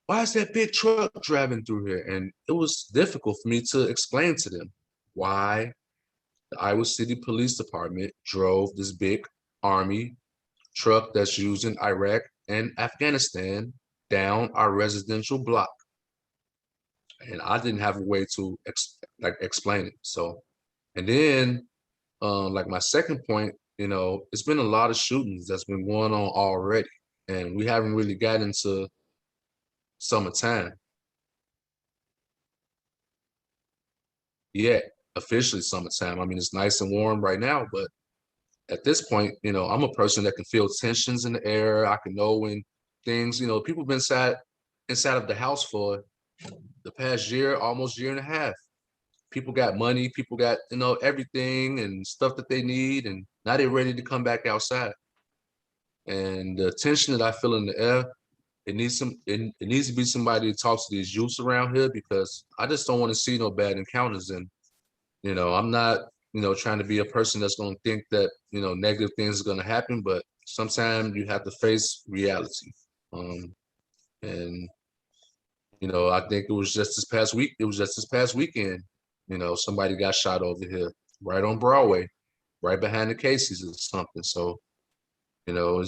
F: Why is that big truck driving through here?" And it was difficult for me to explain to them why the Iowa City Police Department drove this big Army truck that's used in Iraq and Afghanistan down our residential block. And I didn't have a way to explain it. So, and then like my second point, it's been a lot of shootings that's been going on already, and we haven't really gotten into summertime yet, officially summertime. I mean, it's nice and warm right now, but at this point, I'm a person that can feel tensions in the air. I can know when things, people have been inside of the house for the past year, almost year and a half. People got money, people got, you know, everything and stuff that they need, and now they're ready to come back outside. And the tension that I feel in the air, it needs to be somebody to talk to these youths around here, because I just don't want to see no bad encounters. And, you know, I'm not, you know, trying to be a person that's going to think that, you know, negative things are going to happen, but sometimes you have to face reality. And, you know, I think it was just this past weekend, you know, somebody got shot over here, right on Broadway, right behind the Casey's or something. So, you know,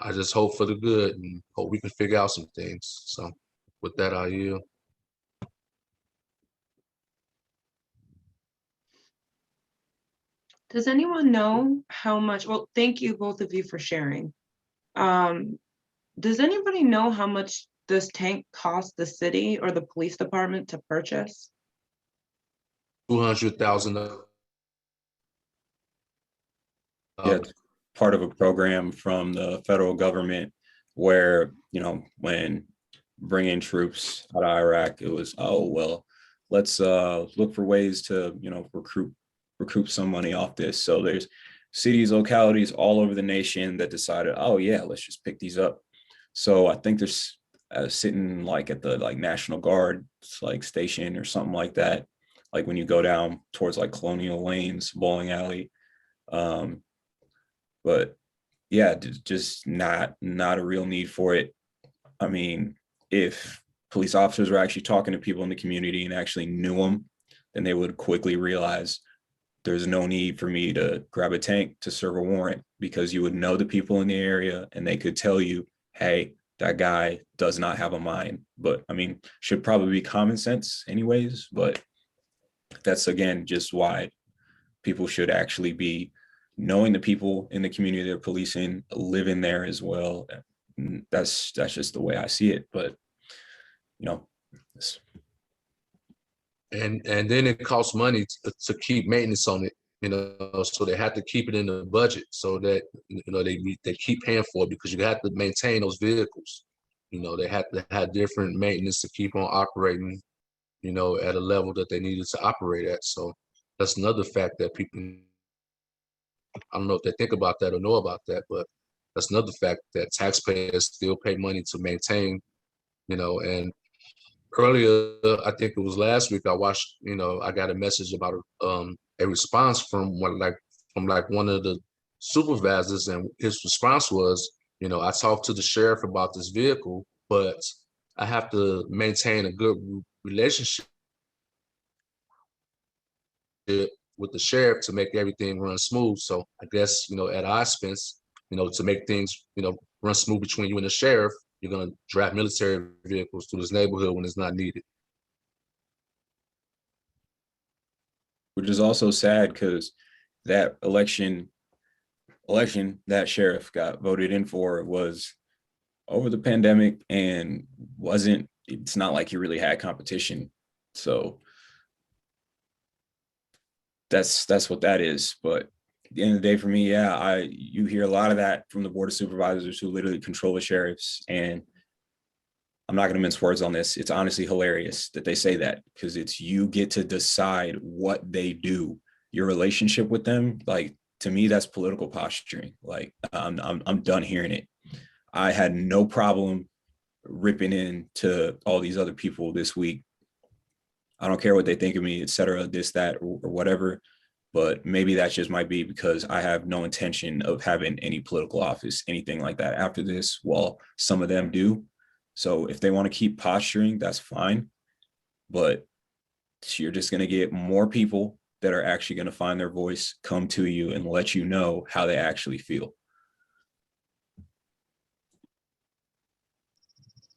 F: I just hope for the good and hope we can figure out some things. So with that, I yield.
E: Does anyone know how much, well, thank you both of you for sharing. Does anybody know how much this tank cost the city or the police department to purchase?
F: $200,000.
A: Yeah, it's part of a program from the federal government where, you know, when bringing troops out of Iraq, it was, oh, well, let's look for ways to, you know, recoup some money off this. So there's cities, localities all over the nation that decided, oh yeah, let's just pick these up. So I think there's sitting like at the like National Guard like station or something like that. Like when you go down towards like Colonial Lanes, bowling alley. But yeah, just not a real need for it. I mean, if police officers were actually talking to people in the community and actually knew them, then they would quickly realize there's no need for me to grab a tank to serve a warrant, because you would know the people in the area and they could tell you, hey, that guy does not have a mind. But I mean, should probably be common sense anyways, but that's again just why people should actually be knowing the people in the community they're policing, living there as well. That's just the way I see it. But you know,
F: and then it costs money to keep maintenance on it, you know, so they have to keep it in the budget so that, you know, they keep paying for it, because you have to maintain those vehicles. You know, they have to have different maintenance to keep on operating, you know, at a level that they needed to operate at. So that's another fact that people, I don't know if they think about that or know about that, but that's another fact that taxpayers still pay money to maintain, you know. And earlier, I think it was last week, I watched, you know, I got a message about a response from one of the supervisors, and his response was, you know, I talked to the sheriff about this vehicle, but I have to maintain a good relationship with the sheriff to make everything run smooth. So I guess, you know, at our expense, you know, to make things, you know, run smooth between you and the sheriff, you're going to draft military vehicles through this neighborhood when it's not needed.
A: which is also sad because that election that sheriff got voted in for was over the pandemic, and it's not like he really had competition. So that's what that is. But at the end of the day, for me, yeah, you hear a lot of that from the board of supervisors who literally control the sheriffs. And I'm not going to mince words on this. It's honestly hilarious that they say that, because it's, you get to decide what they do. Your relationship with them, like, to me, that's political posturing. Like, I'm done hearing it. I had no problem ripping into all these other people this week. I don't care what they think of me, et cetera, this, that, or whatever. But maybe that just might be because I have no intention of having any political office, anything like that after this. Well, some of them do. So if they want to keep posturing, that's fine. But you're just going to get more people that are actually going to find their voice, come to you and let you know how they actually feel.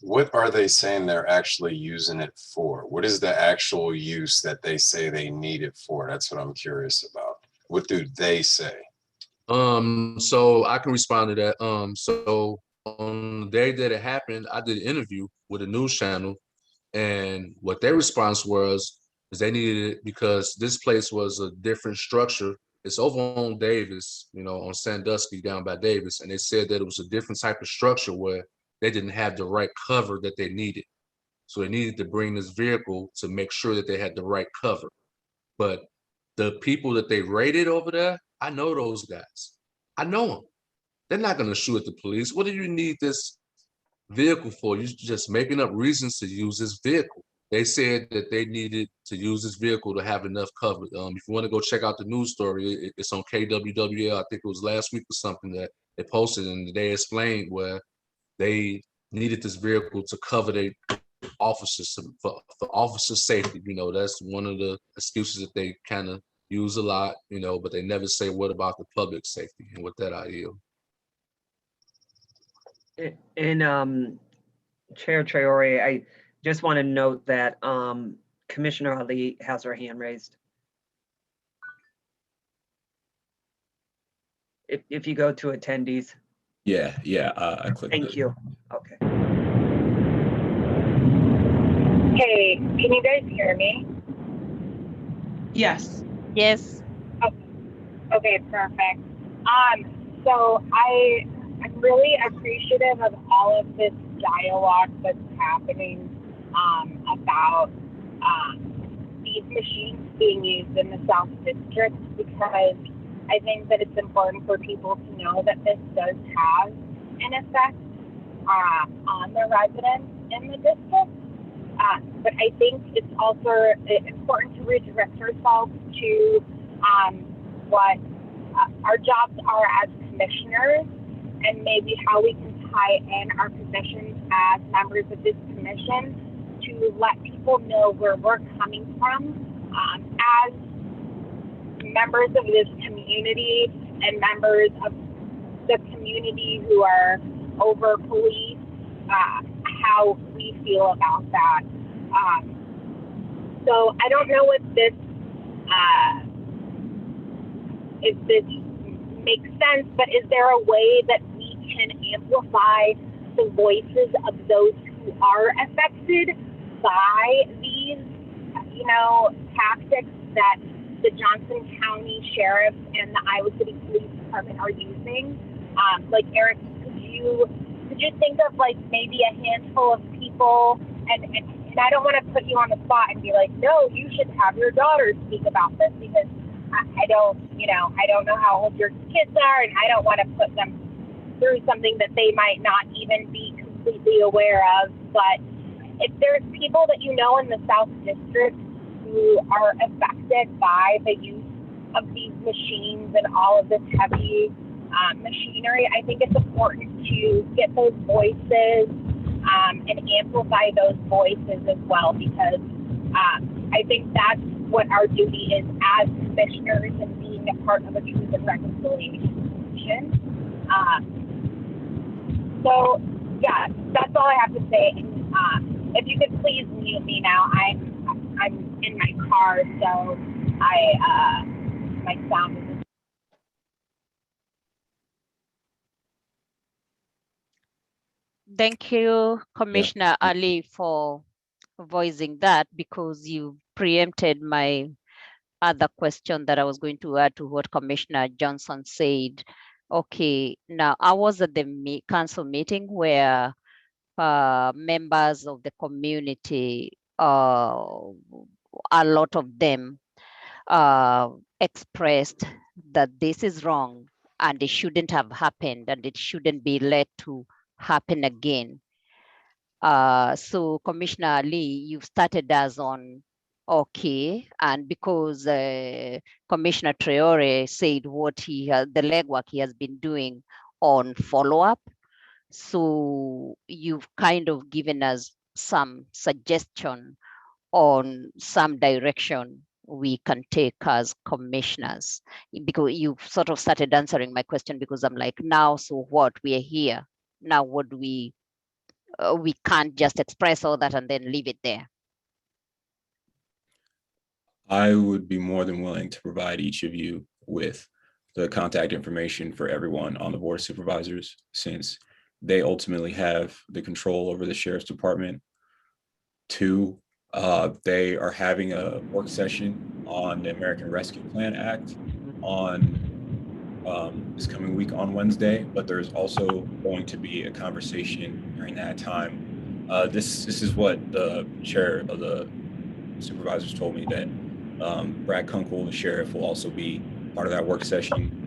H: What are they saying they're actually using it for? What is the actual use that they say they need it for? That's what I'm curious about. What do they say?
F: So I can respond to that. So on the day that it happened, I did an interview with a news channel, and what their response was is they needed it because this place was a different structure. It's over on Davis, you know, on Sandusky down by Davis, and they said that it was a different type of structure where they didn't have the right cover that they needed. So they needed to bring this vehicle to make sure that they had the right cover. But the people that they raided over there, I know those guys. I know them. They're not going to shoot at the police. What do you need this vehicle for? You're just making up reasons to use this vehicle. They said that they needed to use this vehicle to have enough cover. If you want to go check out the news story, it's on KWWL. I think it was last week or something that they posted, and they explained where they needed this vehicle to cover their officers for officer safety. You know, that's one of the excuses that they kind of use a lot, you know, but they never say what about the public safety. And with that, I yield.
B: And Chair Traore, I just want to note that Commissioner Ali has her hand raised. If you go to attendees.
A: Yeah, I clicked
B: Thank
A: it.
B: you. Okay.
K: Hey, can you guys hear me?
E: Yes.
G: Yes.
K: Okay, perfect. So I'm really appreciative of all of this dialogue that's happening about these machines being used in the South District, because I think that it's important for people to know that this does have an effect on the residents in the district. But I think it's also important to redirect ourselves to what our jobs are as commissioners, and maybe how we can tie in our positions as members of this commission to let people know where we're coming from as members of this community and members of the community who are over police, how we feel about that. So I don't know if this makes sense, but is there a way that we can amplify the voices of those who are affected by these, tactics that the Johnson County Sheriff and the Iowa City Police Department are using? Like, Eric, could you think of like maybe a handful of people, and I don't want to put you on the spot and be like, no, you should have your daughter speak about this, because I don't know how old your kids are, and I don't want to put them through something that they might not even be completely aware of. But if there's people that you know in the South District who are affected by the use of these machines and all of this heavy machinery, I think it's important to get those voices and amplify those voices as well, because I think that's what our duty is as commissioners and being a part of a Truth and Reconciliation Commission. So yeah, that's all I have to say. And, if you could please mute me now, I'm in my car, so my sound is.
G: Thank you, Commissioner Ali, for voicing that, because you preempted my other question that I was going to add to what Commissioner Johnson said. Okay, now I was at the council meeting where members of the community, a lot of them expressed that this is wrong and it shouldn't have happened and it shouldn't be let to happen again. So Commissioner Ali, you've started us on okay, and because Commissioner Traore said what the legwork he has been doing on follow-up, so you've kind of given us some suggestion on some direction we can take as commissioners, because you've sort of started answering my question, because I'm like, now, so what? We are here. Now, what do we can't just express all that and then leave it there.
A: I would be more than willing to provide each of you with the contact information for everyone on the Board of Supervisors, since they ultimately have the control over the Sheriff's Department. Two, they are having a work session on the American Rescue Plan Act on this coming week on Wednesday, but there's also going to be a conversation during that time. This is what the chair of the supervisors told me, that Brad Kunkel, the sheriff, will also be part of that work session.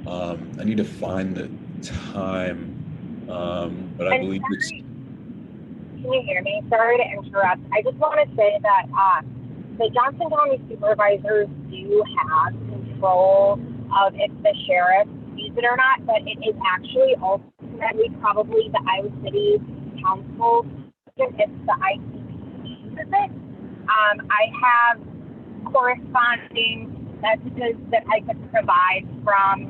A: I need to find the time, but I believe it's.
K: Can you hear me? Sorry to interrupt. I just want to say that the Johnson County supervisors do have control of if the sheriff sees it or not, but it is actually ultimately probably the Iowa City Council if the ICP uses it. I have corresponding messages that I could provide from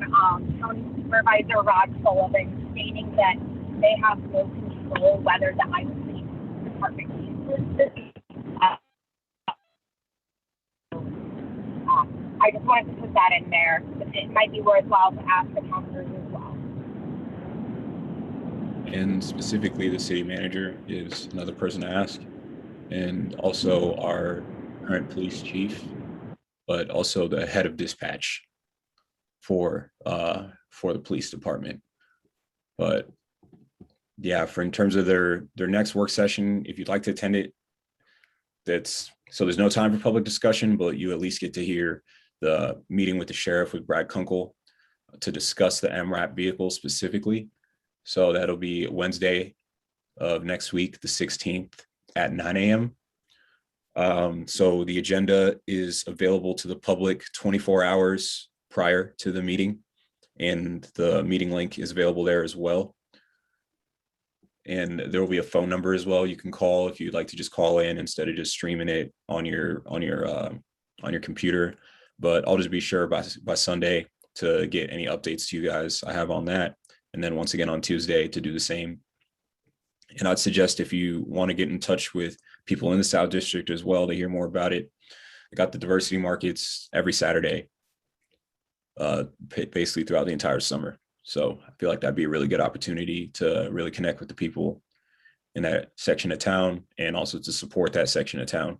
K: County Supervisor Rod Sullivan stating that they have no control whether the Iowa City Department uses this. I just wanted to put that in there. It might be worthwhile to ask the counselors as well.
A: And specifically, the city manager is another person to ask, and also our current police chief, but also the head of dispatch for the police department. But yeah, in terms of their next work session, if you'd like to attend it, so there's no time for public discussion, but you at least get to hear the meeting with the sheriff with Brad Kunkel to discuss the MRAP vehicle specifically. So that'll be Wednesday of next week, the 16th at 9 a.m. So the agenda is available to the public 24 hours prior to the meeting, and the meeting link is available there as well. And there will be a phone number as well you can call if you'd like to just call in instead of just streaming it on your computer. But I'll just be sure by Sunday to get any updates to you guys I have on that. And then once again on Tuesday to do the same. And I'd suggest if you want to get in touch with people in the South District as well to hear more about it, I got the diversity markets every Saturday, basically throughout the entire summer. So I feel like that'd be a really good opportunity to really connect with the people in that section of town and also to support that section of town.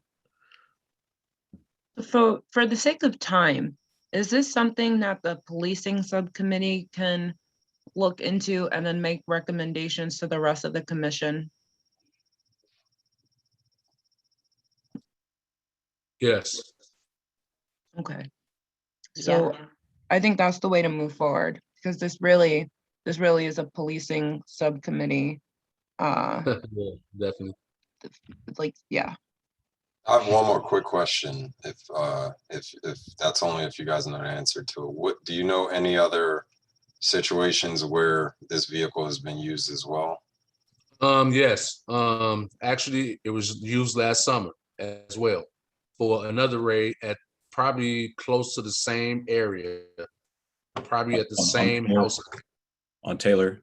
E: For the sake of time, is this something that the policing subcommittee can look into and then make recommendations to the rest of the commission?
F: Yes.
E: Okay. So I think that's the way to move forward, because this really is a policing subcommittee.
F: Yeah, definitely.
E: Like, yeah.
H: I have one more quick question. If that's only if you guys know the answer to it. What do you know any other situations where this vehicle has been used as well?
F: Yes. Actually, it was used last summer as well for another raid at probably close to the same area, probably at the same house.
A: On Taylor.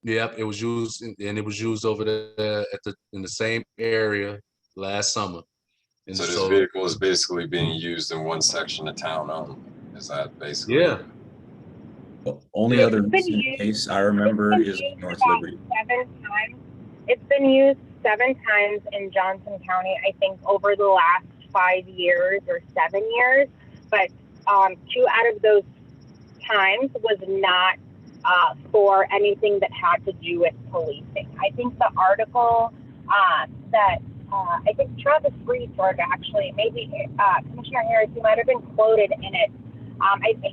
F: Yep, it was used, and it was used over there in the same area last summer. And
H: So this vehicle is basically being used in one section of town only. Is that basically?
F: Yeah.
A: The only other recent case I remember is North Liberty.
K: 7 times. It's been used 7 times in Johnson County, I think, over the last 5 years or 7 years. But 2 out of those times was not for anything that had to do with policing. I think the article that I think Travis Reed wrote, actually, maybe Commissioner Harris, you might have been quoted in it.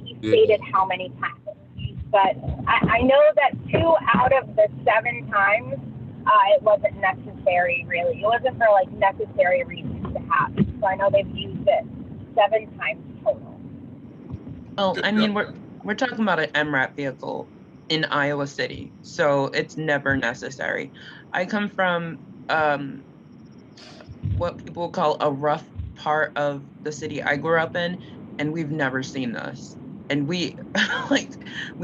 K: He stated how many times it was used, but I know that 2 out of the 7 times it wasn't necessary, really. It wasn't for like necessary reasons to have it. So I know they've used it 7 times total.
E: Oh, I mean, we're talking about an MRAP vehicle in Iowa City, so it's never necessary. I come from what people call a rough part of the city I grew up in, and we've never seen this. And we've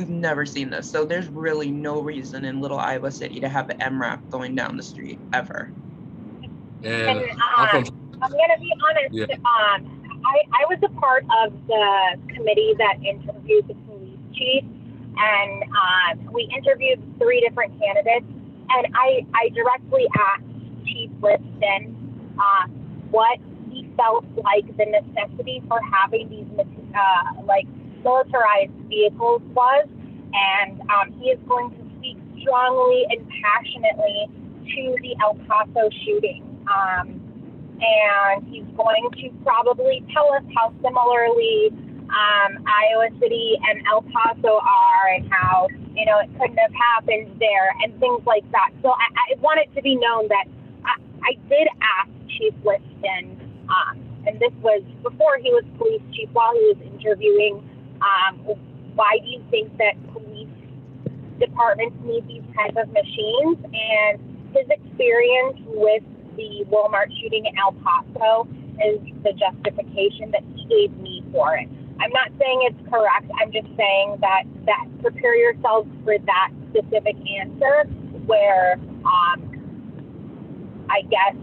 E: never seen this. So there's really no reason in Little Iowa City to have an MRAP going down the street ever.
F: And
K: I'm gonna be honest.
F: Yeah.
K: I was a part of the committee that interviewed the police chief, and we interviewed 3 different candidates. And I directly asked Chief Liston what he felt like the necessity for having these militarized vehicles was, and he is going to speak strongly and passionately to the El Paso shooting. And he's going to probably tell us how similarly Iowa City and El Paso are, and how, you know, it couldn't have happened there and things like that. So I want it to be known that I did ask Chief Liston, and this was before he was police chief, while he was interviewing, why do you think that police departments need these type of machines? And his experience with the Walmart shooting in El Paso is the justification that he gave me for it. I'm not saying it's correct. I'm just saying that prepare yourselves for that specific answer, where I guess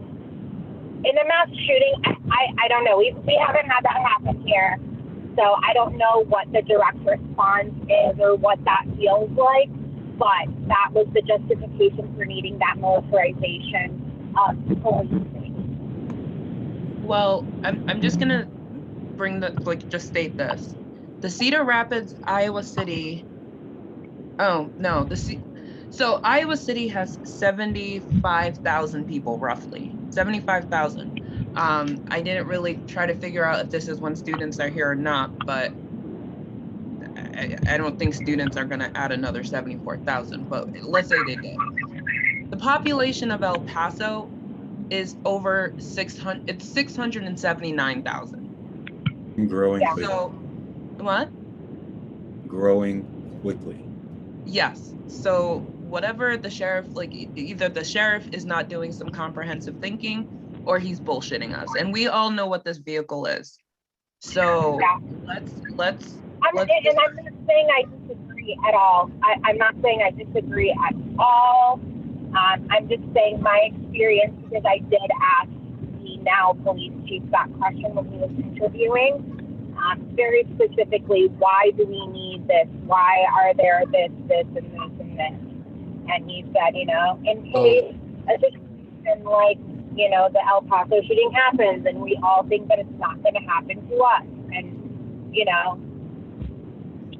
K: in a mass shooting, I don't know. We haven't had that happen here, so I don't know what the direct response is or what that feels like. But that was the justification for needing that militarization of policing.
L: Well, I'm just gonna just state this. The Cedar Rapids, Iowa City. Oh no, so Iowa City has 75,000 people, roughly 75,000. I didn't really try to figure out if this is when students are here or not, but I don't think students are gonna add another 74,000, but let's say they did. The population of El Paso is over 600, it's 679,000.
A: Growing quickly.
L: So, what?
A: Growing quickly.
L: Yes. So whatever the sheriff, like either the sheriff is not doing some comprehensive thinking or he's bullshitting us. And we all know what this vehicle is. So let's
K: And I'm not saying I disagree at all. I'm not saying I disagree at all. I'm just saying my experience, because I did ask the now police chief that question when he was interviewing, very specifically, why do we need this? Why are there this, and this, and this? And he said, you know, in case a situation like, you know, the El Paso shooting happens and we all think that it's not going to happen to us. And, you know,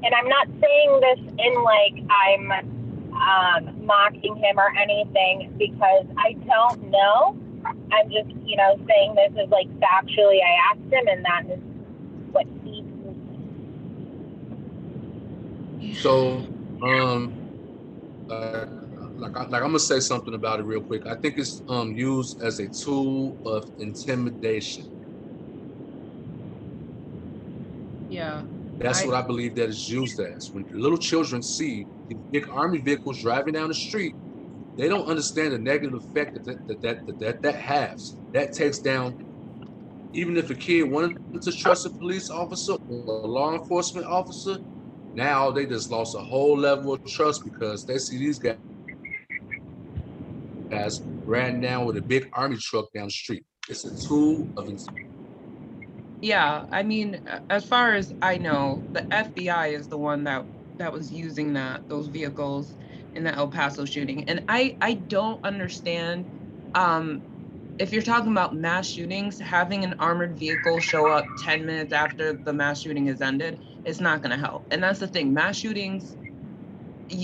K: and I'm not saying this in like I'm mocking him or anything, because I don't know. I'm just, you know, saying this is like factually I asked him, and that is what he told me.
F: So, like I'm gonna say something about it real quick. I think it's used as a tool of intimidation.
L: Yeah.
F: That's what I believe that is used as. When little children see the big army vehicles driving down the street, they don't understand the negative effect that has. That takes down, even if a kid wanted to trust a police officer or a law enforcement officer, now they just lost a whole level of trust because they see these guys ran down with a big army truck down the street. It's a tool of intimidation.
L: Yeah, I mean, as far as I know, the FBI is the one that was using those vehicles in the El Paso shooting. And I don't understand, if you're talking about mass shootings, having an armored vehicle show up 10 minutes after the mass shooting has ended, it's not gonna help. And that's the thing, mass shootings,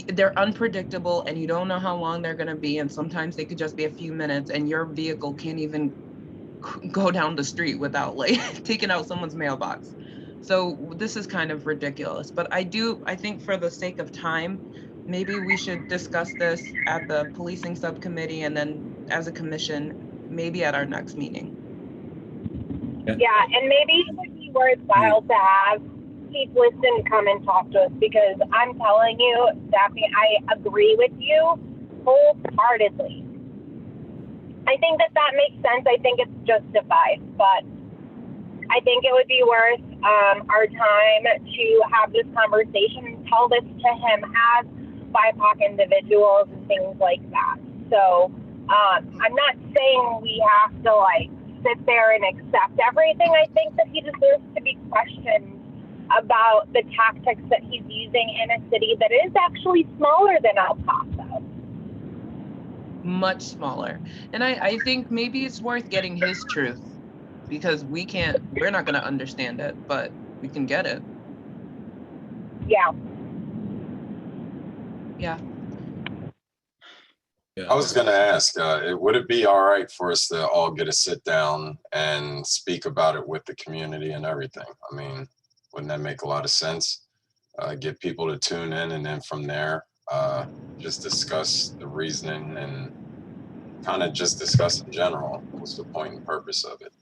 L: they're unpredictable and you don't know how long they're gonna be. And sometimes they could just be a few minutes and your vehicle can't even go down the street without like taking out someone's mailbox. So this is kind of ridiculous, but I think for the sake of time, maybe we should discuss this at the policing subcommittee and then as a commission, maybe at our next meeting.
K: Yeah, and maybe it would be worthwhile to have Chief Liston come and talk to us, because I'm telling you, Daphne, I agree with you wholeheartedly. I think that makes sense. I think it's justified, but I think it would be worth our time to have this conversation and tell this to him as BIPOC individuals and things like that. So I'm not saying we have to like sit there and accept everything. I think that he deserves to be questioned about the tactics that he's using in a city that is actually smaller than El Paso.
L: Much smaller. And I think maybe it's worth getting his truth, because we're not going to understand it, but we can get it.
K: Yeah.
L: Yeah.
H: I was gonna ask, would it be all right for us to all get a sit down and speak about it with the community and everything? I mean, wouldn't that make a lot of sense? Get people to tune in, and then from there, just discuss the reasoning and kind of just discuss in general what's the point and purpose of it.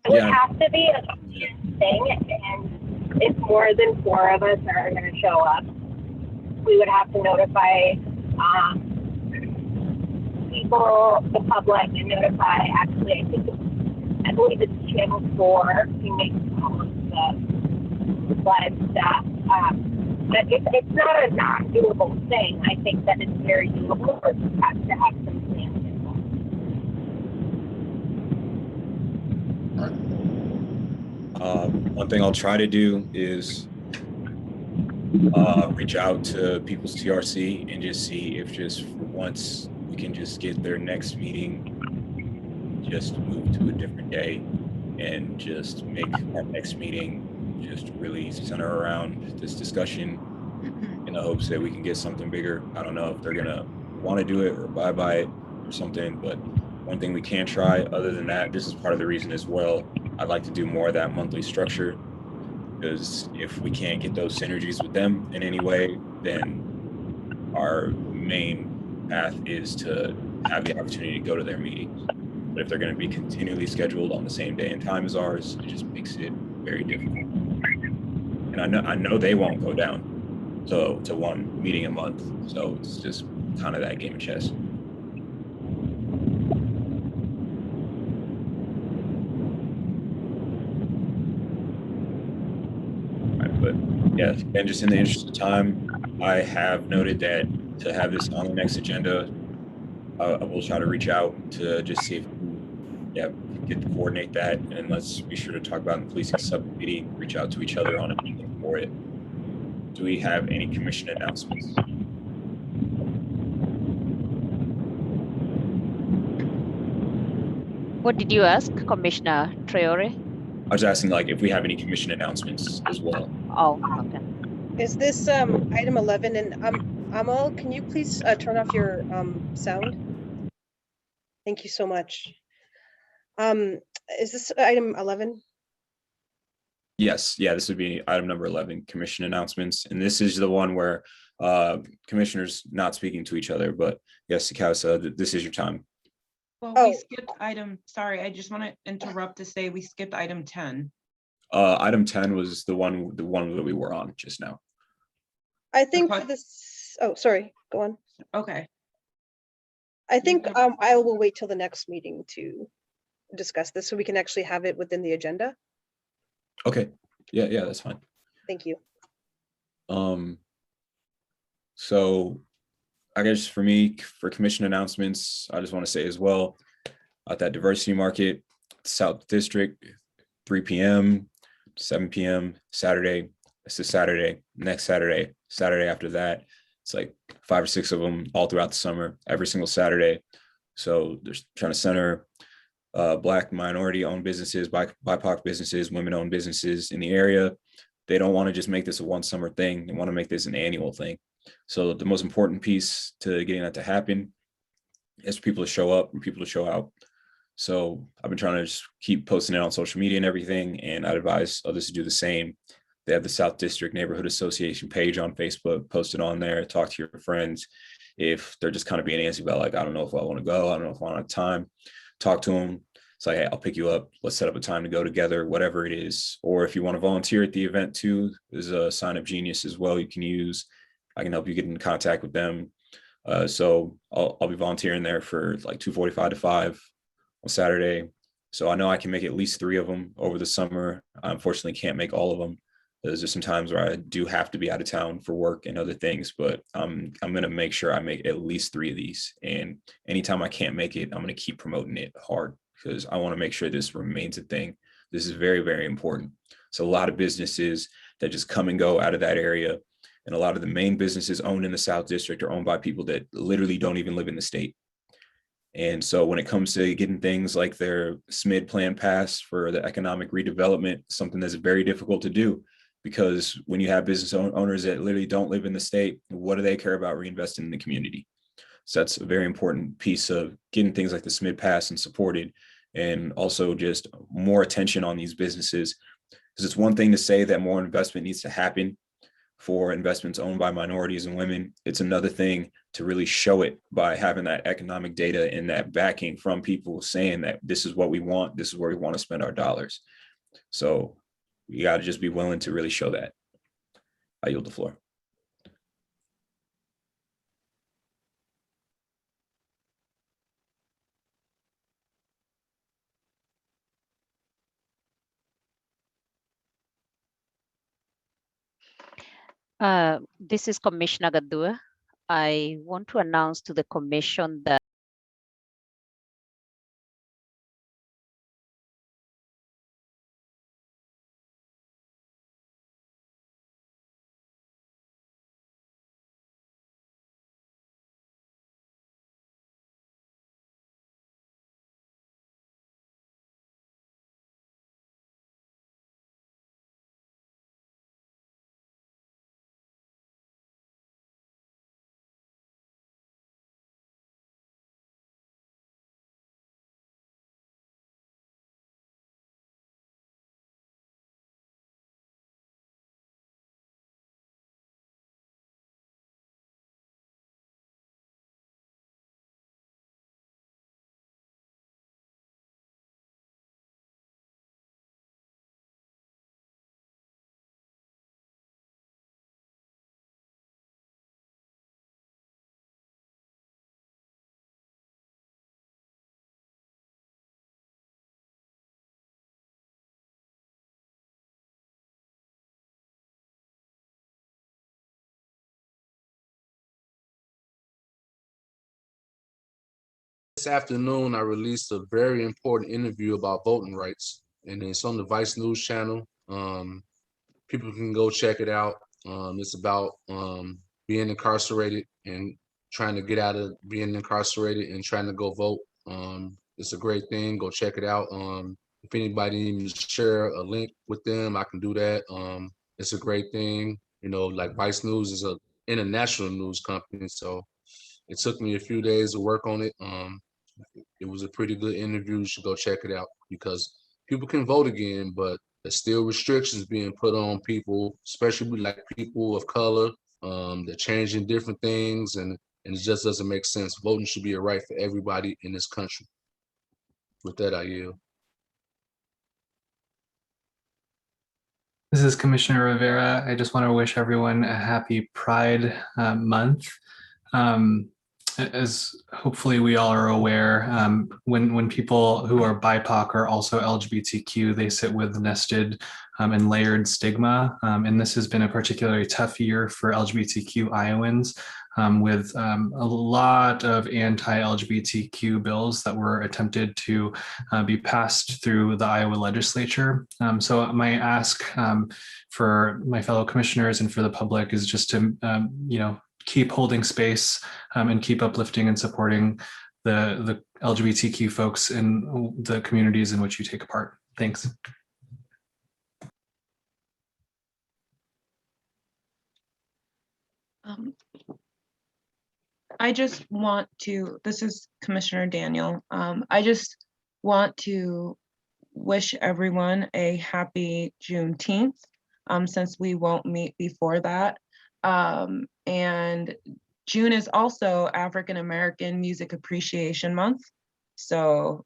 K: It would
A: Yeah.
K: have to be a thing, and if more than 4 of us are going to show up, we would have to notify people, the public, and notify, actually, I believe it's channel 4 who makes all of the live stuff. But it's not a non-doable thing. I think that it's very doable, but you have to have some plans involved.
A: One thing I'll try to do is reach out to People's TRC and just see if just for once we can just get their next meeting just moved to a different day and just make our next meeting just really center around this discussion in the hopes that we can get something bigger. I don't know if they're gonna want to do it or abide by it or something, but one thing we can try, other than that, this is part of the reason as well, I'd like to do more of that monthly structure, because if we can't get those synergies with them in any way, then our main path is to have the opportunity to go to their meetings. But if they're going to be continually scheduled on the same day and time as ours, it just makes it very difficult. And I know they won't go down to one meeting a month, so it's just kind of that game of chess. But yeah, and just in the interest of time, I have noted that to have this on the next agenda, I will try to reach out to just see if we get to coordinate that, and let's be sure to talk about the policing subcommittee, reach out to each other on a meeting for it. Do we have any commission announcements?
G: What did you ask, Commissioner Traore?
A: I was asking like if we have any commission announcements as well.
G: Oh, okay.
J: Is this item 11? And Amal, can you please turn off your sound? Thank you so much. Is this item 11?
A: Yes, yeah, this would be item number 11, commission announcements. And this is the one where commissioners not speaking to each other, but yes, Sakasa, this is your time.
L: Well,
J: Oh.
L: we skipped item, sorry, I just want to interrupt to say we skipped item 10.
A: Item 10 was the one that we were on just now.
J: I think
L: Okay.
J: for this, oh, sorry, go on.
L: Okay.
J: I think
L: can-
J: I will wait till the next meeting to discuss this so we can actually have it within the agenda.
A: Okay, yeah, that's fine.
J: Thank you.
A: So I guess for me, for commission announcements, I just want to say as well, at that diversity market, South District, 3 p.m., 7 p.m., Saturday. This is Saturday, next Saturday, Saturday after that. It's like 5 or 6 of them all throughout the summer, every single Saturday. So they're trying to center Black minority-owned businesses, BIPOC businesses, women-owned businesses in the area. They don't want to just make this a one summer thing. They want to make this an annual thing. So the most important piece to getting that to happen is for people to show up and people to show out. So I've been trying to just keep posting it on social media and everything, and I'd advise others to do the same. They have the South District Neighborhood Association page on Facebook, post it on there, talk to your friends. If they're just kind of being antsy about like, I don't know if I want to go, I don't know if I want to have time, talk to them. It's like, hey, I'll pick you up. Let's set up a time to go together, whatever it is. Or if you want to volunteer at the event too, there's a Sign Up Genius as well you can use. I can help you get in contact with them. So I'll be volunteering there for like 2:45 to 5 on Saturday. So I know I can make at least 3 of them over the summer. I unfortunately can't make all of them. There's just some times where I do have to be out of town for work and other things, but I'm going to make sure I make at least 3 of these. And anytime I can't make it, I'm going to keep promoting it hard because I want to make sure this remains a thing. This is very, very important. So a lot of businesses that just come and go out of that area. And a lot of the main businesses owned in the South District are owned by people that literally don't even live in the state. And so when it comes to getting things like their SMID plan passed for the economic redevelopment, something that's very difficult to do because when you have business owners that literally don't live in the state, what do they care about reinvesting in the community? So that's a very important piece of getting things like the SMID passed and supported, and also just more attention on these businesses. Because it's one thing to say that more investment needs to happen for investments owned by minorities and women. It's another thing to really show it by having that economic data and that backing from people saying that this is what we want, this is where we want to spend our dollars. So you got to just be willing to really show that. I yield the floor.
G: This is Commissioner Gadua. I want to announce to the commission that
F: This afternoon, I released a very important interview about voting rights, and it's on the Vice News channel. People can go check it out. It's about being incarcerated and trying to get out of being incarcerated and trying to go vote. It's a great thing. Go check it out. If anybody needs me to share a link with them, I can do that. It's a great thing. You know, like Vice News is an international news company, so it took me a few days to work on it. It was a pretty good interview. You should go check it out because people can vote again, but there's still restrictions being put on people, especially like people of color. They're changing different things, and it just doesn't make sense. Voting should be a right for everybody in this country. With that, I yield.
D: This is Commissioner Rivera. I just want to wish everyone a happy Pride month. As hopefully we all are aware, when people who are BIPOC are also LGBTQ, they sit with nested and layered stigma. And this has been a particularly tough year for LGBTQ Iowans, with a lot of anti-LGBTQ bills that were attempted to be passed through the Iowa legislature. So my ask for my fellow commissioners and for the public is just to, keep holding space and keep uplifting and supporting the LGBTQ folks in the communities in which you take part. Thanks.
L: I just want to, this is Commissioner Daniel. I just want to wish everyone a happy Juneteenth, since we won't meet before that. And June is also African American Music Appreciation Month. So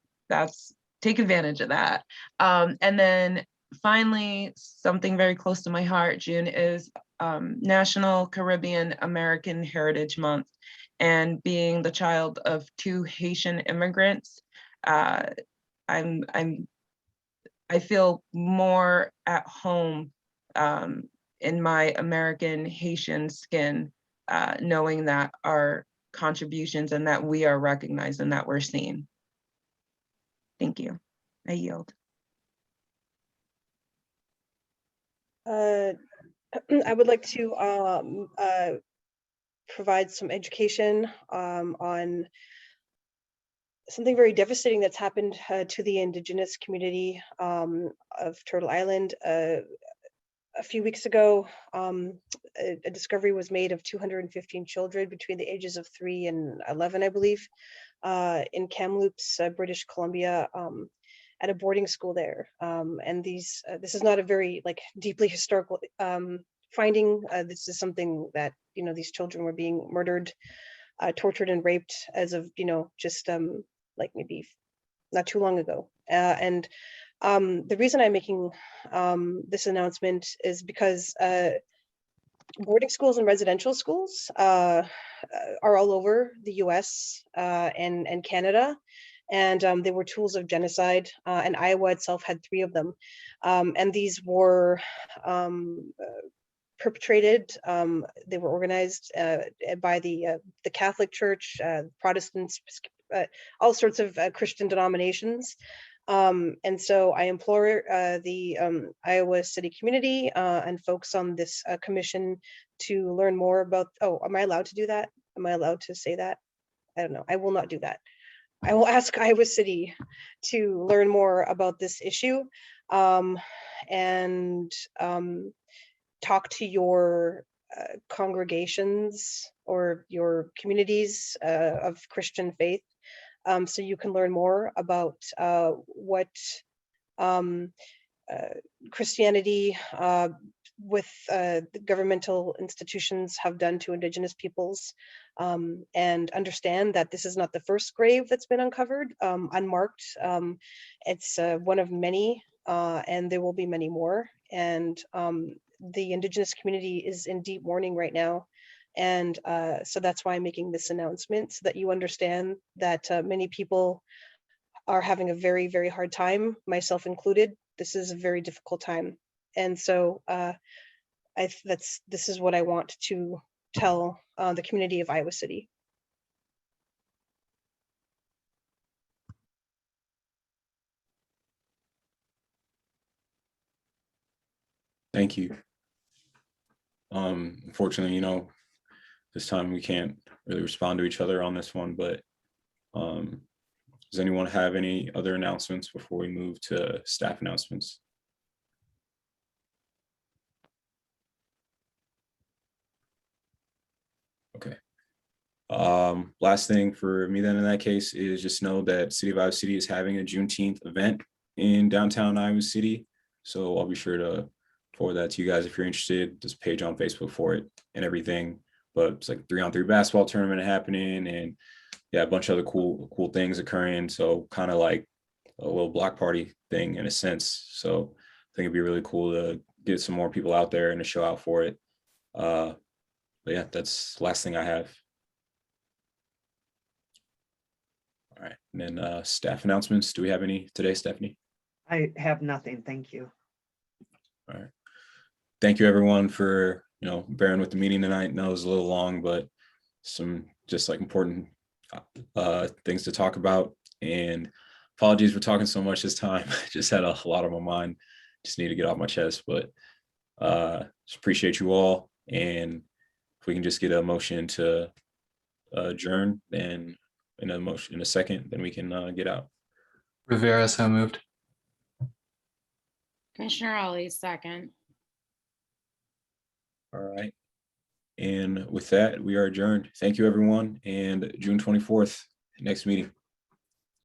L: take advantage of that. And then finally, something very close to my heart, June is National Caribbean American Heritage Month. And being the child of 2 Haitian immigrants, I feel more at home in my American Haitian skin, knowing that our contributions and that we are recognized and that we're seen. Thank you. I yield.
J: I would like to provide some education on something very devastating that's happened to the Indigenous community of Turtle Island. A a few weeks ago, a discovery was made of 215 children between the ages of 3 and 11, I believe, in Kamloops, British Columbia, at a boarding school there. And this is not a very like deeply historical finding. This is something that, you know, these children were being murdered, tortured and raped as of, you know, just like maybe not too long ago. And the reason I'm making this announcement is because boarding schools and residential schools are all over the US and Canada. And they were tools of genocide, and Iowa itself had 3 of them. And these were perpetrated, they were organized by the Catholic Church, Protestants, all sorts of Christian denominations. And so I implore the Iowa City community and folks on this commission to learn more about, oh, am I allowed to do that? Am I allowed to say that? I don't know. I will not do that. I will ask Iowa City to learn more about this issue and talk to your congregations or your communities of Christian faith, so you can learn more about what Christianity with the governmental institutions have done to Indigenous peoples, and understand that this is not the first grave that's been uncovered, unmarked. It's one of many, and there will be many more. And the Indigenous community is in deep mourning right now. And so that's why I'm making this announcement, so that you understand that many people are having a very, very hard time, myself included. This is a very difficult time. And so this is what I want to tell the community of Iowa City.
A: Thank you. Unfortunately, you know, this time we can't really respond to each other on this one, but does anyone have any other announcements before we move to staff announcements? Okay. Last thing for me then in that case is just know that City of Iowa City is having a Juneteenth event in downtown Iowa City. So I'll be sure to forward that to you guys if you're interested. There's a page on Facebook for it and everything. But it's like 3-on-3 basketball tournament happening, and yeah, a bunch of other cool things occurring. So kind of like a little block party thing in a sense. So I think it'd be really cool to get some more people out there and to show out for it. But yeah, that's the last thing I have. All right, and then staff announcements. Do we have any today, Stephanie?
B: I have nothing, thank you.
A: All right. Thank you everyone for, you know, bearing with the meeting tonight. I know it was a little long, but some just like important things to talk about. And apologies for talking so much this time. Just had a lot on my mind. Just need to get off my chest, but just appreciate you all. And if we can just get a motion to adjourn, then in a second, then we can get out.
D: Rivera, so moved.
C: Commissioner Ollie, second.
A: All right. And with that, we are adjourned. Thank you, everyone. And June 24th, next meeting.